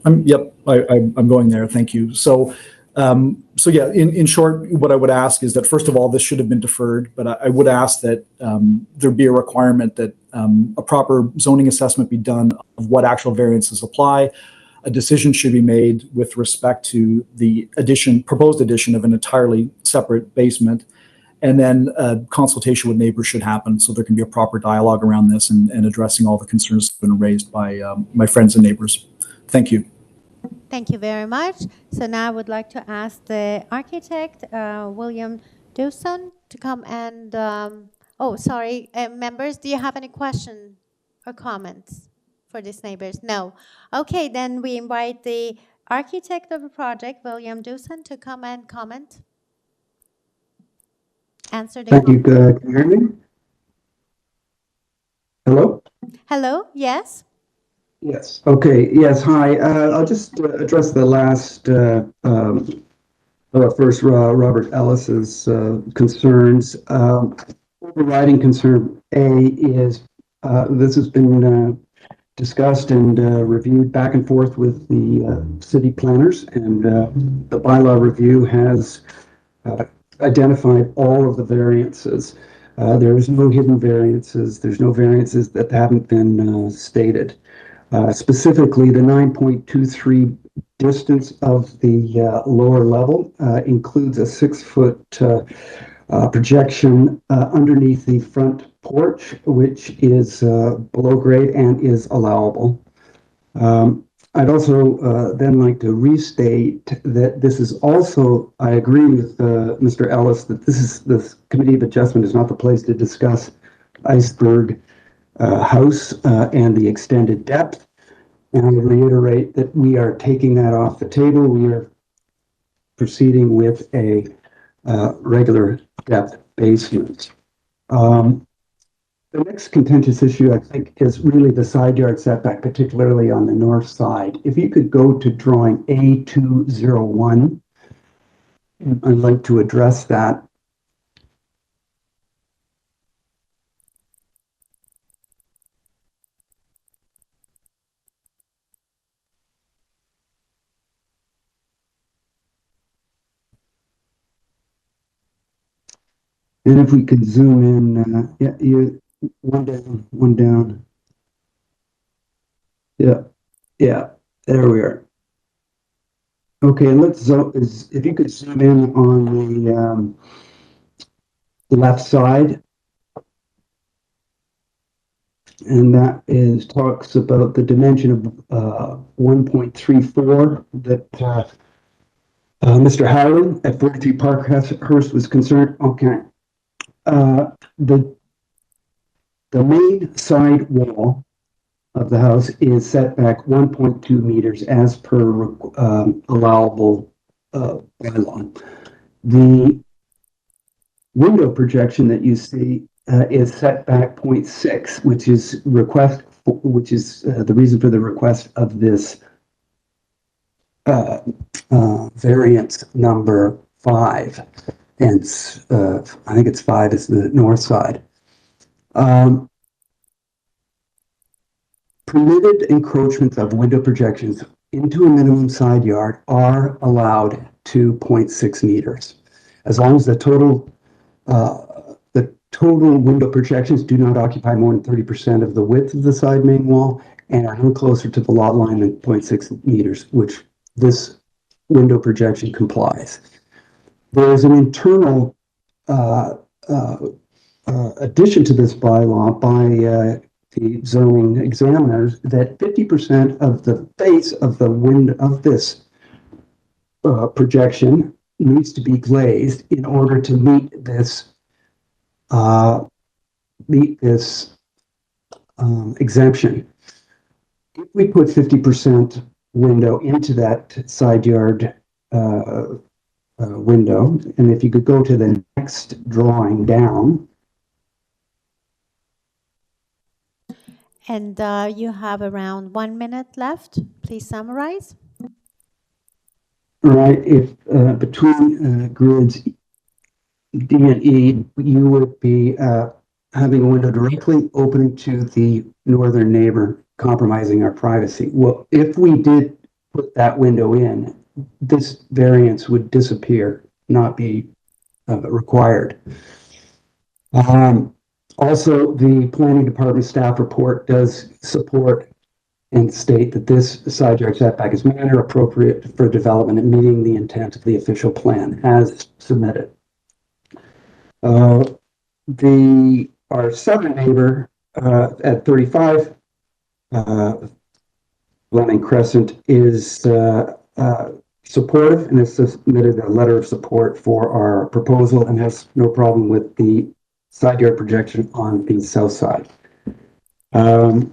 I'm going there. Thank you. So yeah, in short, what I would ask is that, first of all, this should have been deferred, but I would ask that there be a requirement that a proper zoning assessment be done of what actual variances apply. A decision should be made with respect to the proposed addition of an entirely separate basement. And then a consultation with neighbors should happen so there can be a proper dialogue around this and addressing all the concerns that have been raised by my friends and neighbors. Thank you. Thank you very much. So now I would like to ask the architect, William Dawson, to come and, members, do you have any questions or comments for these neighbors? No. Okay, then we invite the architect of the project, William Dawson, to come and comment. Answer the Thank you. Can you hear me? Hello? Hello, yes? Yes. Okay. Yes. Hi. I'll just address the last, first, Robert Ellis's concerns. Overriding concern A is this has been discussed and reviewed back and forth with the city planners, and the bylaw review has identified all of the variances. There's no hidden variances. There's no variances that haven't been stated. Specifically, the 9.23 distance of the lower level includes a 6-foot projection underneath the front porch, which is below grade and is allowable. I'd also then like to restate that this is also, I agree with Mr. Ellis that this Committee of Adjustment is not the place to discuss Iceberg House and the extended depth. And I reiterate that we are taking that off the table. We are proceeding with a regular depth basement. The next contentious issue, I think, is really the side yard setback, particularly on the north side. If you could go to drawing A201, I'd like to address that. And if we could zoom in, yeah, one down. Yeah, yeah, there we are. Okay, let's if you could zoom in on the left side, and that talks about the dimension of 1.34 that Mr. Howland at 43 Parkhurst was concerned. Okay, the main side wall of the house is set back 1.2 meters as per allowable bylaw. The window projection that you see is set back 0.6, which is the reason for the request of this variance number 5, and I think it's 5 is the north side. Permitted encroachments of window projections into a minimum side yard are allowed to 0.6 meters, as long as the total window projections do not occupy more than 30% of the width of the side main wall and are no closer to the lot line than 0.6 meters, which this window projection complies. There is an internal addition to this bylaw by the zoning examiners that 50% of the face of the window of this projection needs to be glazed in order to meet this exemption. If we put 50% window into that side yard window, and if you could go to the next drawing down. And you have around 1 minute left. Please summarize. Right, if between grids D and E, you would be having a window directly opening to the northern neighbor, compromising our privacy. Well, if we did put that window in, this variance would disappear, not be required. Also, the planning department staff report does support and state that this side yard setback is manner appropriate for development and meeting the intent of the official plan as submitted. Our southern neighbor at 35 Fleming Crescent is supportive and has submitted a letter of support for our proposal and has no problem with the side yard projection on the south side. I'd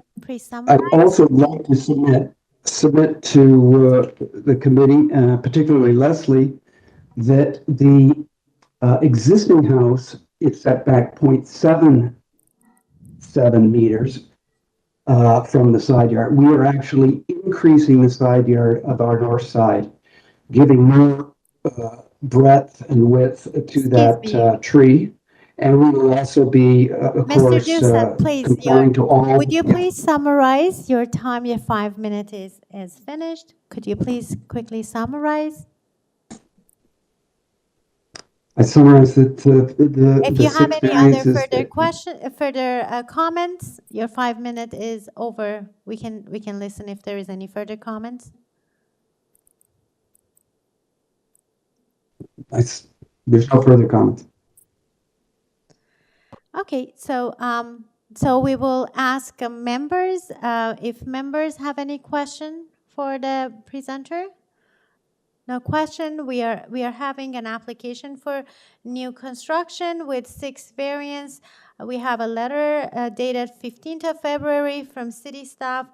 also like to submit to the committee, particularly Leslie, that the existing house is set back 0.77 meters from the side yard. We are actually increasing the side yard of our north side, giving more breadth and width to that tree. And we will also be, of Mr. course, Joseph, please, complying to all. would you please summarize your time? Your 5 minutes is finished. Could you please quickly summarize? I summarized that If you have any other further comments, your 5 minutes is over. We can listen if there is any further comments. There's no further comments. Okay, so So we will ask members if members have any question for the presenter. No question. We are having an application for new construction with 6 variants. We have a letter dated 15th of February from city staff.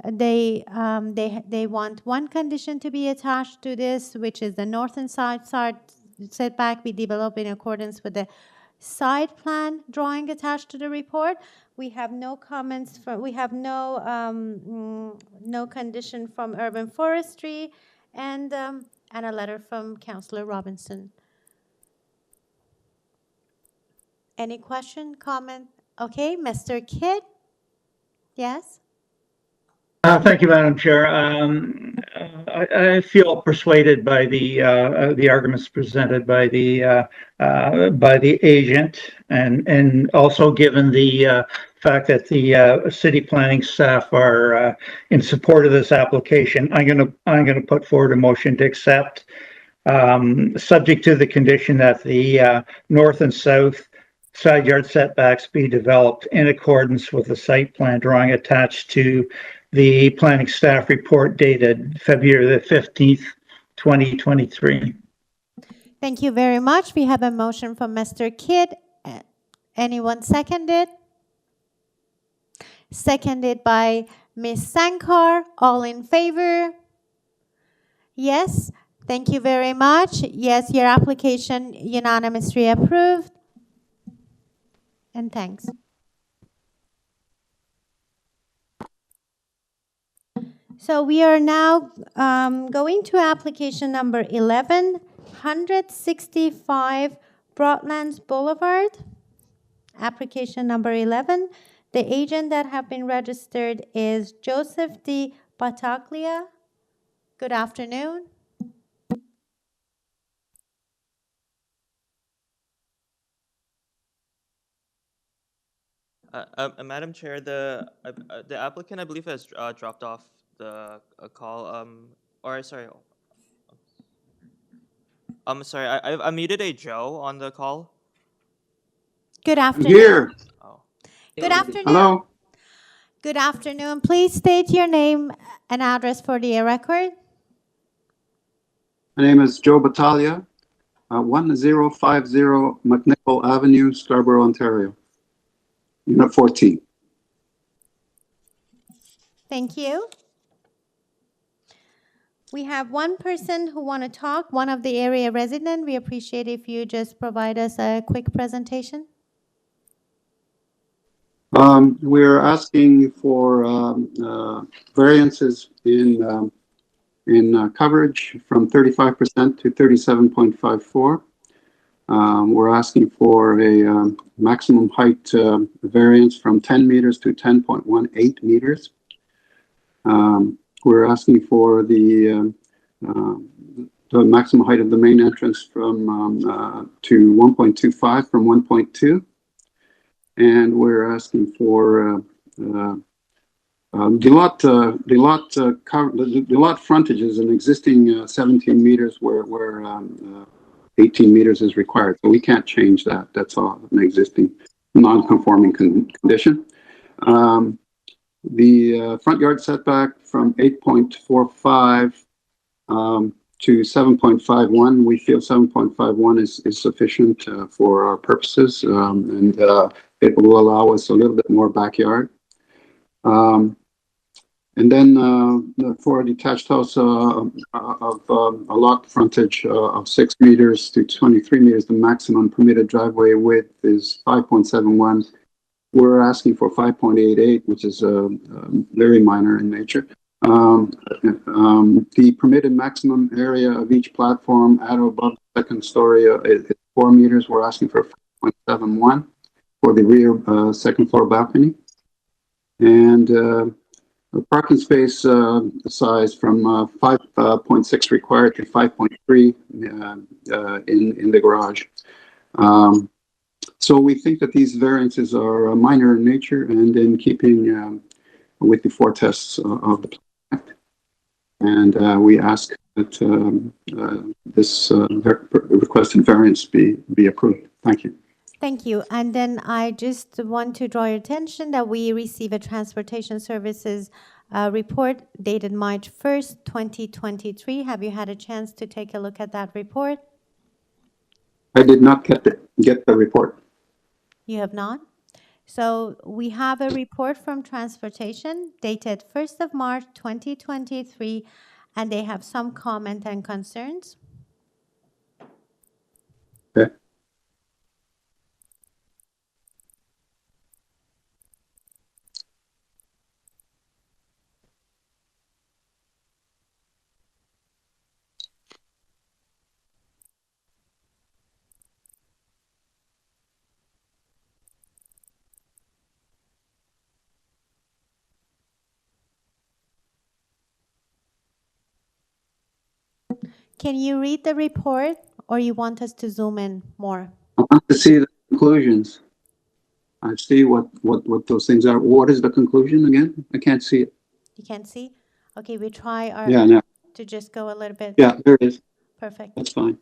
They want one condition to be attached to this, which is the north and side setback be developed in accordance with the site plan drawing attached to the report. We have no comments from. We have no condition from urban forestry, and a letter from Councillor Robinson. Any question, comment? Okay, Mr. Kidd? Yes? Thank you, Madam Chair. I feel persuaded by the arguments presented by the agent, and also given the fact that the city planning staff are in support of this application. I'm gonna put forward a motion to accept, subject to the condition that the north and south side yard setbacks be developed in accordance with the site plan drawing attached to the planning staff report dated February the 15th, 2023. Thank you very much. We have a motion from Mr. Kidd. Anyone second it? Seconded by Ms. Sankar. All in favor? Yes. Thank you very much. Yes, your application unanimously approved. And thanks. So we are now going to application number 11, 165 Broadlands Boulevard. Application number 11. The agent that have been registered is Joseph D. Battaglia. Good afternoon. Madam Chair, the applicant, I believe, has dropped off the call. Or sorry. Sorry. I muted a Joe on the call. Good afternoon. Here. Oh. Good afternoon. Hello. Good afternoon. Please state your name and address for the record. My name is Joe Battaglia, 1050 McNichol Avenue, Scarborough, Ontario. Unit 14. Thank you. We have one person who want to talk, one of the area resident. We appreciate if you just provide us a quick presentation. We're asking for variances in coverage from 35% to 37.54. We're asking for a maximum height variance from 10 meters to 10.18 meters. We're asking for the maximum height of the main entrance from to 1.25 from 1.2. And we're asking for the lot frontage is an existing 17 meters where 18 meters is required. So we can't change that. That's all an existing non-conforming condition. The front yard setback from 8.45 to 7.51. We feel 7.51 is sufficient for our purposes, and it will allow us a little bit more backyard. And then for a detached house of a lot frontage of 6 meters to 23 meters, the maximum permitted driveway width is 5.71. We're asking for 5.88, which is very minor in nature. The permitted maximum area of each platform at or above the second story is 4 meters. We're asking for 5.71 for the rear second floor balcony. And the parking space size from 5.6 required to 5.3 in the garage. So we think that these variances are minor in nature and in keeping with the 4 tests of the plan act. And we ask that this requested variance be approved. Thank you. Thank you. And then I just want to draw your attention that we receive a transportation services report dated March 1st, 2023. Have you had a chance to take a look at that report? I did not get the report. You have not? So we have a report from transportation dated 1st of March, 2023, and they have some comment and concerns. Okay. Can you read the report or you want us to zoom in more? I want to see the conclusions. I see what those things are. What is the conclusion again? I can't see it. You can't see? Okay, we try Yeah, no. to just go a little bit. Yeah, there it is. Perfect. That's fine.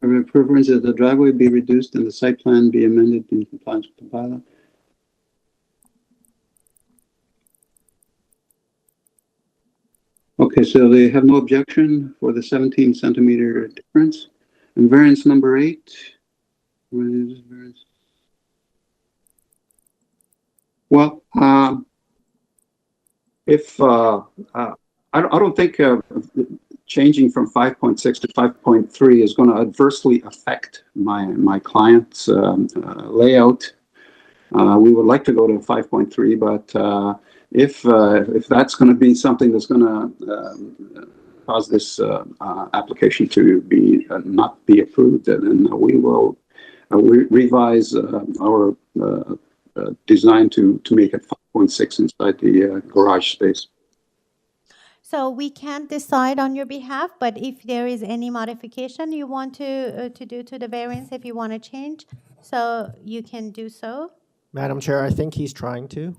Our preference is the driveway be reduced and the site plan be amended in compliance with the bylaw. Okay, so they have no objection for the 17 centimeter difference. And variance number 8. Where is variance? Well, if I don't think changing from 5.6 to 5.3 is going to adversely affect my client's layout. We would like to go to 5.3, but if that's going to be something that's going to cause this application to be not be approved, then we will revise our design to make it 5.6 inside the garage space. So we can't decide on your behalf, but if there is any modification you want to do to the variance, if you want to change, so you can do so. Madam Chair, I think he's trying to.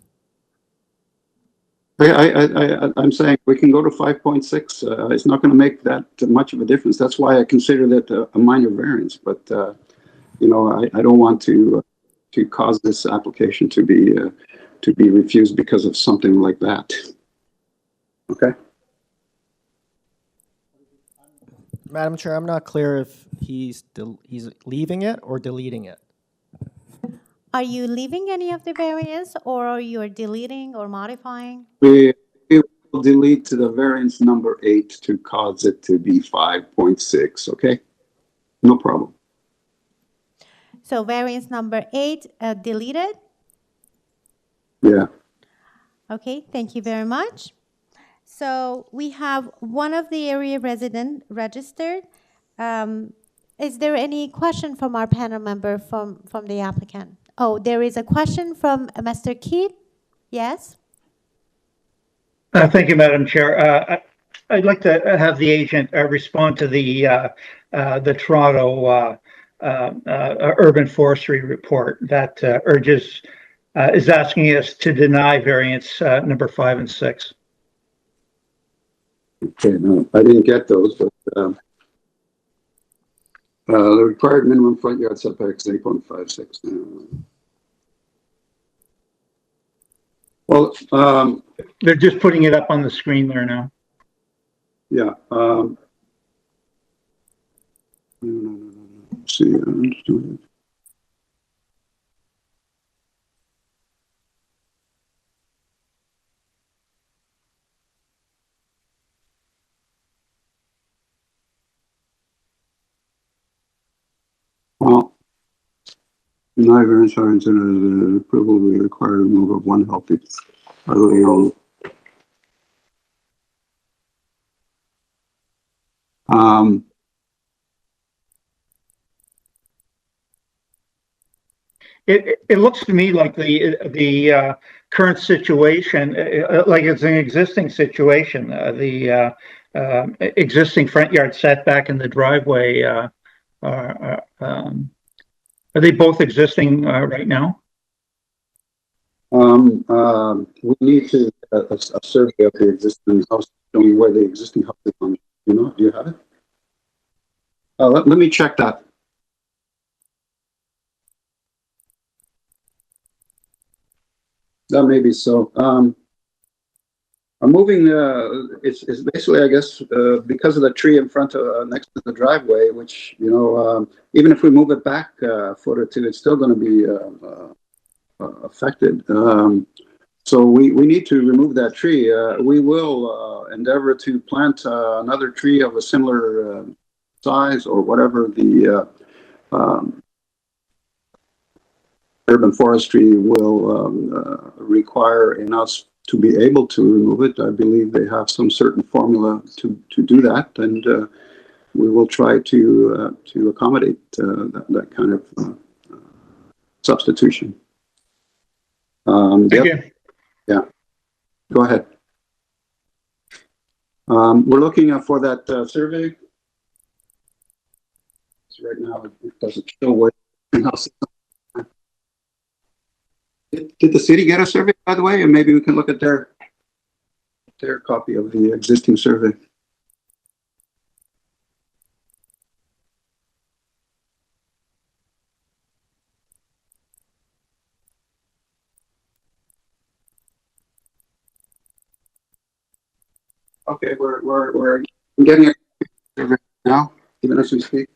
I'm saying we can go to 5.6. It's not going to make that much of a difference. That's why I consider that a minor variance. But you know, I don't want to cause this application to be refused because of something like that. Okay. Madam Chair, I'm not clear if he's leaving it or deleting it. Are you leaving any of the variance, or you're deleting or modifying? We will delete the variance number 8 to cause it to be 5.6. Okay. No problem. So variance number 8 deleted? Yeah. Okay, thank you very much. So we have one of the area resident registered. Is there any question from our panel member from the applicant? Oh, there is a question from Mr. Keith. Yes? Thank you, Madam Chair. I'd like to have the agent respond to the Toronto urban forestry report that is asking us to deny variance number 5 and 6. Okay, no, I didn't get those, but the required minimum front yard setback is 8.56. Well, they're just putting it up on the screen there now. Yeah. No. Let's see. I'm just doing it. Well, deny variance variance approval will require removal of one healthy other It looks to me like the current situation, like it's an existing situation. The existing front yard setback and the driveway are they both existing right now? We need to a survey of the existing house, showing where the existing house is on. You know, do you have it? Let me check that. that may be so. I'm moving, it's basically, I guess, because of the tree in front of, next to the driveway, which, you know, even if we move it back a foot or two, it's still going to be affected. So we need to remove that tree. We will endeavor to plant another tree of a similar size or whatever the urban forestry will require in us to be able to remove it. I believe they have some certain formula to do that, and we will try to accommodate that kind of substitution. Thank you. Yeah, go ahead. We're looking for that survey. So right now, it doesn't show what else. Did the city get a survey, by the way? And maybe we can look at their copy of the existing survey. Okay, we're getting a survey now, even as we speak.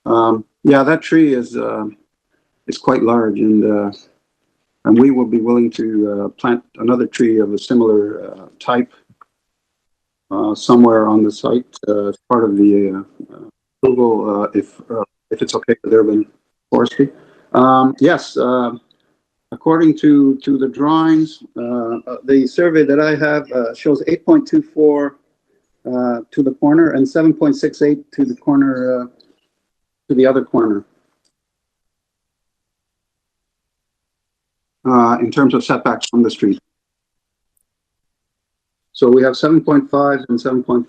Yeah, that tree is quite large, and we will be willing to plant another tree of a similar type somewhere on the site as part of the approval, if it's okay with urban forestry. Yes, according to the drawings, the survey that I have shows 8.24 to the corner and 7.68 to the corner, to the other corner. In terms of setbacks from the street. So we have 7.5 and 7.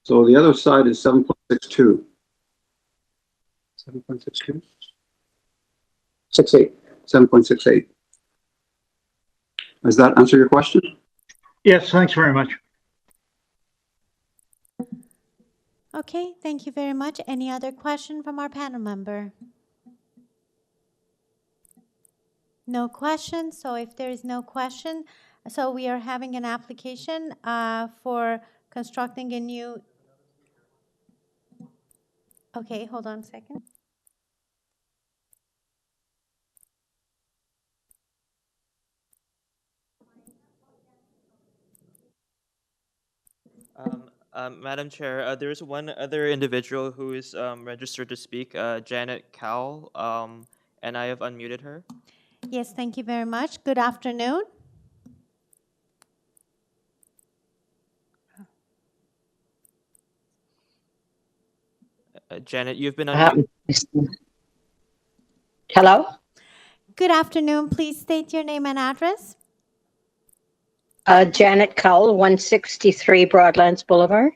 So the other side is 7.62. 7.62? 68. 7.68. Does that answer your question? Yes, thanks very much. Okay, thank you very much. Any other question from our panel member? No question. So if there is no question, so we are having an application for constructing a new. Okay, hold on a second. Madam Chair, there's one other individual who is registered to speak, Janet Cowell, and I have unmuted her. Yes, thank you very much. Good afternoon. Janet, you've been unmuted. Hello? Good afternoon. Please state your name and address. Janet Cowell, 163 Broadlands Boulevard.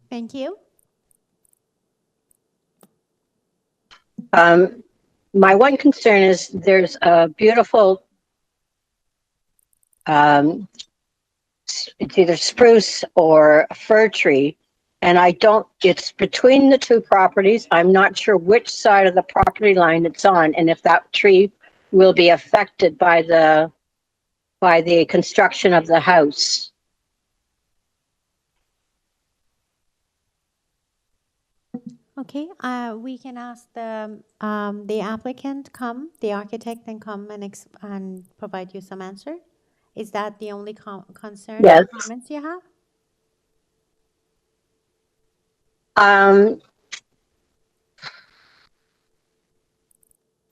Thank you. My one concern is there's a beautiful, it's either spruce or a fir tree, and it's between the two properties. I'm not sure which side of the property line it's on, and if that tree will be affected by the construction of the house. Okay, we can ask the applicant come, the architect, and come and provide you some answer. Is that the only concern Yes. or comments you have?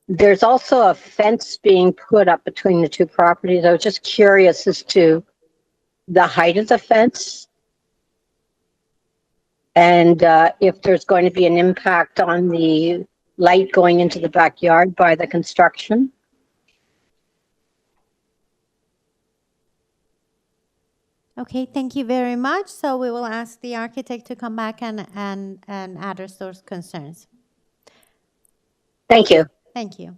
There's also a fence being put up between the two properties. I was just curious as to the height of the fence and if there's going to be an impact on the light going into the backyard by the construction. Okay, thank you very much. So we will ask the architect to come back and address those concerns. Thank you. Thank you.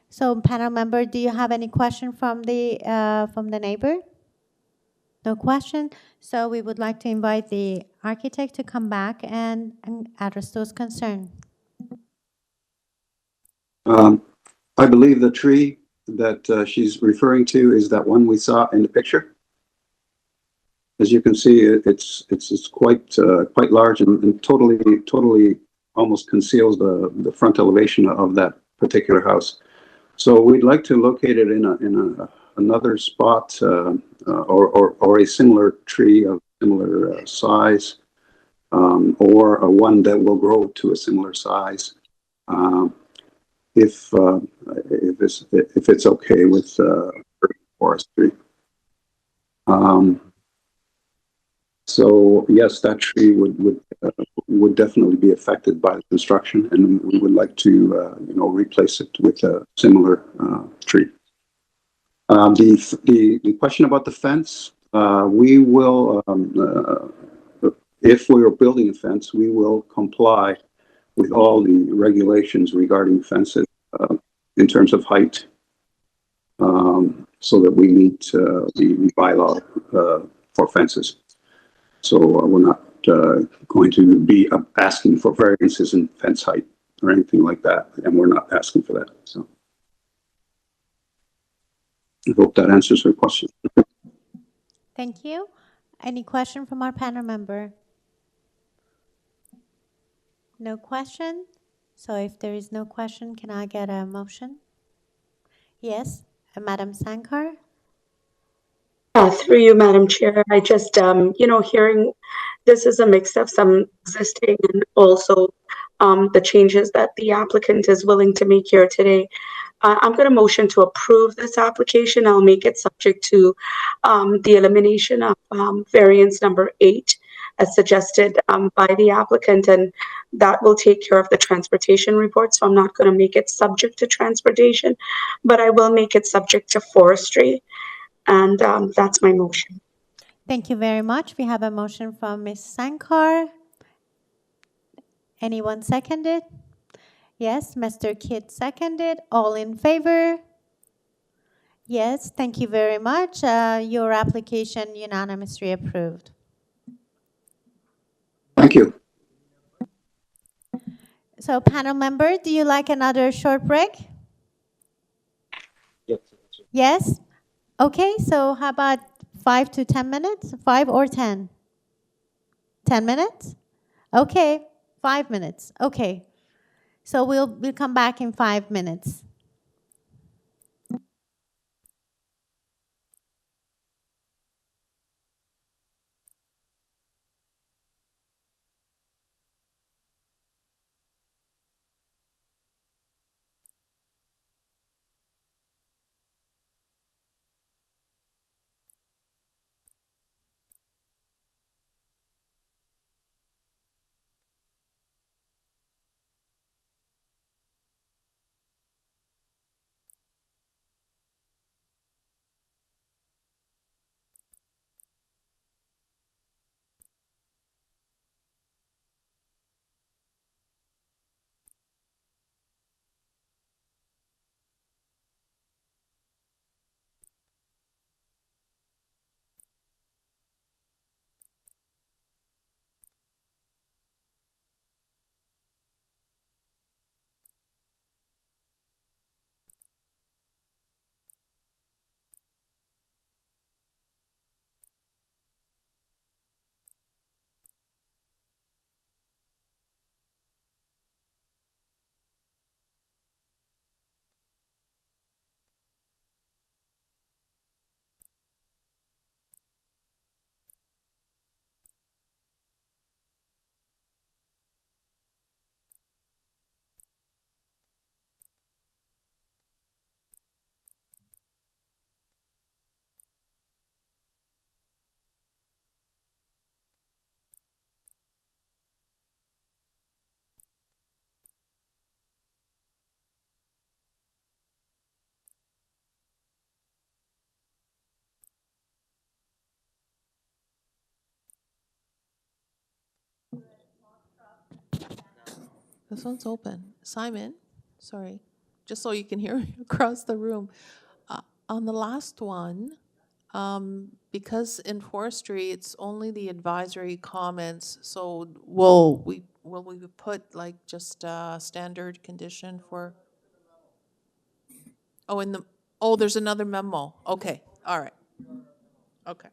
So panel member, do you have any question from the neighbor? No question. So we would like to invite the architect to come back and address those concerns. I believe the tree that she's referring to is that one we saw in the picture. As you can see, it's quite large and totally almost conceals the front elevation of that particular house. So we'd like to locate it in another spot or a similar tree of similar size, or a one that will grow to a similar size, if it's okay with forestry. So yes, that tree would definitely be affected by the construction, and we would like to replace it with a similar tree. The question about the fence, we will, if we are building a fence, we will comply with all the regulations regarding fences in terms of height, so that we meet the bylaw for fences. So we're not going to be asking for variances in fence height or anything like that, and we're not asking for that. So I hope that answers your question. Thank you. Any question from our panel member? No question? So if there is no question, can I get a motion? Yes, Madam Sankar? Through you, Madam Chair, I just, hearing this is a mix of some existing and also the changes that the applicant is willing to make here today. I'm going to motion to approve this application. I'll make it subject to the elimination of variance number 8 as suggested by the applicant, and that will take care of the transportation report. So I'm not going to make it subject to transportation, but I will make it subject to forestry. And that's my motion. Thank you very much. We have a motion from Ms. Sankar. Anyone seconded? Yes, Mr. Kidd seconded. All in favor? Yes, thank you very much. Your application unanimously approved. Thank you. So panel member, do you like another short break? Yes? Okay, so how about 5 to 10 minutes? 5 or 10? 10 minutes? Okay, 5 minutes. Okay. So we'll come back in 5 minutes. This one's open. Simon, sorry, just so you can hear me across the room. On the last one, because in forestry, it's only the advisory comments, so will we put like just a standard condition for? Oh, oh, there's another memo. Okay, all right. Okay.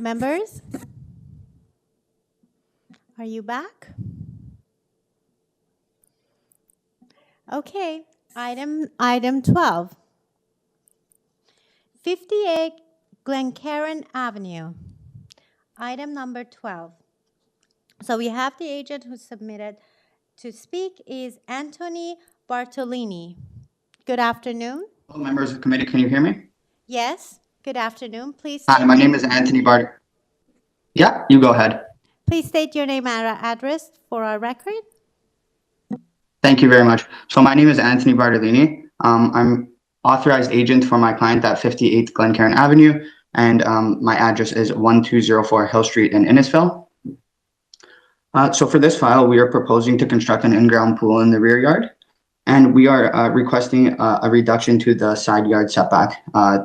Members? Are you back? Okay, item 12. 58 GLENCAIRN Avenue. Item number 12. So we have the agent who submitted to speak is Anthony Bartolini. Good afternoon. Hello, members of the committee. Can you hear me? Yes, good afternoon. Please Hi, state, my name is Anthony Bart. Yeah, you go ahead. please state your name and address for our record. Thank you very much. So my name is Anthony Bartolini. I'm authorized agent for my client at 58 GLENCAIRN Avenue, and my address is 1204 Hill Street in Innisfil. So for this file, we are proposing to construct an in-ground pool in the rear yard, and we are requesting a reduction to the side yard setback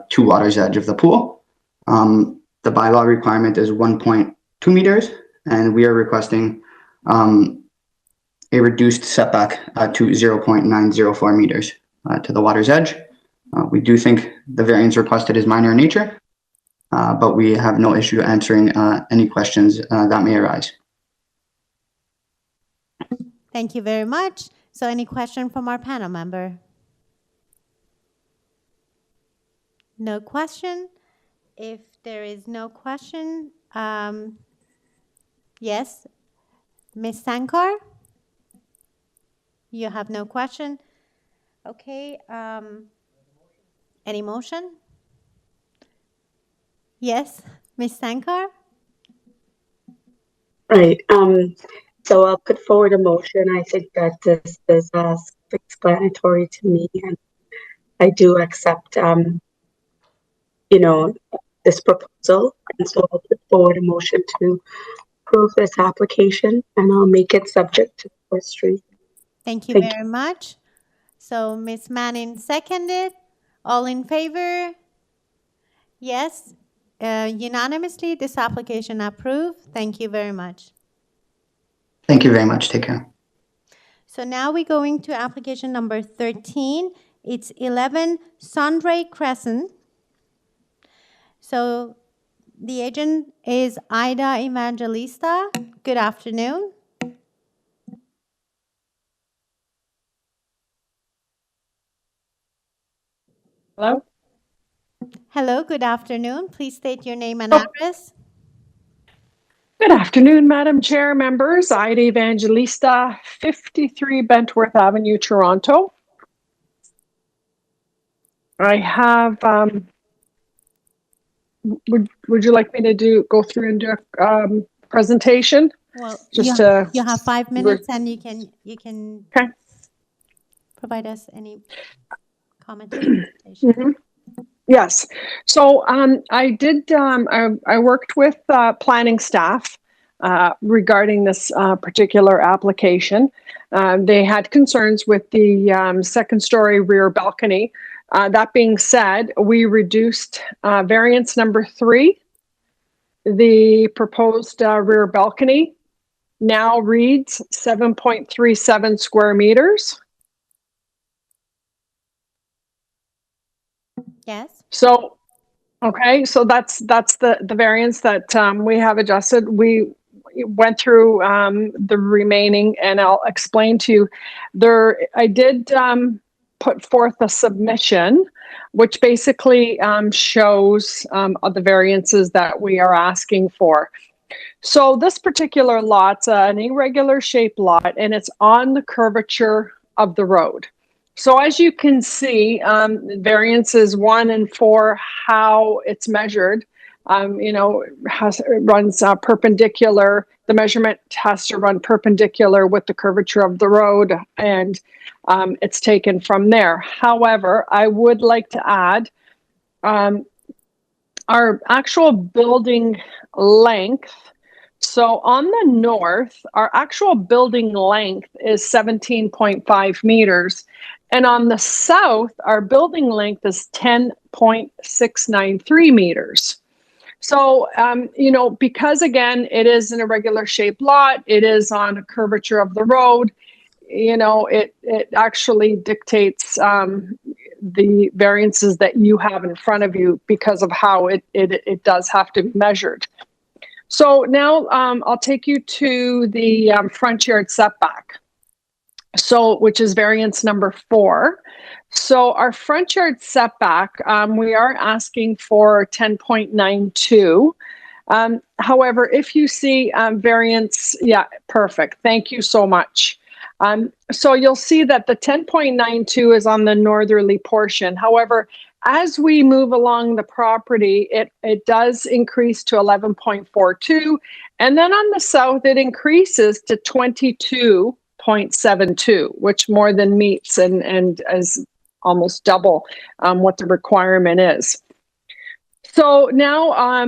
to water's edge of the pool. The bylaw requirement is 1.2 meters, and we are requesting a reduced setback to 0.904 meters to the water's edge. We do think the variance requested is minor in nature, but we have no issue answering any questions that may arise. Thank you very much. So any question from our panel member? No question. If there is no question, yes, Ms. Sankar? You have no question? Okay, any motion? Yes, Ms. Sankar? Right. So I'll put forward a motion. I think that this is self-explanatory to me, and I do accept, this proposal. And so I'll put forward a motion to approve this application, and I'll make it subject to first reading. Thank you very much. So Ms. Manning seconded. All in favor? Yes. Unanimously, this application approved. Thank you very much. Thank you very much. Take care. So now we're going to application number 13. It's 11 SUNRAY Crescent. So the agent is Ida Evangelista. Good afternoon. Hello? Hello, good afternoon. Please state your name and address. Good afternoon, Madam Chair, members. Ida Evangelista, 53 Bentworth Avenue, Toronto. I have, would you like me to go through and do a presentation? Well, Just you have 5 minutes and you can okay. Provide us any comment or presentation. Yes. So I worked with planning staff regarding this particular application. They had concerns with the second-story rear balcony. That being said, we reduced variance number 3. The proposed rear balcony now reads 7.37 square meters. Yes. So, okay, so that's the variance that we have adjusted. We went through the remaining, and I'll explain to you. I did put forth a submission, which basically shows the variances that we are asking for. So this particular lot's an irregular shaped lot, and it's on the curvature of the road. So as you can see, variances 1 and 4, how it's measured, it runs perpendicular. The measurement has to run perpendicular with the curvature of the road, and it's taken from there. However, I would like to add our actual building length. So on the north, our actual building length is 17.5 meters. And on the south, our building length is 10.693 meters. So, because again, it is an irregular shaped lot, it is on a curvature of the road, it actually dictates the variances that you have in front of you because of how it does have to be measured. So now I'll take you to the front yard setback. So, which is variance number 4. So our front yard setback, we are asking for 10.92. However, if you see variance, yeah, perfect. Thank you so much. So you'll see that the 10.92 is on the northerly portion. However, as we move along the property, it does increase to 11.42. And then on the south, it increases to 22.72, which more than meets and is almost double what the requirement is. So now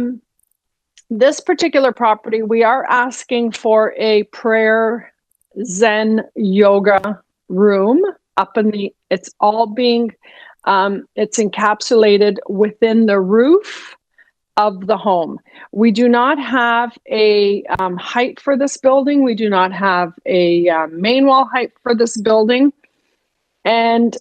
this particular property, we are asking for a prayer Zen yoga room up in the, it's all being, it's encapsulated within the roof of the home. We do not have a height for this building. We do not have a main wall height for this building. And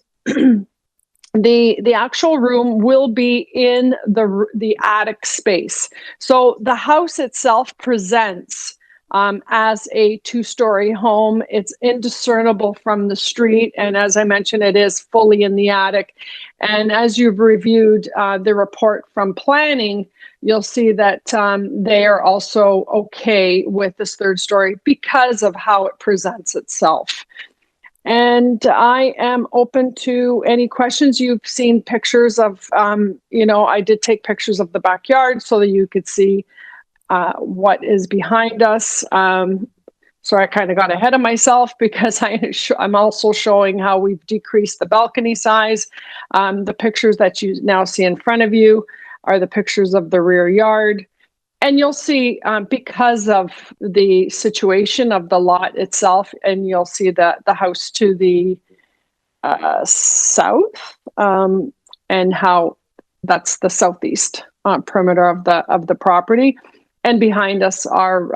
the actual room will be in the attic space. So the house itself presents as a 2-story home. It's indiscernible from the street. And as I mentioned, it is fully in the attic. And as you've reviewed the report from planning, you'll see that they are also okay with this 3rd story because of how it presents itself. And I am open to any questions. You've seen pictures of, I did take pictures of the backyard so that you could see what is behind us. So I kind of got ahead of myself because I'm also showing how we've decreased the balcony size. The pictures that you now see in front of you are the pictures of the rear yard. And you'll see because of the situation of the lot itself, and you'll see the house to the south and how that's the southeast perimeter of the property. And behind us are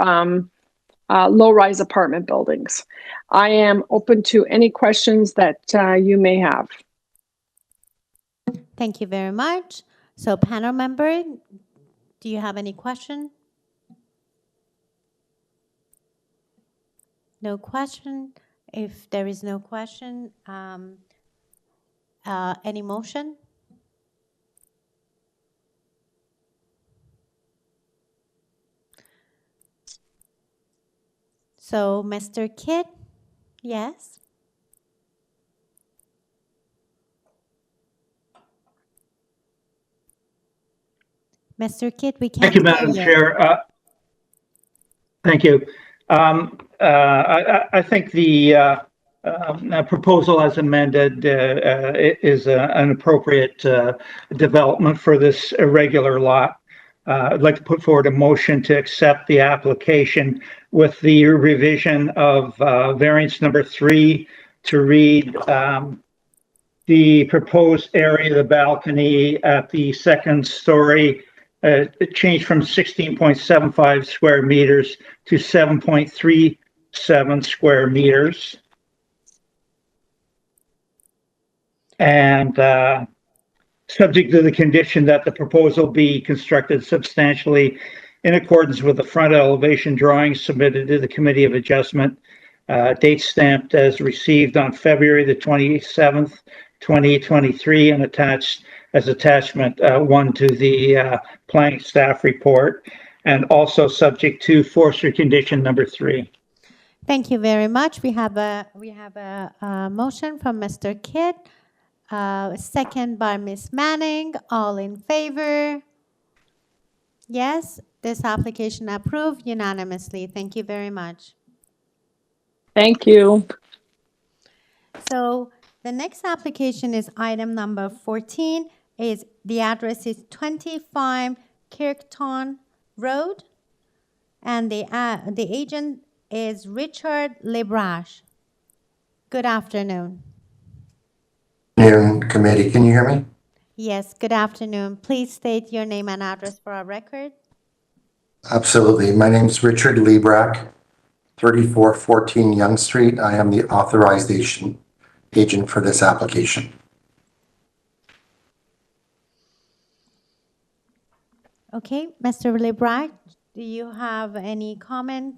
low-rise apartment buildings. I am open to any questions that you may have. Thank you very much. So panel member, do you have any question? No question. If there is no question, any motion? So Mr. Kidd, yes? Mr. Kidd, we can't Thank you, hear Madam you. Chair. Thank you. I think the proposal as amended is an appropriate development for this irregular lot. I'd like to put forward a motion to accept the application with the revision of variance number 3 to read the proposed area of the balcony at the 2nd story it changed from 16.75 square meters to 7.37 square meters. And subject to the condition that the proposal be constructed substantially in accordance with the front elevation drawings submitted to the Committee of Adjustment, date stamped as received on February the 27th, 2023, and attached as attachment 1 to the planning staff report, and also subject to forestry condition number 3. Thank you very much. We have a motion from Mr. Kidd, second by Ms. Manning. All in favor? Yes, this application approved unanimously. Thank you very much. Thank you. So the next application is item number 14. The address is 25 KIRKTON Road, and the agent is Richard Librash. Good afternoon. Committee, can you hear me? Yes, good afternoon. Please state your name and address for our record. Absolutely. My name is Richard Librack, 3414 Yonge Street. I am the authorized agent for this application. Okay, Mr. Librack, do you have any comment?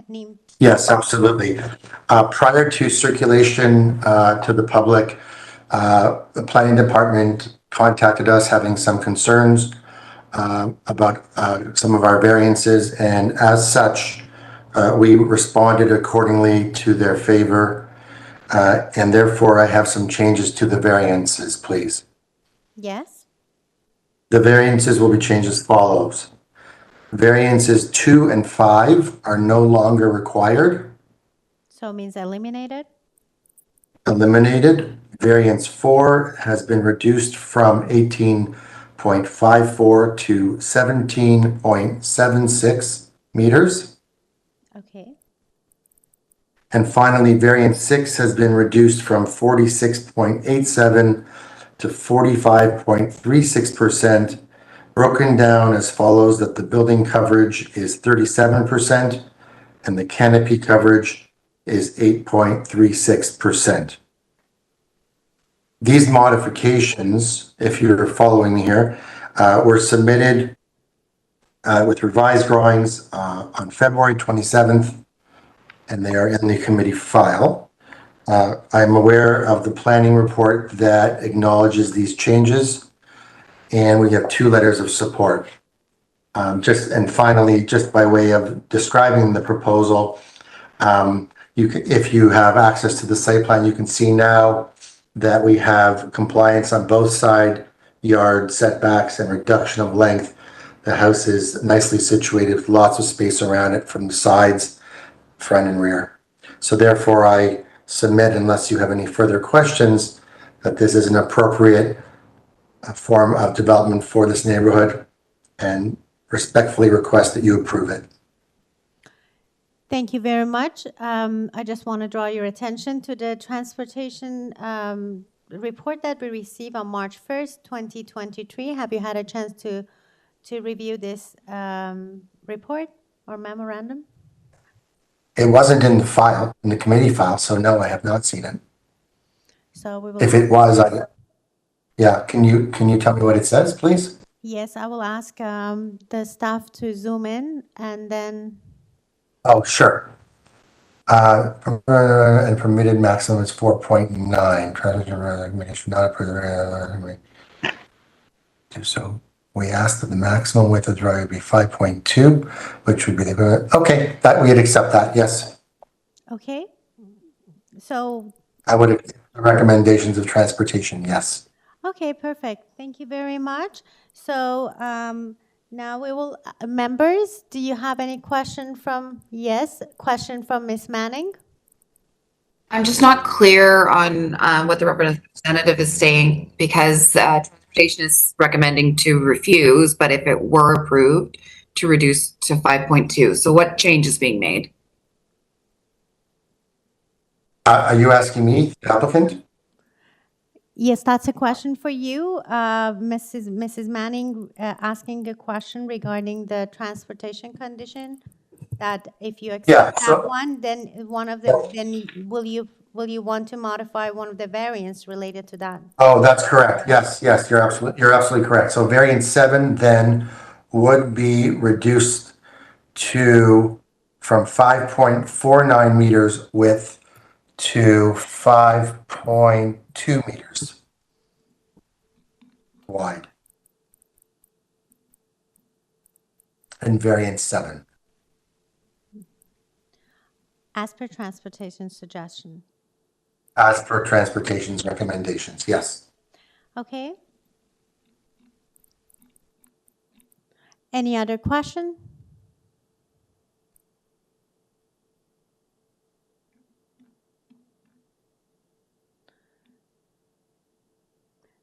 Any? Yes, absolutely. Prior to circulation to the public, the planning department contacted us having some concerns about some of our variances, and as such, we responded accordingly to their favor, and therefore I have some changes to the variances, please. Yes. The variances will be changed as follows. Variances 2 and 5 are no longer required. So it means eliminated? Eliminated. Variance 4 has been reduced from 18.54 to 17.76 meters. Okay. And finally, variance 6 has been reduced from 46.87 to 45.36%, broken down as follows: that the building coverage is 37% and the canopy coverage is 8.36%. These modifications, if you're following me here, were submitted with revised drawings on February 27th, and they are in the committee file. I'm aware of the planning report that acknowledges these changes, and we have 2 letters of support. Finally, just by way of describing the proposal, if you have access to the site plan, you can see now that we have compliance on both side yard setbacks and reduction of length. The house is nicely situated with lots of space around it from the sides, front and rear. So therefore, I submit, unless you have any further questions, that this is an appropriate form of development for this neighborhood, and respectfully request that you approve it. Thank you very much. I just want to draw your attention to the transportation report that we received on March 1st, 2023. Have you had a chance to review this report or memorandum? It wasn't in the file, in the committee file, so no, I have not seen it. So we will. If it was, can you tell me what it says, please? Yes, I will ask the staff to zoom in and then. Oh, sure. And permitted maximum is 4.9. Traffic should not approve. So we asked that the maximum width of the driveway be 5.2, which would be the, okay, that we'd accept that, yes. Okay. So. I would accept the recommendations of transportation, yes. Okay, perfect. Thank you very much. So now we will, members, do you have any question from, question from Ms. Manning? I'm just not clear on what the representative is saying, because transportation is recommending to refuse, but if it were approved, to reduce to 5.2. So what change is being made? Are you asking me, the applicant? Yes, that's a question for you. Mrs. Manning asking a question regarding the transportation condition, that if you accept that one, then will you want to modify one of the variants related to that? Oh, that's correct. Yes, you're absolutely correct. So variant 7 then would be reduced to from 5.49 meters width to 5.2 meters wide. In variant 7. As per transportation suggestion. As per transportation's recommendations, yes. Okay. Any other question?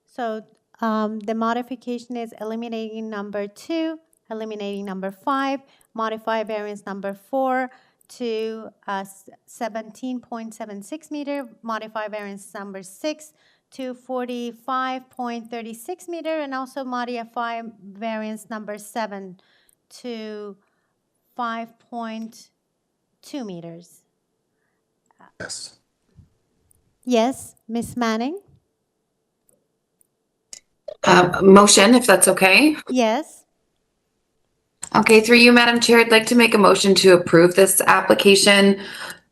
So the modification is eliminating number 2, eliminating number 5, modify variance number 4 to 17.76 meter, modify variance number 6 to 45.36 meter, and also modify variance number 7 to 5.2 meters. Yes. Yes, Ms. Manning? Motion, if that's okay. Yes. Okay, through you, Madam Chair, I'd like to make a motion to approve this application.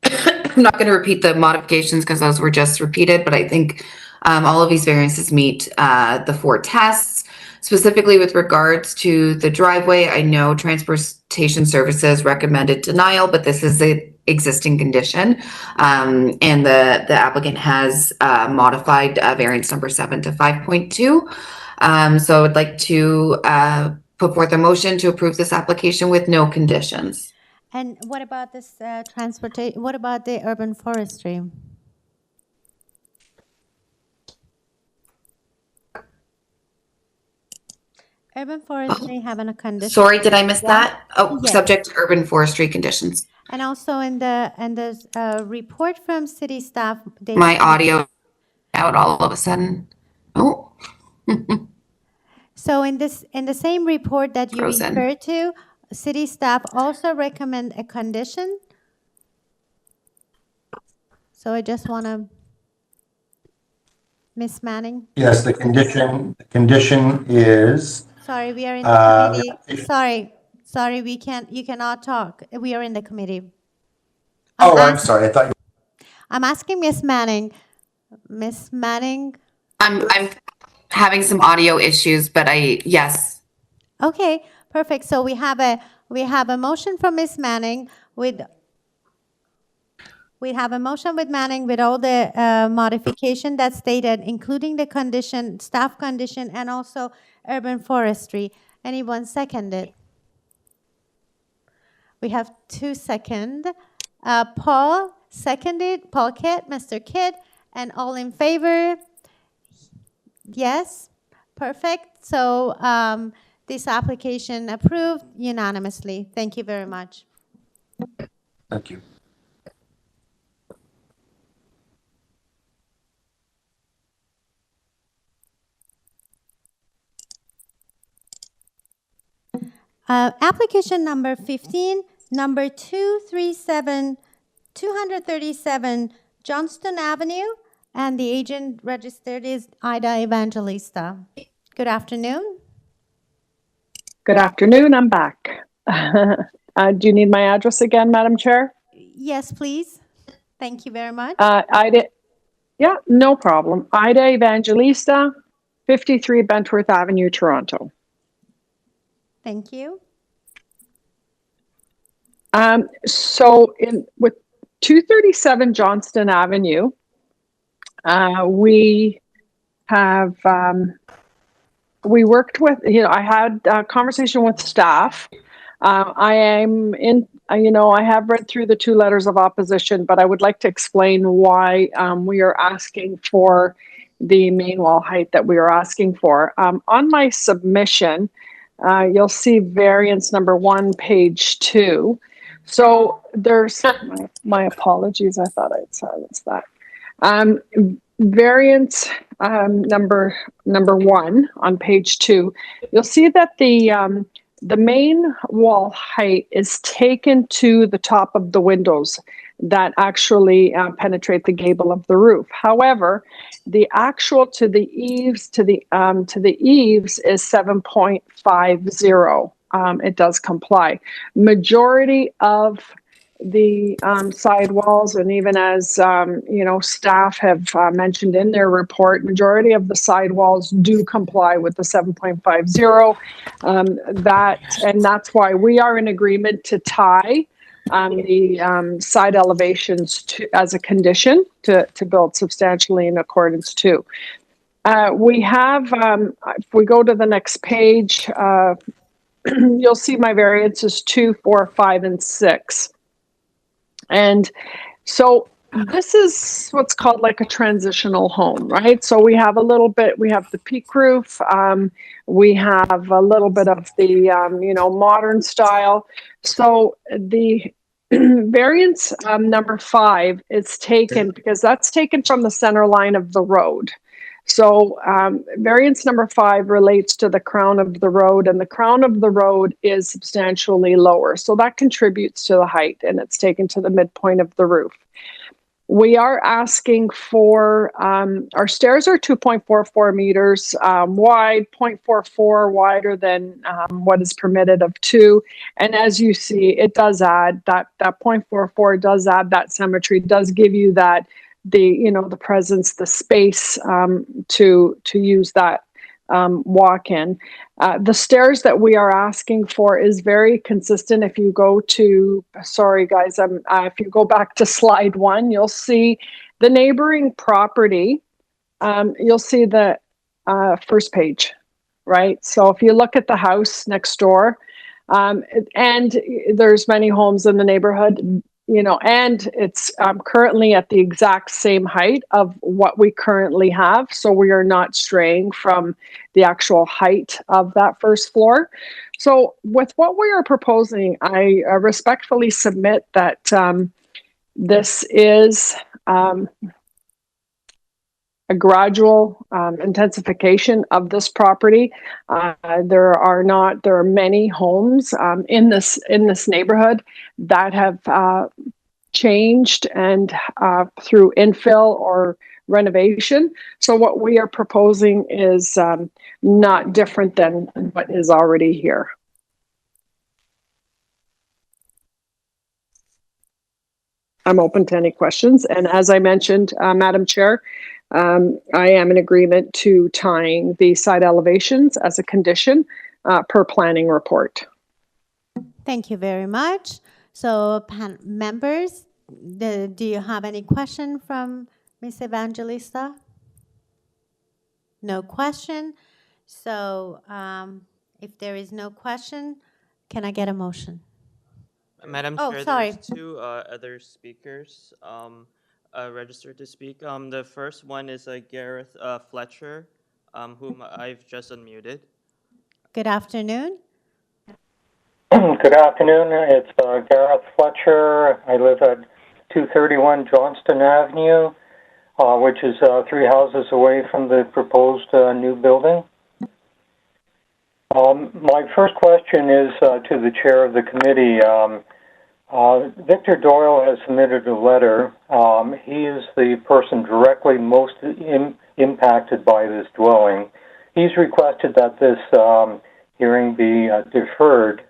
I'm not going to repeat the modifications because those were just repeated, but I think all of these variances meet the 4 tests. Specifically with regards to the driveway, I know Transportation Services recommended denial, but this is the existing condition. And the applicant has modified variance number 7 to 5.2. So I'd like to put forth a motion to approve this application with no conditions. And what about this transportation? What about the urban forestry? Urban forestry having a condition. Sorry, did I miss Yeah. that? Oh, Yes. subject to urban forestry conditions. And also in the report from city staff, they My audio out all of a sudden. Oh. So in the same report that you Frozen. refer to, city staff also recommend a condition. So I just want to, Ms. Manning. Yes, the condition is, Sorry, we are in the committee. Sorry, you cannot talk. We are in the committee. I'm sorry, I thought you. I'm asking Ms. Manning. Ms. Manning. I'm having some audio issues, but yes. Okay, perfect. So we have a motion from Ms. Manning with Manning with all the modification that's stated, including the condition, staff condition, and also urban forestry. Anyone second it? We have 2 seconds. Paul seconded, Paul Kidd, Mr. Kidd, and all in favor? Yes, perfect. So this application approved unanimously. Thank you very much. Thank you. Application number 15, number 237 Johnston Avenue, and the agent registered is Ida Evangelista. Good afternoon. Good afternoon, I'm back. Do you need my address again, Madam Chair? Yes, please. Thank you very much. Yeah, no problem. Ida Evangelista, 53 Bentworth Avenue, Toronto. Thank you. So with 237 Johnston Avenue, we have, we worked with, I had a conversation with staff. I am in, I have read through the 2 letters of opposition, but I would like to explain why we are asking for the main wall height that we are asking for. On my submission, you'll see variance number 1, page 2. So there's, my apologies, I thought I'd silenced that. Variance number 1 on page 2, you'll see that the main wall height is taken to the top of the windows that actually penetrate the gable of the roof. However, the actual to the eaves is 7.50. It does comply. Majority of the side walls, and even as staff have mentioned in their report, majority of the side walls do comply with the 7.50. And that's why we are in agreement to tie the side elevations as a condition to build substantially in accordance to. We have, if we go to the next page, you'll see my variances 2, 4, 5, and 6. And so this is what's called like a transitional home, right? So we have a little bit, we have the peak roof, we have a little bit of the, modern style. So the variance number 5 is taken because that's taken from the center line of the road. So variance number 5 relates to the crown of the road, and the crown of the road is substantially lower. So that contributes to the height, and it's taken to the midpoint of the roof. We are asking for, our stairs are 2.44 meters wide, 0.44 wider than what is permitted of 2. And as you see, it does add, that 0.44 does add that symmetry, does give you that, the presence, the space to use that walk-in. The stairs that we are asking for is very consistent. If you go to, sorry guys, if you go back to slide 1, you'll see the neighboring property. You'll see the first page, right? So if you look at the house next door, and there's many homes in the neighborhood, and it's currently at the exact same height of what we currently have. So we are not straying from the actual height of that first floor. So with what we are proposing, I respectfully submit that this is a gradual intensification of this property. There are many homes in this neighborhood that have changed and through infill or renovation. So what we are proposing is not different than what is already here. I'm open to any questions. And as I mentioned, Madam Chair, I am in agreement to tying the side elevations as a condition per planning report. Thank you very much. So members, do you have any question from Ms. Evangelista? No question. So if there is no question, can I get a motion? Madam Oh, Chair, sorry. there's 2 other speakers registered to speak. The first one is Gareth Fletcher, whom I've just unmuted. Good afternoon. Good afternoon. It's Gareth Fletcher. I live at 231 Johnston Avenue, which is 3 houses away from the proposed new building. My first question is to the chair of the committee. Victor Doyle has submitted a letter. He is the person directly most impacted by this dwelling. He's requested that this hearing be deferred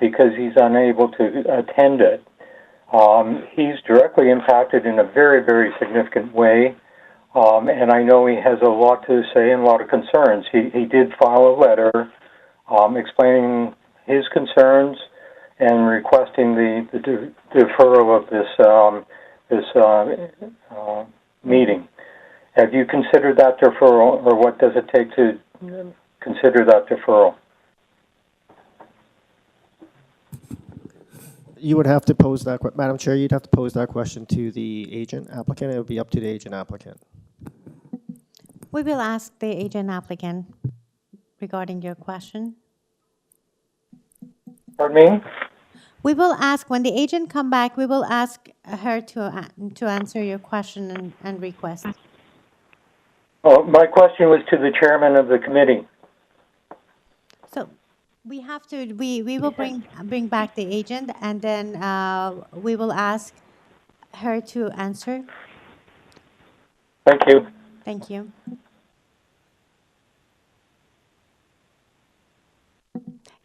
because he's unable to attend it. He's directly impacted in a very, very significant way, and I know he has a lot to say and a lot of concerns. He did file a letter explaining his concerns and requesting the deferral of this meeting. Have you considered that deferral, or what does it take to consider that deferral? You would have to pose that, Madam Chair, you'd have to pose that question to the agent applicant. It would be up to the agent applicant. We will ask the agent applicant regarding your question. Pardon me? We will ask, when the agent come back, we will ask her to answer your question and request. Oh, my question was to the chairman of the committee. So we have to, we will bring back the agent, and then we will ask her to answer. Thank you. Thank you.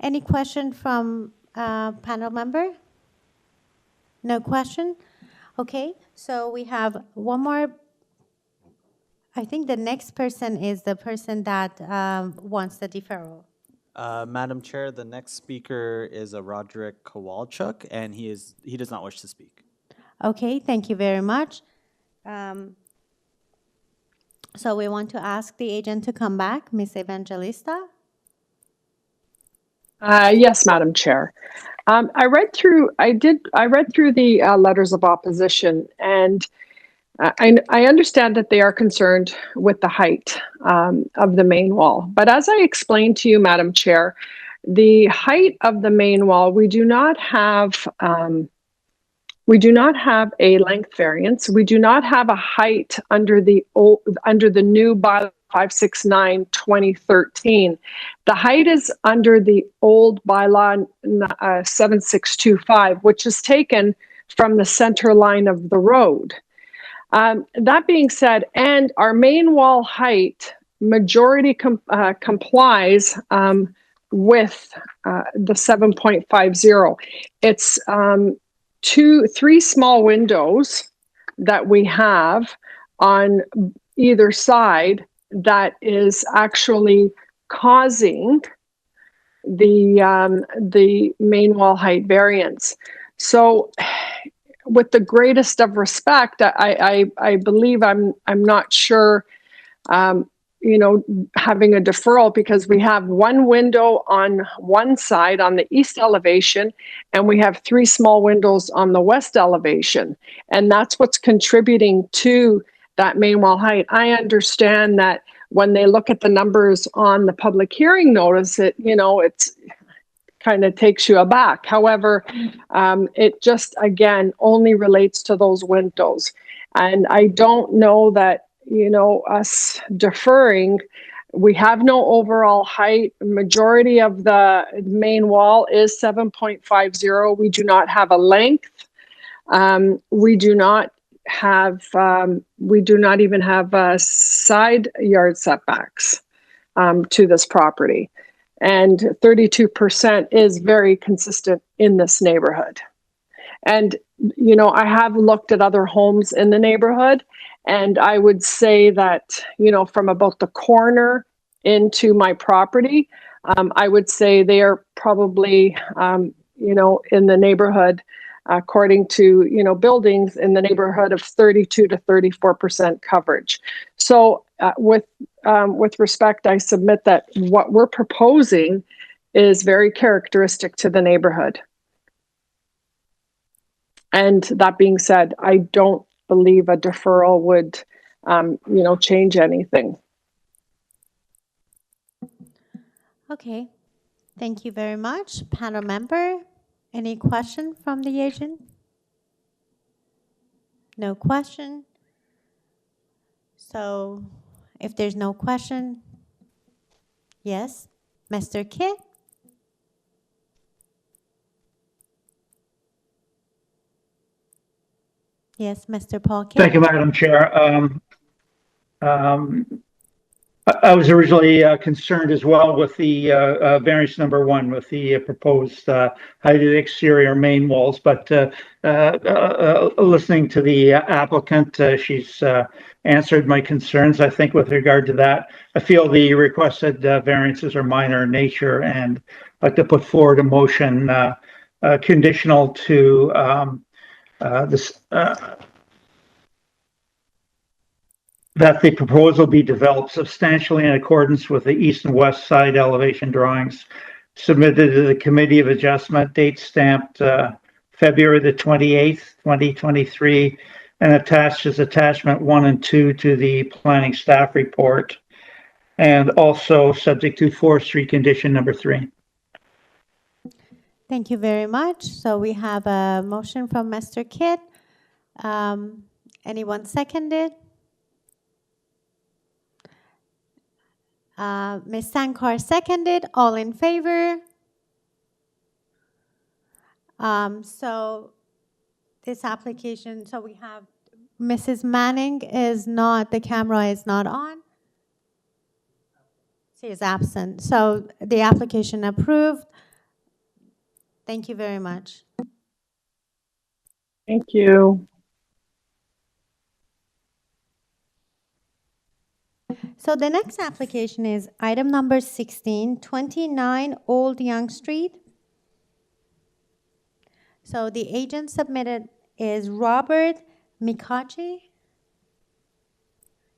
Any question from panel member? No question? Okay, so we have one more. I think the next person is the person that wants the deferral. Madam Chair, the next speaker is Roderick Kowalchuk, and he does not wish to speak. Okay, thank you very much. So we want to ask the agent to come back, Ms. Evangelista. Yes, Madam Chair. I read through the letters of opposition, and I understand that they are concerned with the height of the main wall. But as I explained to you, Madam Chair, the height of the main wall, we do not have a length variance. We do not have a height under the new bylaw 569/2013. The height is under the old bylaw 7625, which is taken from the center line of the road. That being said, and our main wall height majority complies with the 7.50. It's three small windows that we have on either side that is actually causing the main wall height variance. So with the greatest of respect, I believe I'm not sure, having a deferral, because we have one window on one side on the east elevation, and we have three small windows on the west elevation. And that's what's contributing to that main wall height. I understand that when they look at the numbers on the public hearing notice, it's kind of takes you aback. However, it just, again, only relates to those windows. And I don't know that, us deferring, we have no overall height. Majority of the main wall is 7.50. We do not have a length. We do not even have side yard setbacks to this property. And 32% is very consistent in this neighborhood. And, I have looked at other homes in the neighborhood, and I would say that, from about the corner into my property, I would say they are probably, in the neighborhood, according to, buildings in the neighborhood of 32 to 34% coverage. So with respect, I submit that what we're proposing is very characteristic to the neighborhood. And that being said, I don't believe a deferral would, change anything. Okay, thank you very much. Panel member, any question from the agent? No question. So if there's no question, yes, Mr. Kidd? Yes, Mr. Paul Kidd. Thank you, Madam Chair. I was originally concerned as well with the variance number 1 with the proposed height of the exterior main walls, but listening to the applicant, she's answered my concerns, I think, with regard to that. I feel the requested variances are minor in nature, and I'd like to put forward a motion conditional to this. That the proposal be developed substantially in accordance with the east and west side elevation drawings submitted to the Committee of Adjustment, date stamped February the 28th, 2023, and attached as attachment 1 and 2 to the planning staff report, and also subject to forestry condition number 3. Thank you very much. So we have a motion from Mr. Kidd. Anyone seconded? Ms. Sankar seconded. All in favor? So this application, so we have Mrs. Manning is not, the camera is not on. She is absent. So the application approved. Thank you very much. Thank you. So the next application is item number 16, 29 Old Yonge Street. So the agent submitted is Robert Mikachi.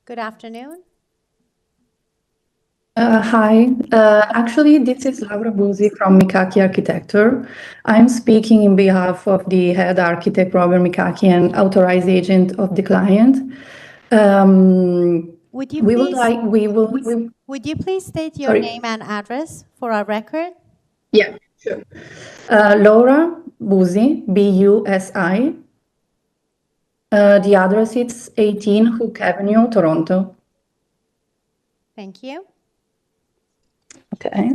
Good afternoon. Hi, actually this is Laura Buzzi from Mikaki Architecture. I'm speaking in behalf of the head architect Robert Mikaki and authorized agent of the client. Would you please state your name and address for our record? Yeah, sure. Laura Buzzi, B-U-S-I. The address is 18 Hook Avenue, Toronto. Thank you. Okay.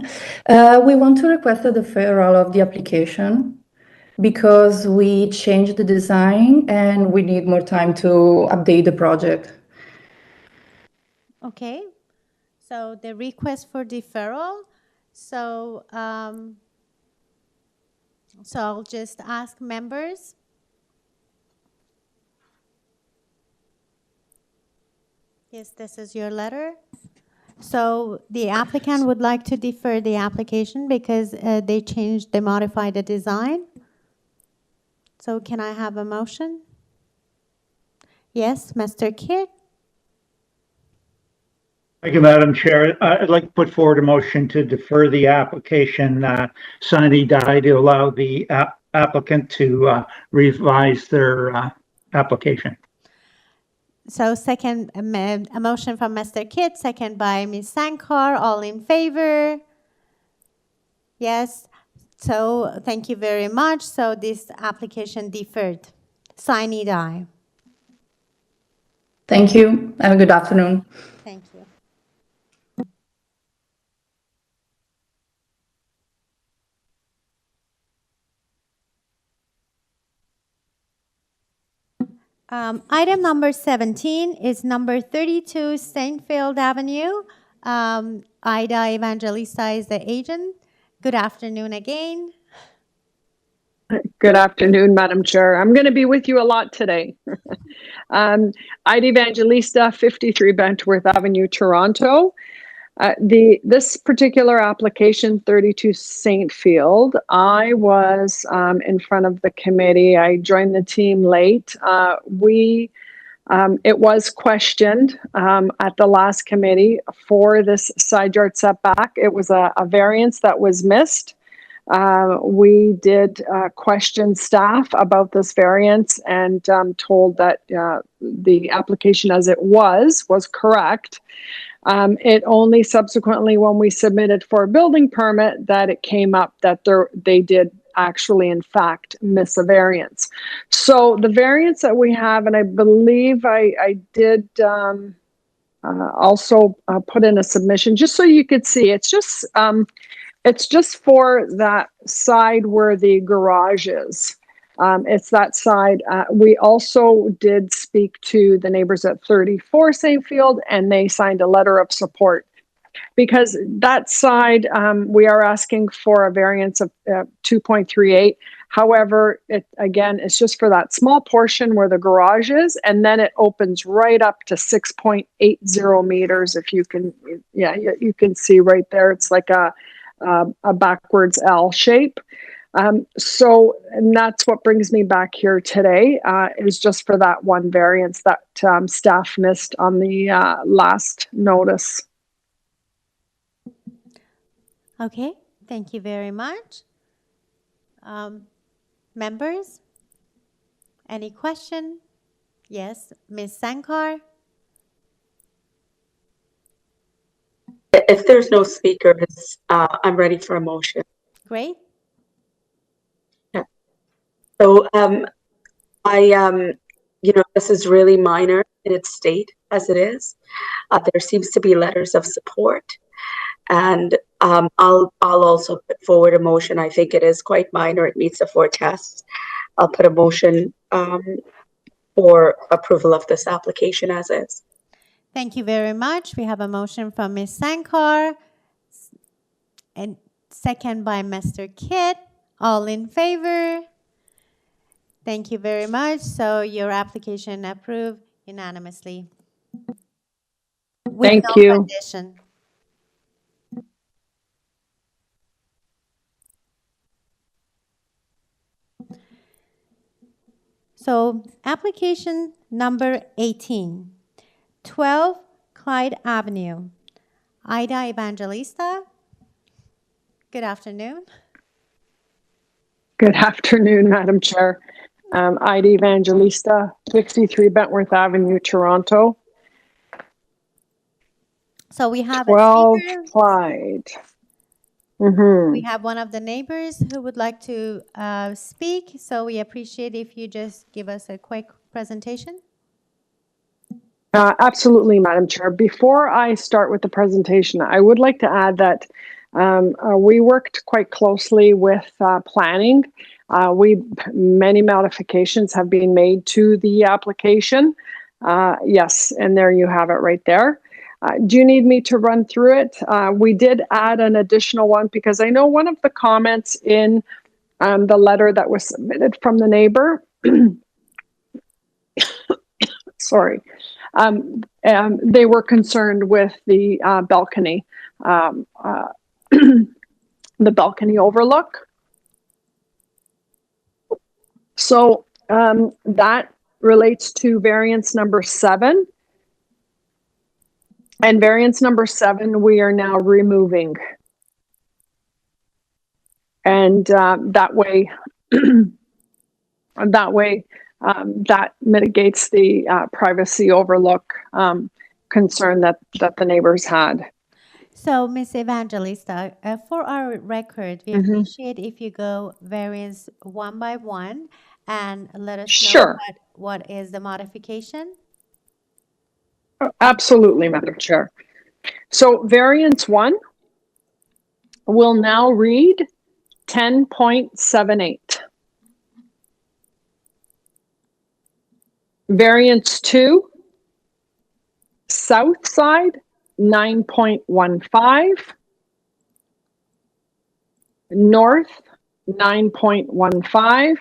We want to request a deferral of the application. because we changed the design and we need more time to update the project. Okay, so the request for deferral. So, so I'll just ask members. Yes, this is your letter. So the applicant would like to defer the application because they modified the design. So can I have a motion? Yes, Mr. Kidd? Thank you, Madam Chair. I'd like to put forward a motion to defer the application sine die to allow the applicant to revise their application. So second, a motion from Mr. Kidd, second by Ms. Sankar. All in favor? Yes. So thank you very much. So this application deferred. Sine die. Thank you. Have a good afternoon. Thank you. Item number 17 is number 32 SAINTFIELD Avenue. Ida Evangelista is the agent. Good afternoon again. Good afternoon, Madam Chair. I'm going to be with you a lot today. Ida Evangelista, 53 Bentworth Avenue, Toronto. This particular application, 32 SAINTFIELD, I was in front of the committee. I joined the team late. It was questioned at the last committee for this side yard setback. It was a variance that was missed. We did question staff about this variance and told that the application as it was correct. It only subsequently, when we submitted for a building permit, that it came up that they did actually, in fact, miss a variance. So the variance that we have, and I believe I did also put in a submission, just so you could see, it's just for that side where the garage is. It's that side. We also did speak to the neighbors at 34 SAINTFIELD, and they signed a letter of support. Because that side, we are asking for a variance of 2.38. However, it's just for that small portion where the garage is, and then it opens right up to 6.80 meters. If you can, you can see right there. It's like a backwards L shape. And that's what brings me back here today, is just for that one variance that staff missed on the last notice. Okay, thank you very much. Members, any question? Yes, Ms. Sankar? If there's no speakers, I'm ready for a motion. Great. Yeah. So this is really minor in its state as it is. There seems to be letters of support. And I'll also put forward a motion. I think it is quite minor. It meets the 4 tests. I'll put a motion for approval of this application as is. Thank you very much. We have a motion from Ms. Sankar and second by Mr. Kidd. All in favor? Thank you very much. So your application approved unanimously. With Thank no you. condition. So application number 18, 12 CLYDE Avenue. Ida Evangelista, good afternoon. Good afternoon, Madam Chair. Ida Evangelista, 63 Bentworth Avenue, Toronto. So we have 12 a speaker. CLYDE. We have one of the neighbors who would like to speak, so we appreciate if you just give us a quick presentation. Absolutely, Madam Chair. Before I start with the presentation, I would like to add that we worked quite closely with planning Many modifications have been made to the application. Yes, and there you have it right there. Do you need me to run through it? We did add an additional one because I know one of the comments in the letter that was submitted from the neighbor, sorry, they were concerned with the balcony, the balcony overlook. So that relates to variance number 7. And variance number 7, we are now removing. And that way, that mitigates the privacy overlook concern that the neighbors had. So, Ms. Evangelista, for our record, we appreciate if you go variance one by one and let us know what is the modification. Absolutely, Madam Chair. So variance 1 will now read 10.78. Variance 2, south side, 9.15. North, 9.15.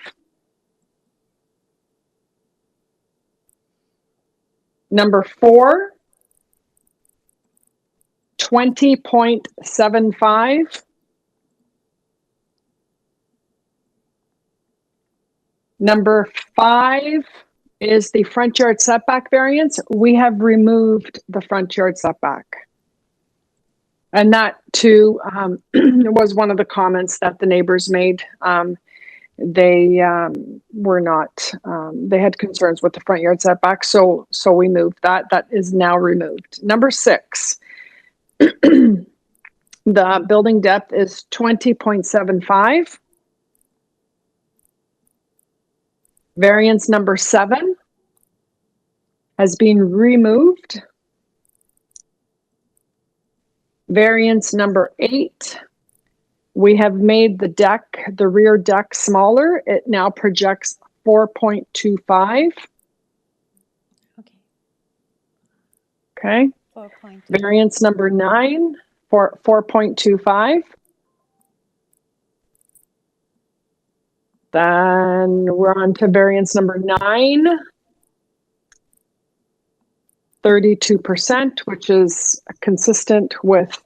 Number 4, 20.75. Number 5 is the front yard setback variance. We have removed the front yard setback. And that too was one of the comments that the neighbors made. They were not, they had concerns with the front yard setback. So we moved that. That is now removed. Number 6, the building depth is 20.75. Variance number 7 has been removed. Variance number 8, we have made the deck, the rear deck smaller. It now projects 4.25. Okay. 4.2. Variance number 9 for 4.25. Then we're on to variance number 9, 32%, which is consistent with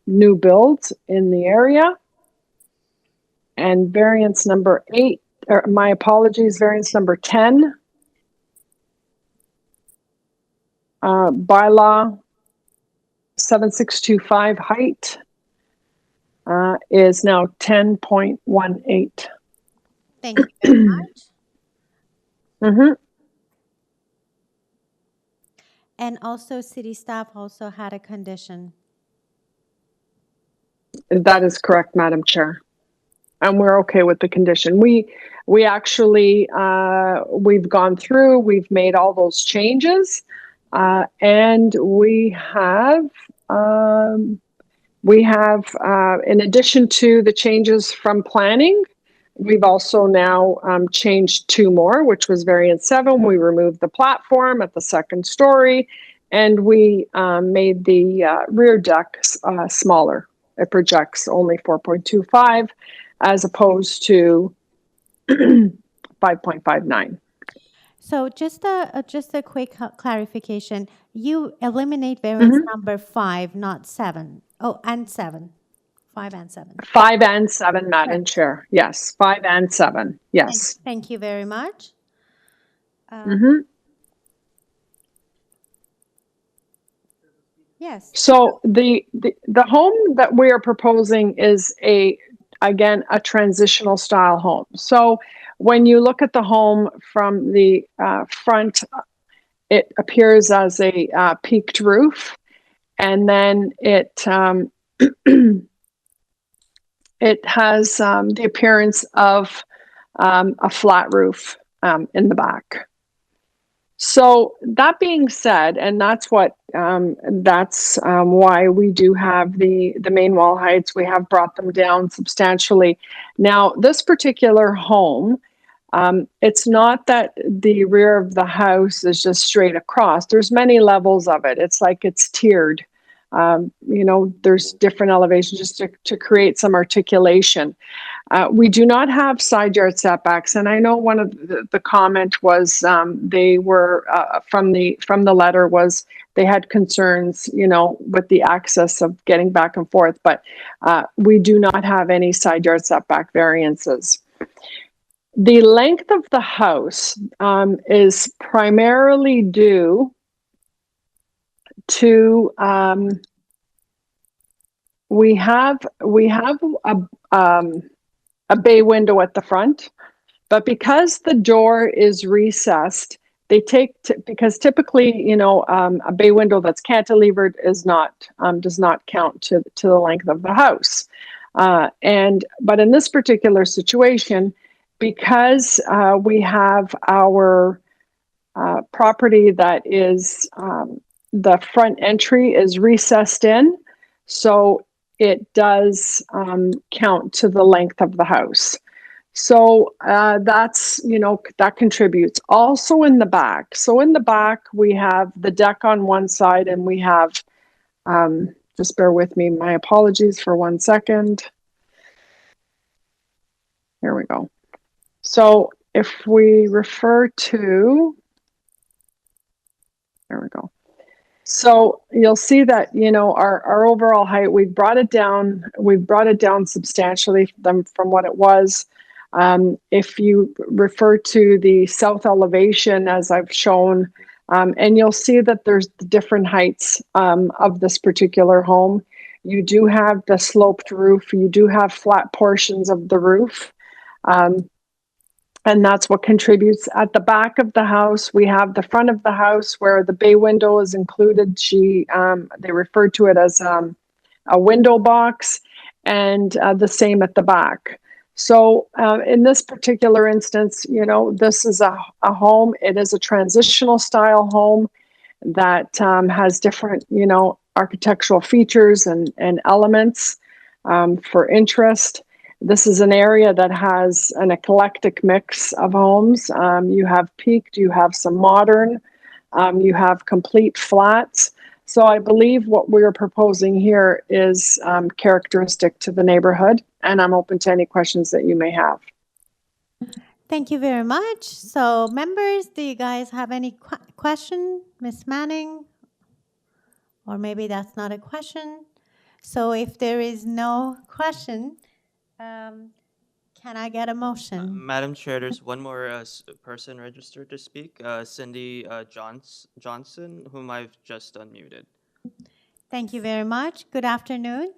new builds in the area. And variance number 8, or my apologies, variance number 10, bylaw 7625 height is now 10.18. Thank you very much. And also city staff also had a condition. That is correct, Madam Chair. And we're okay with the condition. We actually, we've gone through, we've made all those changes, and we have, in addition to the changes from planning, we've also now changed 2 more, which was variance 7. We removed the platform at the 2nd story, and we made the rear deck smaller. It projects only 4.25 as opposed to 5.59. So just a quick clarification. You eliminate variance number 5, not 7. Oh, and 7. 5 and 7. 5 and 7, Madam Chair. Yes, 5 and 7. Yes. Thank you very much. Yes. So the home that we are proposing is again a transitional style home. So when you look at the home from the front, it appears as a peaked roof, and then it it has the appearance of a flat roof in the back. So that being said, and that's what why we do have the main wall heights. We have brought them down substantially. Now, this particular home, it's not that the rear of the house is just straight across. There's many levels of it. It's like it's tiered. You know, there's different elevations just to create some articulation. We do not have side yard setbacks, and I know one of the comment was they were from the letter was they had concerns, you know, with the access of getting back and forth, but we do not have any side yard setback variances. The length of the house is primarily due to we have a bay window at the front, but because the door is recessed, they take because typically, you know, a bay window that's cantilevered is not does not count to the length of the house, but in this particular situation, because we have our property that is the front entry is recessed in, so it does count to the length of the house. So that's, you know, that contributes. Also in the back. So in the back, we have the deck on one side and we have, just bear with me, my apologies for 1 second. Here we go. So if we refer to, there we go. So you'll see that, you know, our overall height, we've brought it down substantially from what it was. If you refer to the south elevation, as I've shown, and you'll see that there's different heights of this particular home. You do have the sloped roof, you do have flat portions of the roof. And that's what contributes. At the back of the house, we have the front of the house where the bay window is included. They referred to it as a window box, and the same at the back. So in this particular instance, you know, this is a home. It is a transitional style home that has different, you know, architectural features and elements for interest. This is an area that has an eclectic mix of homes. You have peaked, you have some modern, you have complete flats. So I believe what we're proposing here is characteristic to the neighborhood, and I'm open to any questions that you may have. Thank you very much. So members, do you guys have any question? Ms. Manning? Or maybe that's not a question. So if there is no question, can I get a motion? Madam Chair, there's one more person registered to speak, Cindy Johnson, whom I've just unmuted. Thank you very much. Good afternoon.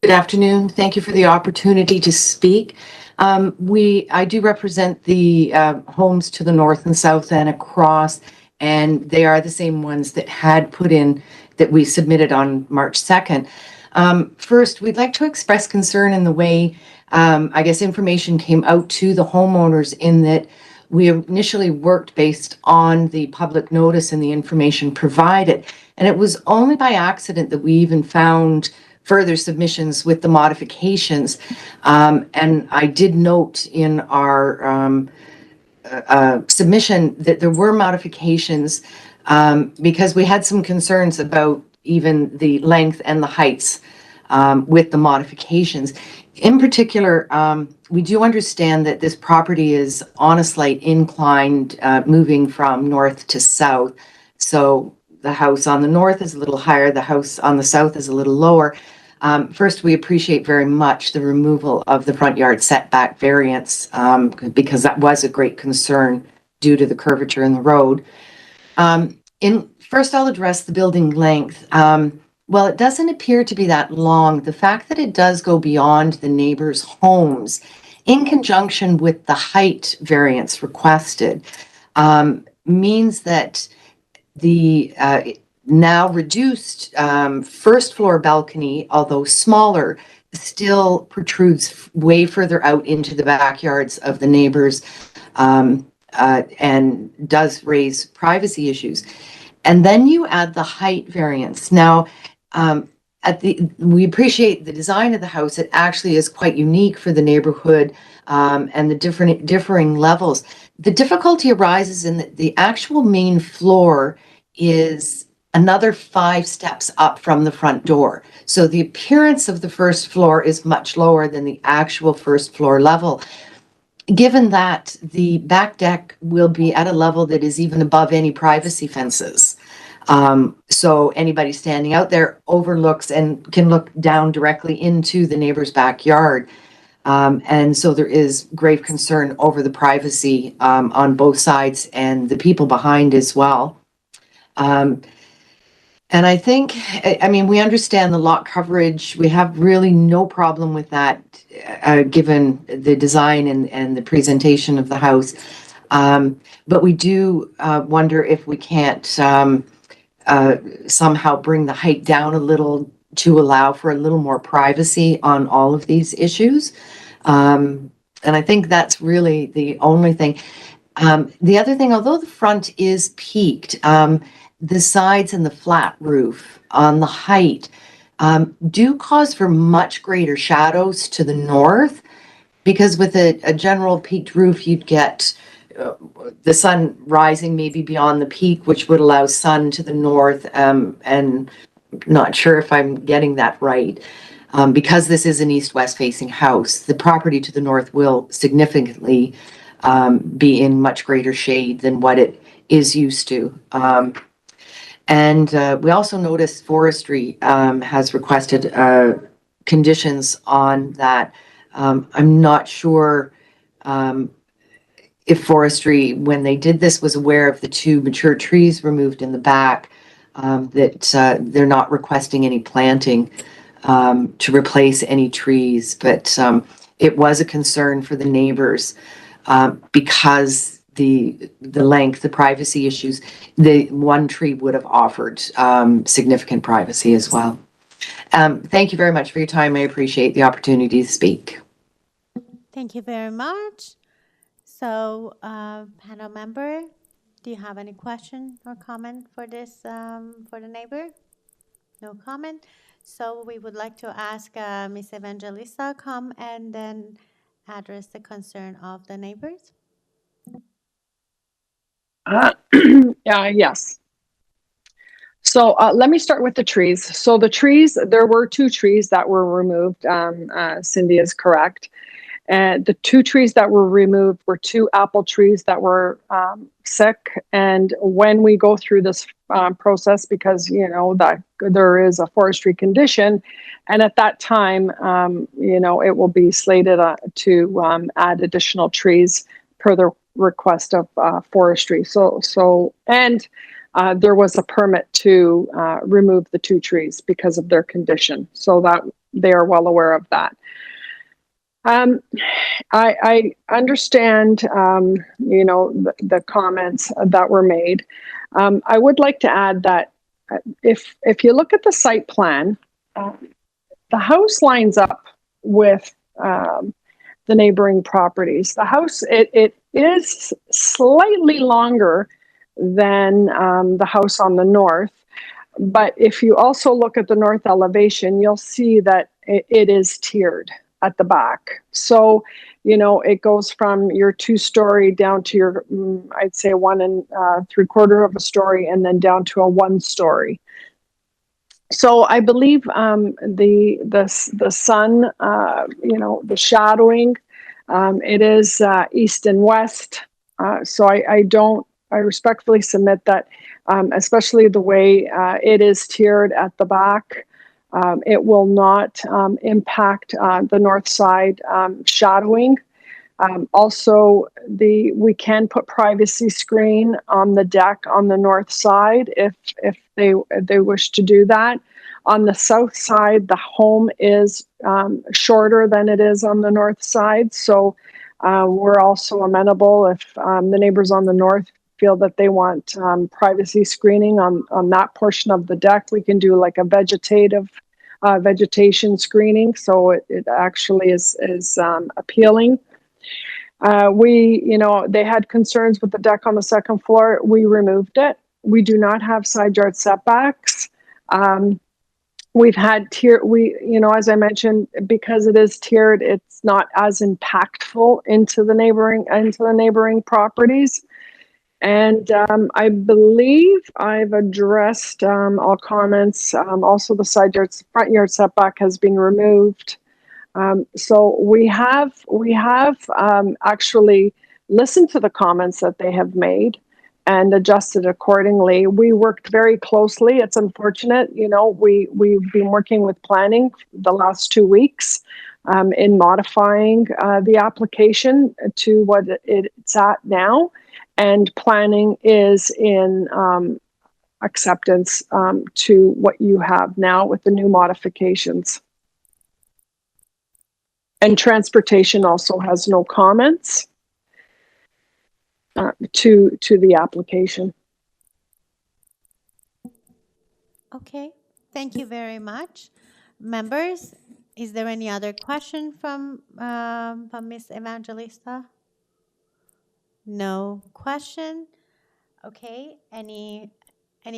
Good afternoon. Thank you for the opportunity to speak. I do represent the homes to the north and south and across, and they are the same ones that had put in that we submitted on March 2nd. First, we'd like to express concern in the way, I guess, information came out to the homeowners in that we initially worked based on the public notice and the information provided. And it was only by accident that we even found further submissions with the modifications. And I did note in our submission that there were modifications because we had some concerns about even the length and the heights with the modifications. In particular, we do understand that this property is on a slight incline moving from north to south. So the house on the north is a little higher, the house on the south is a little lower. First, we appreciate very much the removal of the front yard setback variance because that was a great concern due to the curvature in the road. First, I'll address the building length. Well, it doesn't appear to be that long. The fact that it does go beyond the neighbors' homes in conjunction with the height variance requested means that the now reduced first floor balcony, although smaller, still protrudes way further out into the backyards of the neighbors and does raise privacy issues. And then you add the height variance. Now, we appreciate the design of the house. It actually is quite unique for the neighborhood, and the differing levels. The difficulty arises in that the actual main floor is another 5 steps up from the front door. So the appearance of the first floor is much lower than the actual first floor level. Given that the back deck will be at a level that is even above any privacy fences. So anybody standing out there overlooks and can look down directly into the neighbor's backyard. And so there is grave concern over the privacy on both sides and the people behind as well. And I think, I mean, we understand the lot coverage. We have really no problem with that, given the design and the presentation of the house. But we do wonder if we can't somehow bring the height down a little to allow for a little more privacy on all of these issues. And I think that's really the only thing. The other thing, although the front is peaked, the sides and the flat roof on the height do cause for much greater shadows to the north, because with a general peaked roof, you'd get the sun rising maybe beyond the peak, which would allow sun to the north, and not sure if I'm getting that right. Because this is an east-west facing house, the property to the north will significantly be in much greater shade than what it is used to. And we also noticed forestry has requested conditions on that. I'm not sure if forestry, when they did this, was aware of the 2 mature trees removed in the back, that they're not requesting any planting to replace any trees. But it was a concern for the neighbors because the length, the privacy issues, the one tree would have offered significant privacy as well. Thank you very much for your time. I appreciate the opportunity to speak. Thank you very much. So, panel member, do you have any question or comment for this, for the neighbor? No comment. So we would like to ask Ms. Evangelista come and then address the concern of the neighbors. Yes. So let me start with the trees. So the trees, there were 2 trees that were removed. Cindy is correct. And the 2 trees that were removed were 2 apple trees that were sick. And when we go through this process, because, you know, that there is a forestry condition, and at that time, you know, it will be slated to add additional trees per the request of forestry. And there was a permit to remove the 2 trees because of their condition. So that they are well aware of that. I understand, you know, the comments that were made. I would like to add that if you look at the site plan, the house lines up with the neighboring properties. The house, it is slightly longer than the house on the north. But if you also look at the north elevation, you'll see that it is tiered at the back. So, you know, it goes from your 2-story down to your, I'd say 1 3/4 of a story, and then down to a 1-story. So I believe the sun, you know, the shadowing, it is east and west. So I respectfully submit that, especially the way it is tiered at the back, it will not impact the north side shadowing. Also, we can put privacy screen on the deck on the north side if they wish to do that. On the south side, the home is shorter than it is on the north side, so we're also amenable if the neighbors on the north feel that they want privacy screening on that portion of the deck. We can do like a vegetation screening, so it actually is appealing. They had concerns with the deck on the second floor. We removed it. We do not have side yard setbacks. We've had as I mentioned, because it is tiered, it's not as impactful into the neighboring properties. And I believe I've addressed all comments. Also, the front yard setback has been removed. So we have actually listened to the comments that they have made and adjusted accordingly. We worked very closely. It's unfortunate, we've been working with planning the last 2 weeks in modifying the application to what it's at now. And planning is in acceptance to what you have now with the new modifications. And transportation also has no comments to the application. Okay, thank you very much. Members, is there any other question from Ms. Evangelista? No question. Okay, any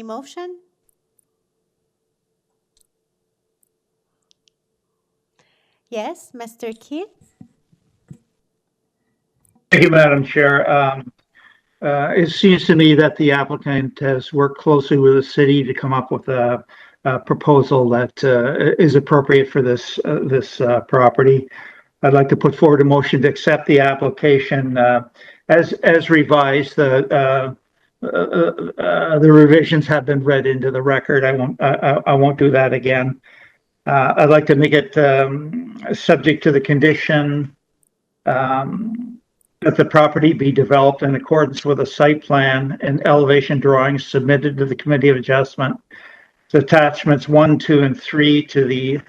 motion? Yes, Mr. Kidd? Thank you, Madam Chair. It seems to me that the applicant has worked closely with the city to come up with a proposal that is appropriate for this property. I'd like to put forward a motion to accept the application as revised. The revisions have been read into the record. I won't do that again. I'd like to make it subject to the condition that the property be developed in accordance with a site plan and elevation drawings submitted to the Committee of Adjustment. The attachments 1, 2, and 3 to the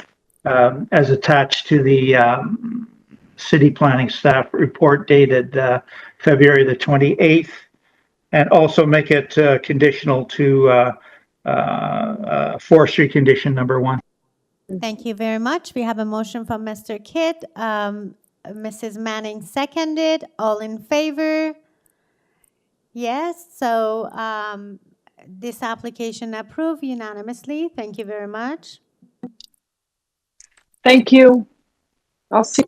as attached to the city planning staff report dated February the 28th, and also make it conditional to forestry condition number 1. Thank you very much. We have a motion from Mr. Kidd. Mrs. Manning seconded. All in favor? Yes. So this application approved unanimously. Thank you very much. Thank you. I'll see.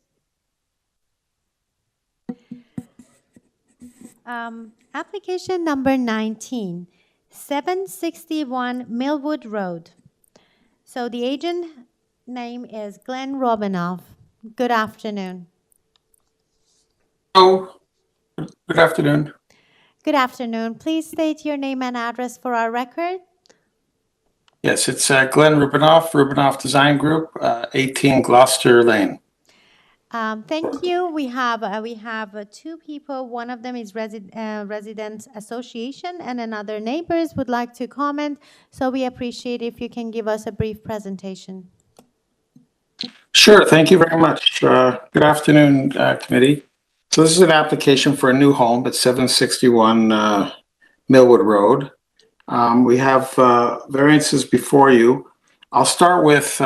Application number 19, 761 Millwood Road. So the agent name is Glenn Robinoff. Good afternoon. Oh, good afternoon. Good afternoon. Please state your name and address for our record. Yes, it's Glenn Rubinoff Design Group, 18 Gloucester Lane. Thank you. We have two people. One of them is Residents Association, and another neighbors would like to comment. So we appreciate if you can give us a brief presentation. Sure. Thank you very much. Good afternoon, committee. So this is an application for a new home at 761 Millwood Road. We have variances before you. I'll start with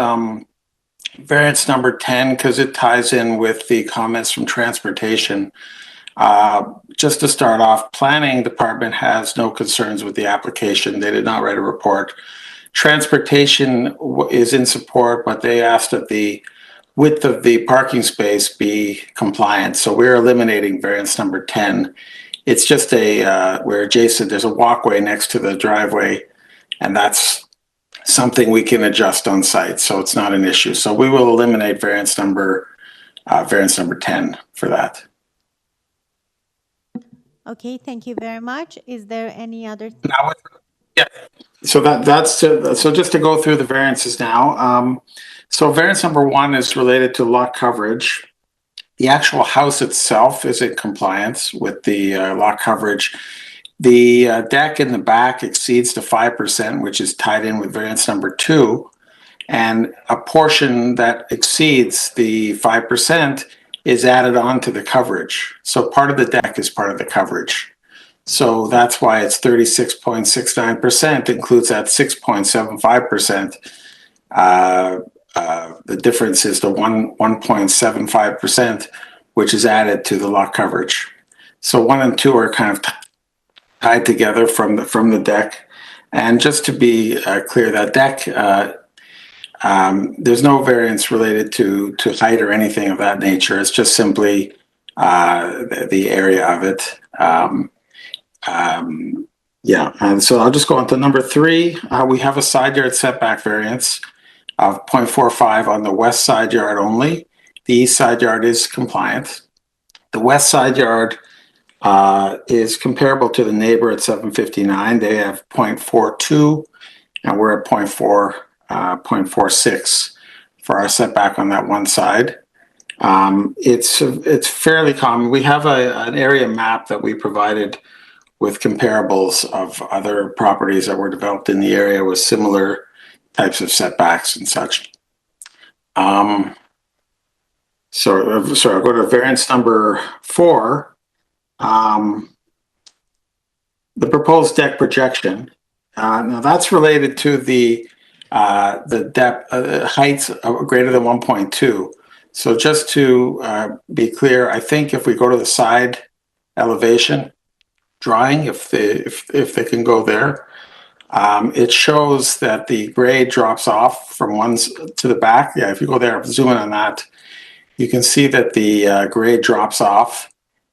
variance number 10 because it ties in with the comments from transportation. Just to start off, planning department has no concerns with the application. They did not write a report. Transportation is in support, but they asked that the width of the parking space be compliant. So we're eliminating variance number 10. It's just we're adjacent, there's a walkway next to the driveway, and that's something we can adjust on site, so it's not an issue. So we will eliminate variance number 10 for that. Okay, thank you very much. Is there any other? Yeah. So so just to go through the variances now. So variance number 1 is related to lot coverage. The actual house itself is in compliance with the lot coverage. The deck in the back exceeds the 5%, which is tied in with variance number 2. And a portion that exceeds the 5% is added on to the coverage. So part of the deck is part of the coverage. So that's why it's 36.69%, includes that 6.75%. The difference is the 1.75% which is added to the lot coverage. So 1 and 2 are kind of tied together from the deck. And just to be clear, that deck, there's no variance related to height or anything of that nature. It's just simply the area of it. Yeah, and so I'll just go on to number 3. We have a side yard setback variance of 0.45 on the west side yard only. The east side yard is compliant. The west side yard is comparable to the neighbor at 759. They have 0.42, and we're at 0.46 for our setback on that one side. It's fairly common. We have an area map that we provided with comparables of other properties that were developed in the area with similar types of setbacks and such. So I'll go to variance number 4. The proposed deck projection. Now that's related to the depth, heights greater than 1.2. So just to be clear, I think if we go to the side elevation drawing, if they can go there, it shows that the grade drops off from one to the back. Yeah, if you go there, zoom in on that, you can see that the grade drops off,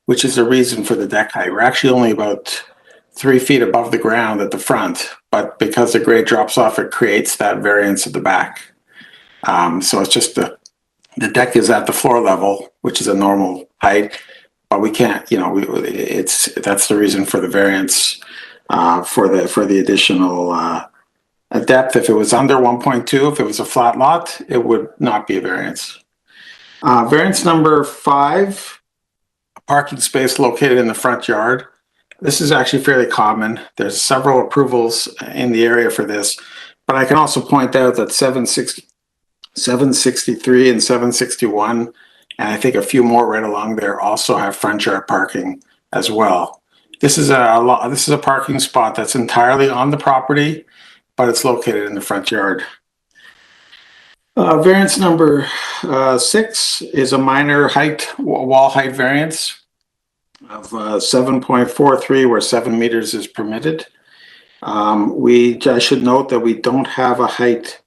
which is the reason for the deck height. We're actually only about 3 feet above the ground at the front, but because the grade drops off, it creates that variance at the back. So it's just the deck is at the floor level, which is a normal height, but we can't, that's the reason for the variance for the additional depth. If it was under 1.2, if it was a flat lot, it would not be a variance. Variance number 5, a parking space located in the front yard. This is actually fairly common. There's several approvals in the area for this, but I can also point out that 763 and 761, and I think a few more right along there also have front yard parking as well. This is a parking spot that's entirely on the property, but it's located in the front yard. Variance number 6 is a minor wall height variance of 7.43, where 7 meters is permitted. I should note that we don't have a height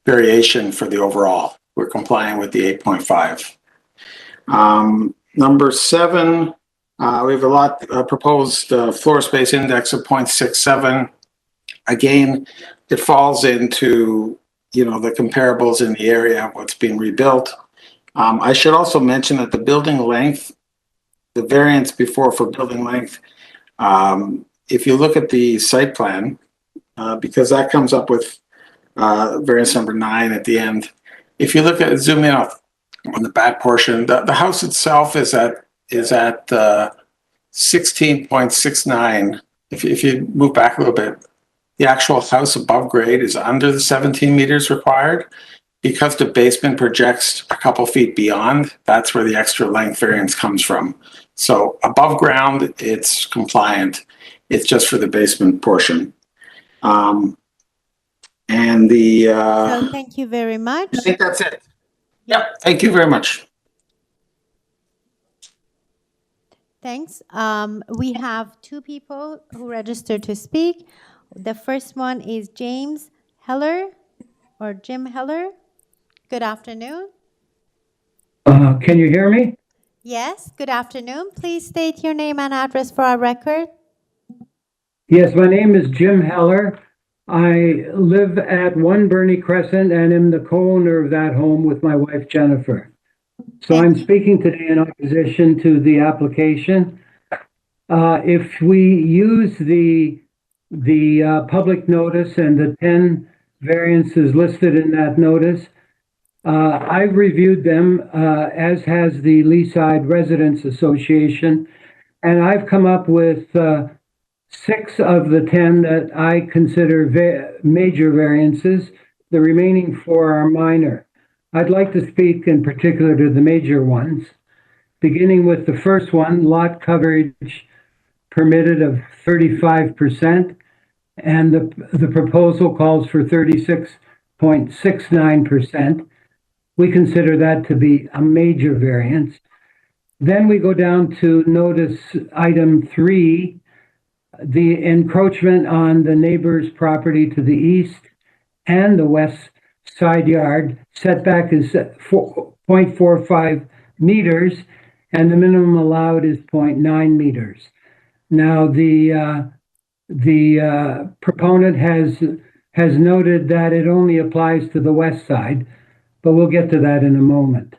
variation for the overall. We're complying with the 8.5. Number 7, we have a proposed floor space index of 0.67. Again, it falls into the comparables in the area of what's being rebuilt. I should also mention that the building length, the variance before for building length, if you look at the site plan, because that comes up with variance number 9 at the end. If you zoom in on the back portion, the house itself is at 16.69. If you move back a little bit, the actual house above grade is under the 17 meters required. Because the basement projects a couple feet beyond, that's where the extra length variance comes from. So above ground, it's compliant. It's just for the basement portion. So thank you very much. I think that's it. Yep. Thank you very much. Thanks. We have 2 people who registered to speak. The first one is James Heller or Jim Heller. Good afternoon. Can you hear me? Yes, good afternoon. Please state your name and address for our record. Yes, my name is Jim Heller. I live at 1 Bernie Crescent and am the co-owner of that home with my wife, Jennifer. So I'm speaking today in opposition to the application. If we use the public notice and the 10 variances listed in that notice, I've reviewed them, as has the Leaside Residents Association, and I've come up with 6 of the 10 that I consider major variances. The remaining 4 are minor. I'd like to speak in particular to the major ones, beginning with the first one, lot coverage permitted of 35%, and the proposal calls for 36.69%. We consider that to be a major variance. Then we go down to notice item 3, the encroachment on the neighbor's property to the east and the west side yard. Setback is 0.45 meters, and the minimum allowed is 0.9 meters. Now, the proponent has noted that it only applies to the west side, but we'll get to that in a moment.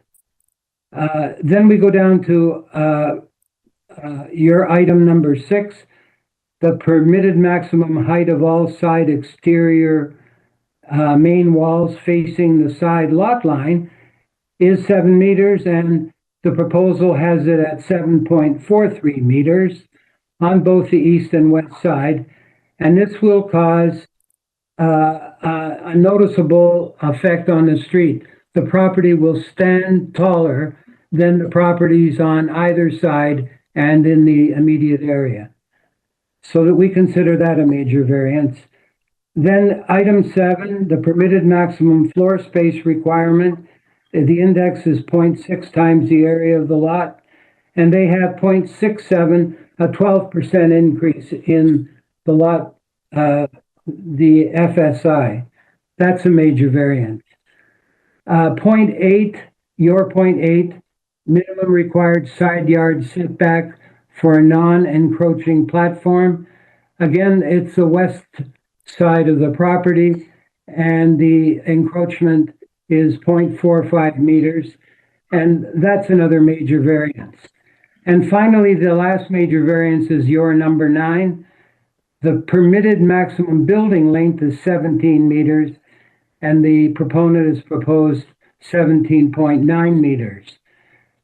Then we go down to your item number 6, the permitted maximum height of all side exterior main walls facing the side lot line is 7 meters, and the proposal has it at 7.43 meters on both the east and west side, and this will cause a noticeable effect on the street. The property will stand taller than the properties on either side and in the immediate area, so that we consider that a major variance. Then item 7, the permitted maximum floor space requirement. The index is 0.6 times the area of the lot, and they have 0.67, a 12% increase in the lot, the FSI. That's a major variance. 0.8, your 0.8, minimum required side yard setback for a non-encroaching platform. Again, it's the west side of the property, and the encroachment is 0.45 meters, and that's another major variance. And finally, the last major variance is your number 9. The permitted maximum building length is 17 meters, and the proponent has proposed 17.9 meters.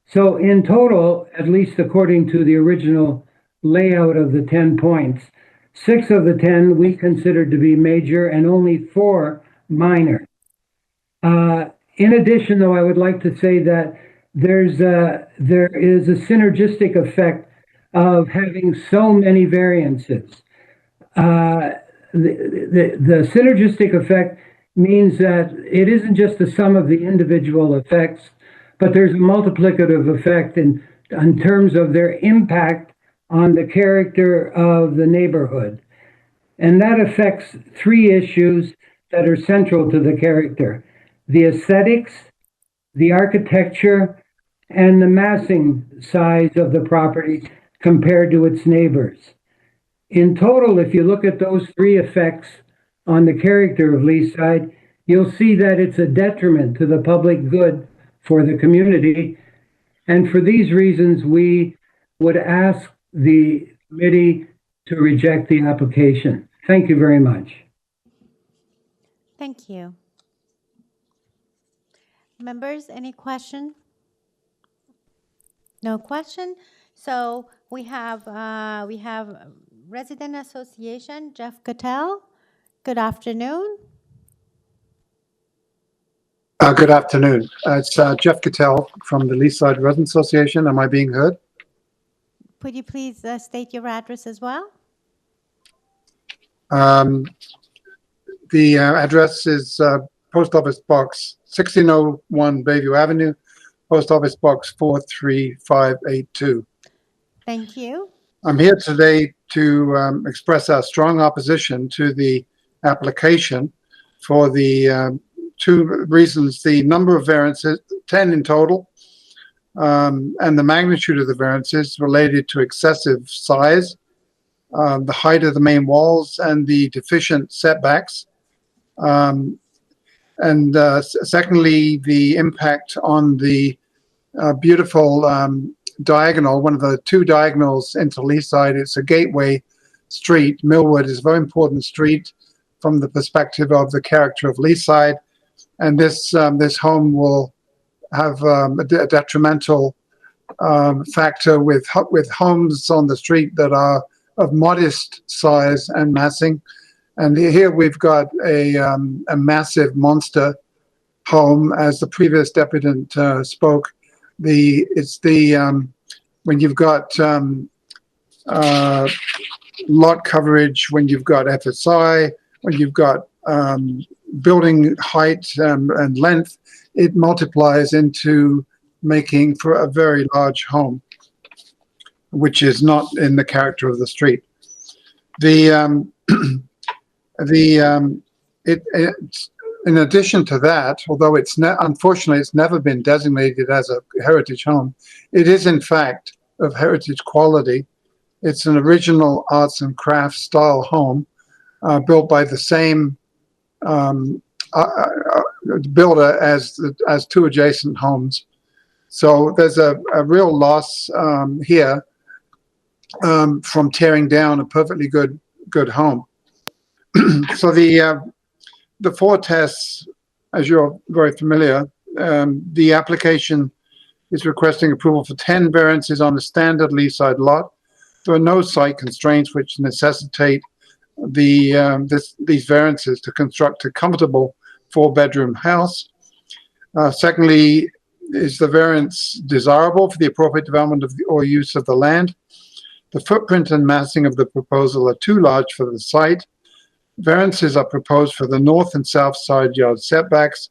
So in total, at least according to the original layout of the 10 points, 6 of the 10 we consider to be major and only 4 minor. In addition, though, I would like to say that there is a synergistic effect of having so many variances. The synergistic effect means that it isn't just the sum of the individual effects, but there's a multiplicative effect in terms of their impact on the character of the neighborhood. And that affects 3 issues that are central to the character: the aesthetics, the architecture, and the massing size of the property compared to its neighbors. In total, if you look at those 3 effects on the character of Leaside, you'll see that it's a detriment to the public good for the community. And for these reasons, we would ask the committee to reject the application. Thank you very much. Thank you. Members, any question? No question? So we have Resident Association, Jeff Cattell. Good afternoon. Good afternoon. It's Jeff Cattell from the Leaside Resident Association. Am I being heard? Could you please state your address as well? The address is Post Office Box 1601 Bayview Avenue, Post Office Box 43582. Thank you. I'm here today to express our strong opposition to the application for the 2 reasons: the number of variances, 10 in total, and the magnitude of the variances related to excessive size, the height of the main walls, and the deficient setbacks. Secondly, the impact on the beautiful diagonal, one of the 2 diagonals into Leaside. It's a gateway street. Millwood is a very important street from the perspective of the character of Leaside, and this home will have a detrimental factor with homes on the street that are of modest size and massing. And here we've got a massive monster home, as the previous deputant spoke. When you've got lot coverage, when you've got FSI, when you've got building height and length, it multiplies into making for a very large home, which is not in the character of the street. In addition to that, although unfortunately it's never been designated as a heritage home, it is in fact of heritage quality. It's an original arts and crafts style home built by the same builder as two adjacent homes. So there's a real loss here from tearing down a perfectly good home. So the four tests, as you're very familiar, the application is requesting approval for 10 variances on a standard leaside lot. There are no site constraints which necessitate these variances to construct a comfortable 4-bedroom house. Secondly, is the variance desirable for the appropriate development or use of the land? The footprint and massing of the proposal are too large for the site. Variances are proposed for the north and south side yard setbacks,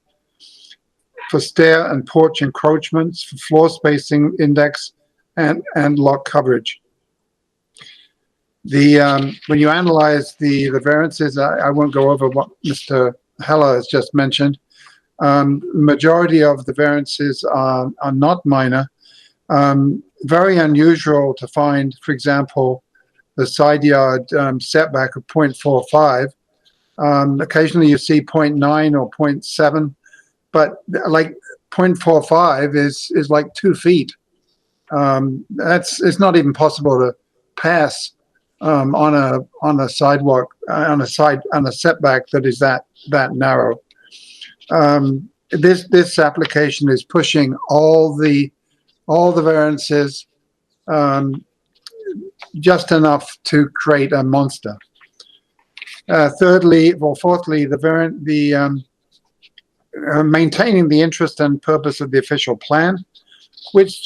for stair and porch encroachments, for floor spacing index, and lot coverage. When you analyze the variances, I won't go over what Mr. Heller has just mentioned. Majority of the variances are not minor. Very unusual to find, for example, the side yard setback of 0.45. Occasionally you see 0.9 or 0.7, but like 0.45 is like 2 feet. It's not even possible to pass on a sidewalk on a setback that is that narrow. This application is pushing all the variances just enough to create a monster. Fourthly, maintaining the interest and purpose of the official plan, which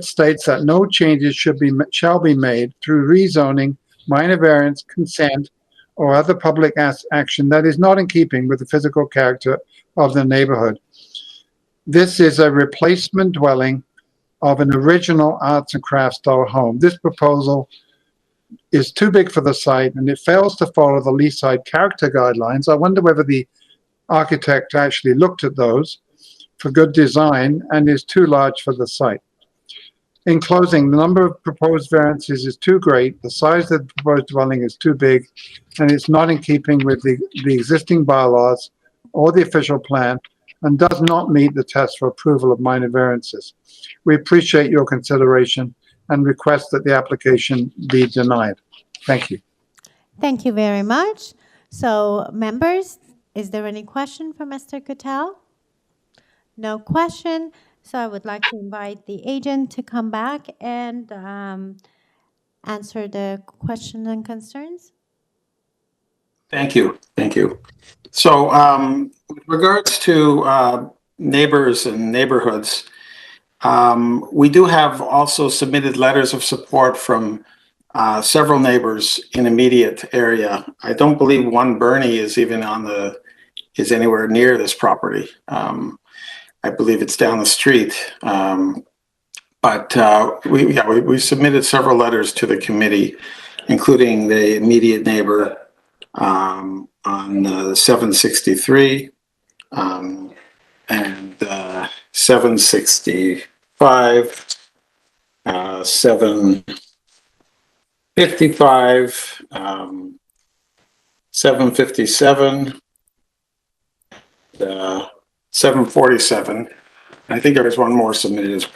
states that no changes shall be made through rezoning, minor variance, consent, or other public action that is not in keeping with the physical character of the neighborhood. This is a replacement dwelling of an original arts and crafts style home. This proposal is too big for the site and it fails to follow the Leaside character guidelines. I wonder whether the architect actually looked at those for good design and is too large for the site. In closing, the number of proposed variances is too great, the size of the proposed dwelling is too big, and it's not in keeping with the existing bylaws or the official plan, and does not meet the test for approval of minor variances. We appreciate your consideration and request that the application be denied. Thank you. Thank you very much. So, members, is there any question for Mr. Kutel? No question. So I would like to invite the agent to come back and answer the questions and concerns. Thank you. Thank you. So with regards to neighbors and neighborhoods, we do have also submitted letters of support from several neighbors in immediate area. I don't believe one Bernie is even is anywhere near this property. I believe it's down the street. But we submitted several letters to the committee, including the immediate neighbor on 763 and 765, 755, 757, 747. I think there was one more submitted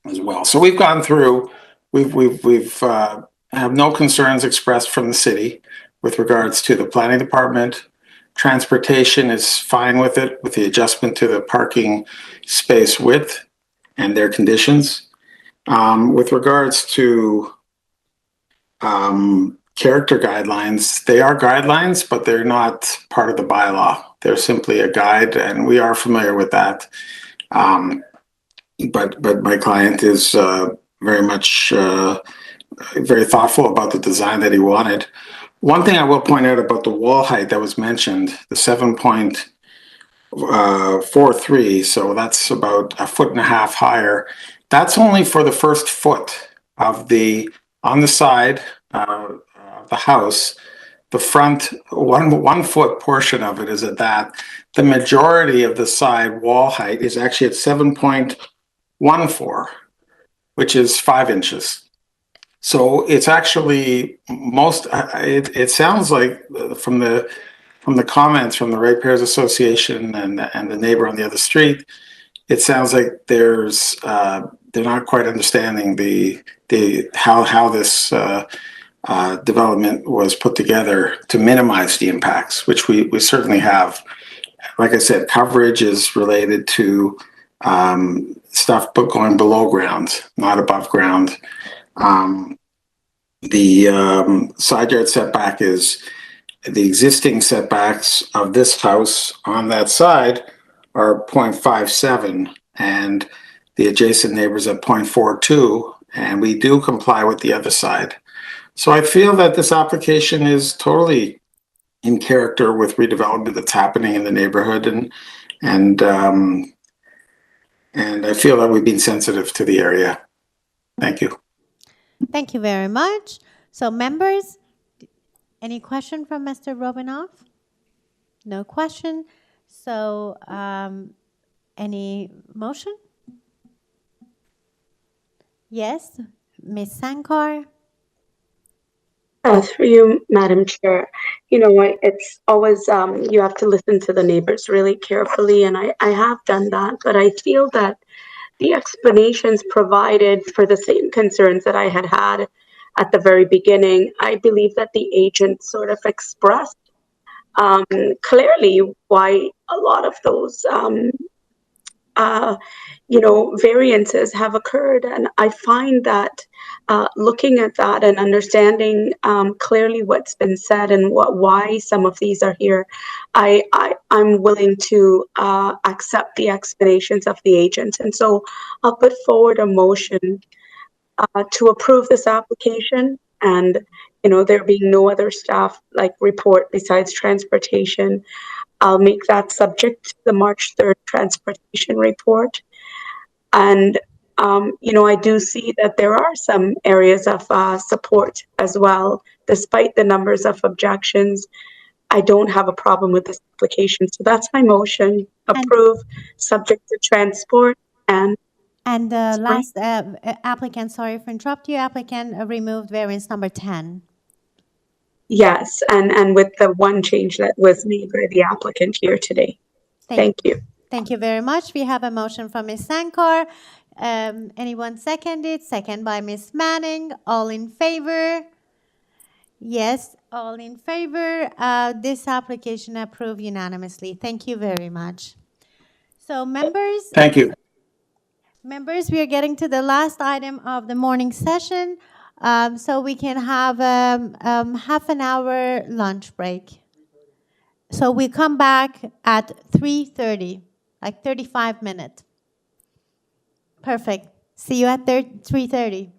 as well. So we've gone through. We've have no concerns expressed from the city with regards to the planning department. Transportation is fine with it, with the adjustment to the parking space width and their conditions. With regards to character guidelines, they are guidelines, but they're not part of the bylaw. They're simply a guide, and we are familiar with that. But my client is very much very thoughtful about the design that he wanted. One thing I will point out about the wall height that was mentioned, the 7.2 4.3, so that's about 1.5 feet higher. That's only for the first foot of on the side of the house. The front 1 foot portion of it is at that. The majority of the side wall height is actually at 7.14, which is 5 inches. So it's actually it sounds like from the comments from the Ratepayers Association and the neighbor on the other street, it sounds like they're not quite understanding how this development was put together to minimize the impacts, which we certainly have. Like I said, coverage is related to stuff going below ground, not above ground. The side yard setback is the existing setbacks of this house on that side are 0.57, and the adjacent neighbors at 0.42, and we do comply with the other side. So I feel that this application is totally in character with redevelopment that's happening in the neighborhood, and I feel that we've been sensitive to the area. Thank you. Thank you very much. So members, any question from Mr. Robinoff? No question. So any motion? Yes, Ms. Sankar. Through you, Madam Chair, you know what, it's always, you have to listen to the neighbors really carefully, and I have done that, but I feel that the explanations provided for the same concerns that I had at the very beginning, I believe that the agent sort of expressed clearly why a lot of those variances have occurred. And I find that looking at that and understanding clearly what's been said and why some of these are here, I'm willing to accept the explanations of the agent. And so I'll put forward a motion to approve this application, and there being no other staff report besides transportation, I'll make that subject to the March 3rd transportation report. And I do see that there are some areas of support as well. Despite the numbers of objections, I don't have a problem with this application. So that's my motion: approve, subject to transport And the last applicant, sorry for interrupting you, applicant removed variance number 10. Yes, and with the one change that was made by the applicant here today. Thank you. Thank you very much. We have a motion from Ms. Sankar. Anyone second it? Second by Ms. Manning. All in favor? Yes, all in favor. This application approved unanimously. Thank you very much. So members. Thank you. Members, we are getting to the last item of the morning session, so we can have half an hour lunch break. So we come back at 3:30, like 35 minutes. Perfect. See you at 3:30.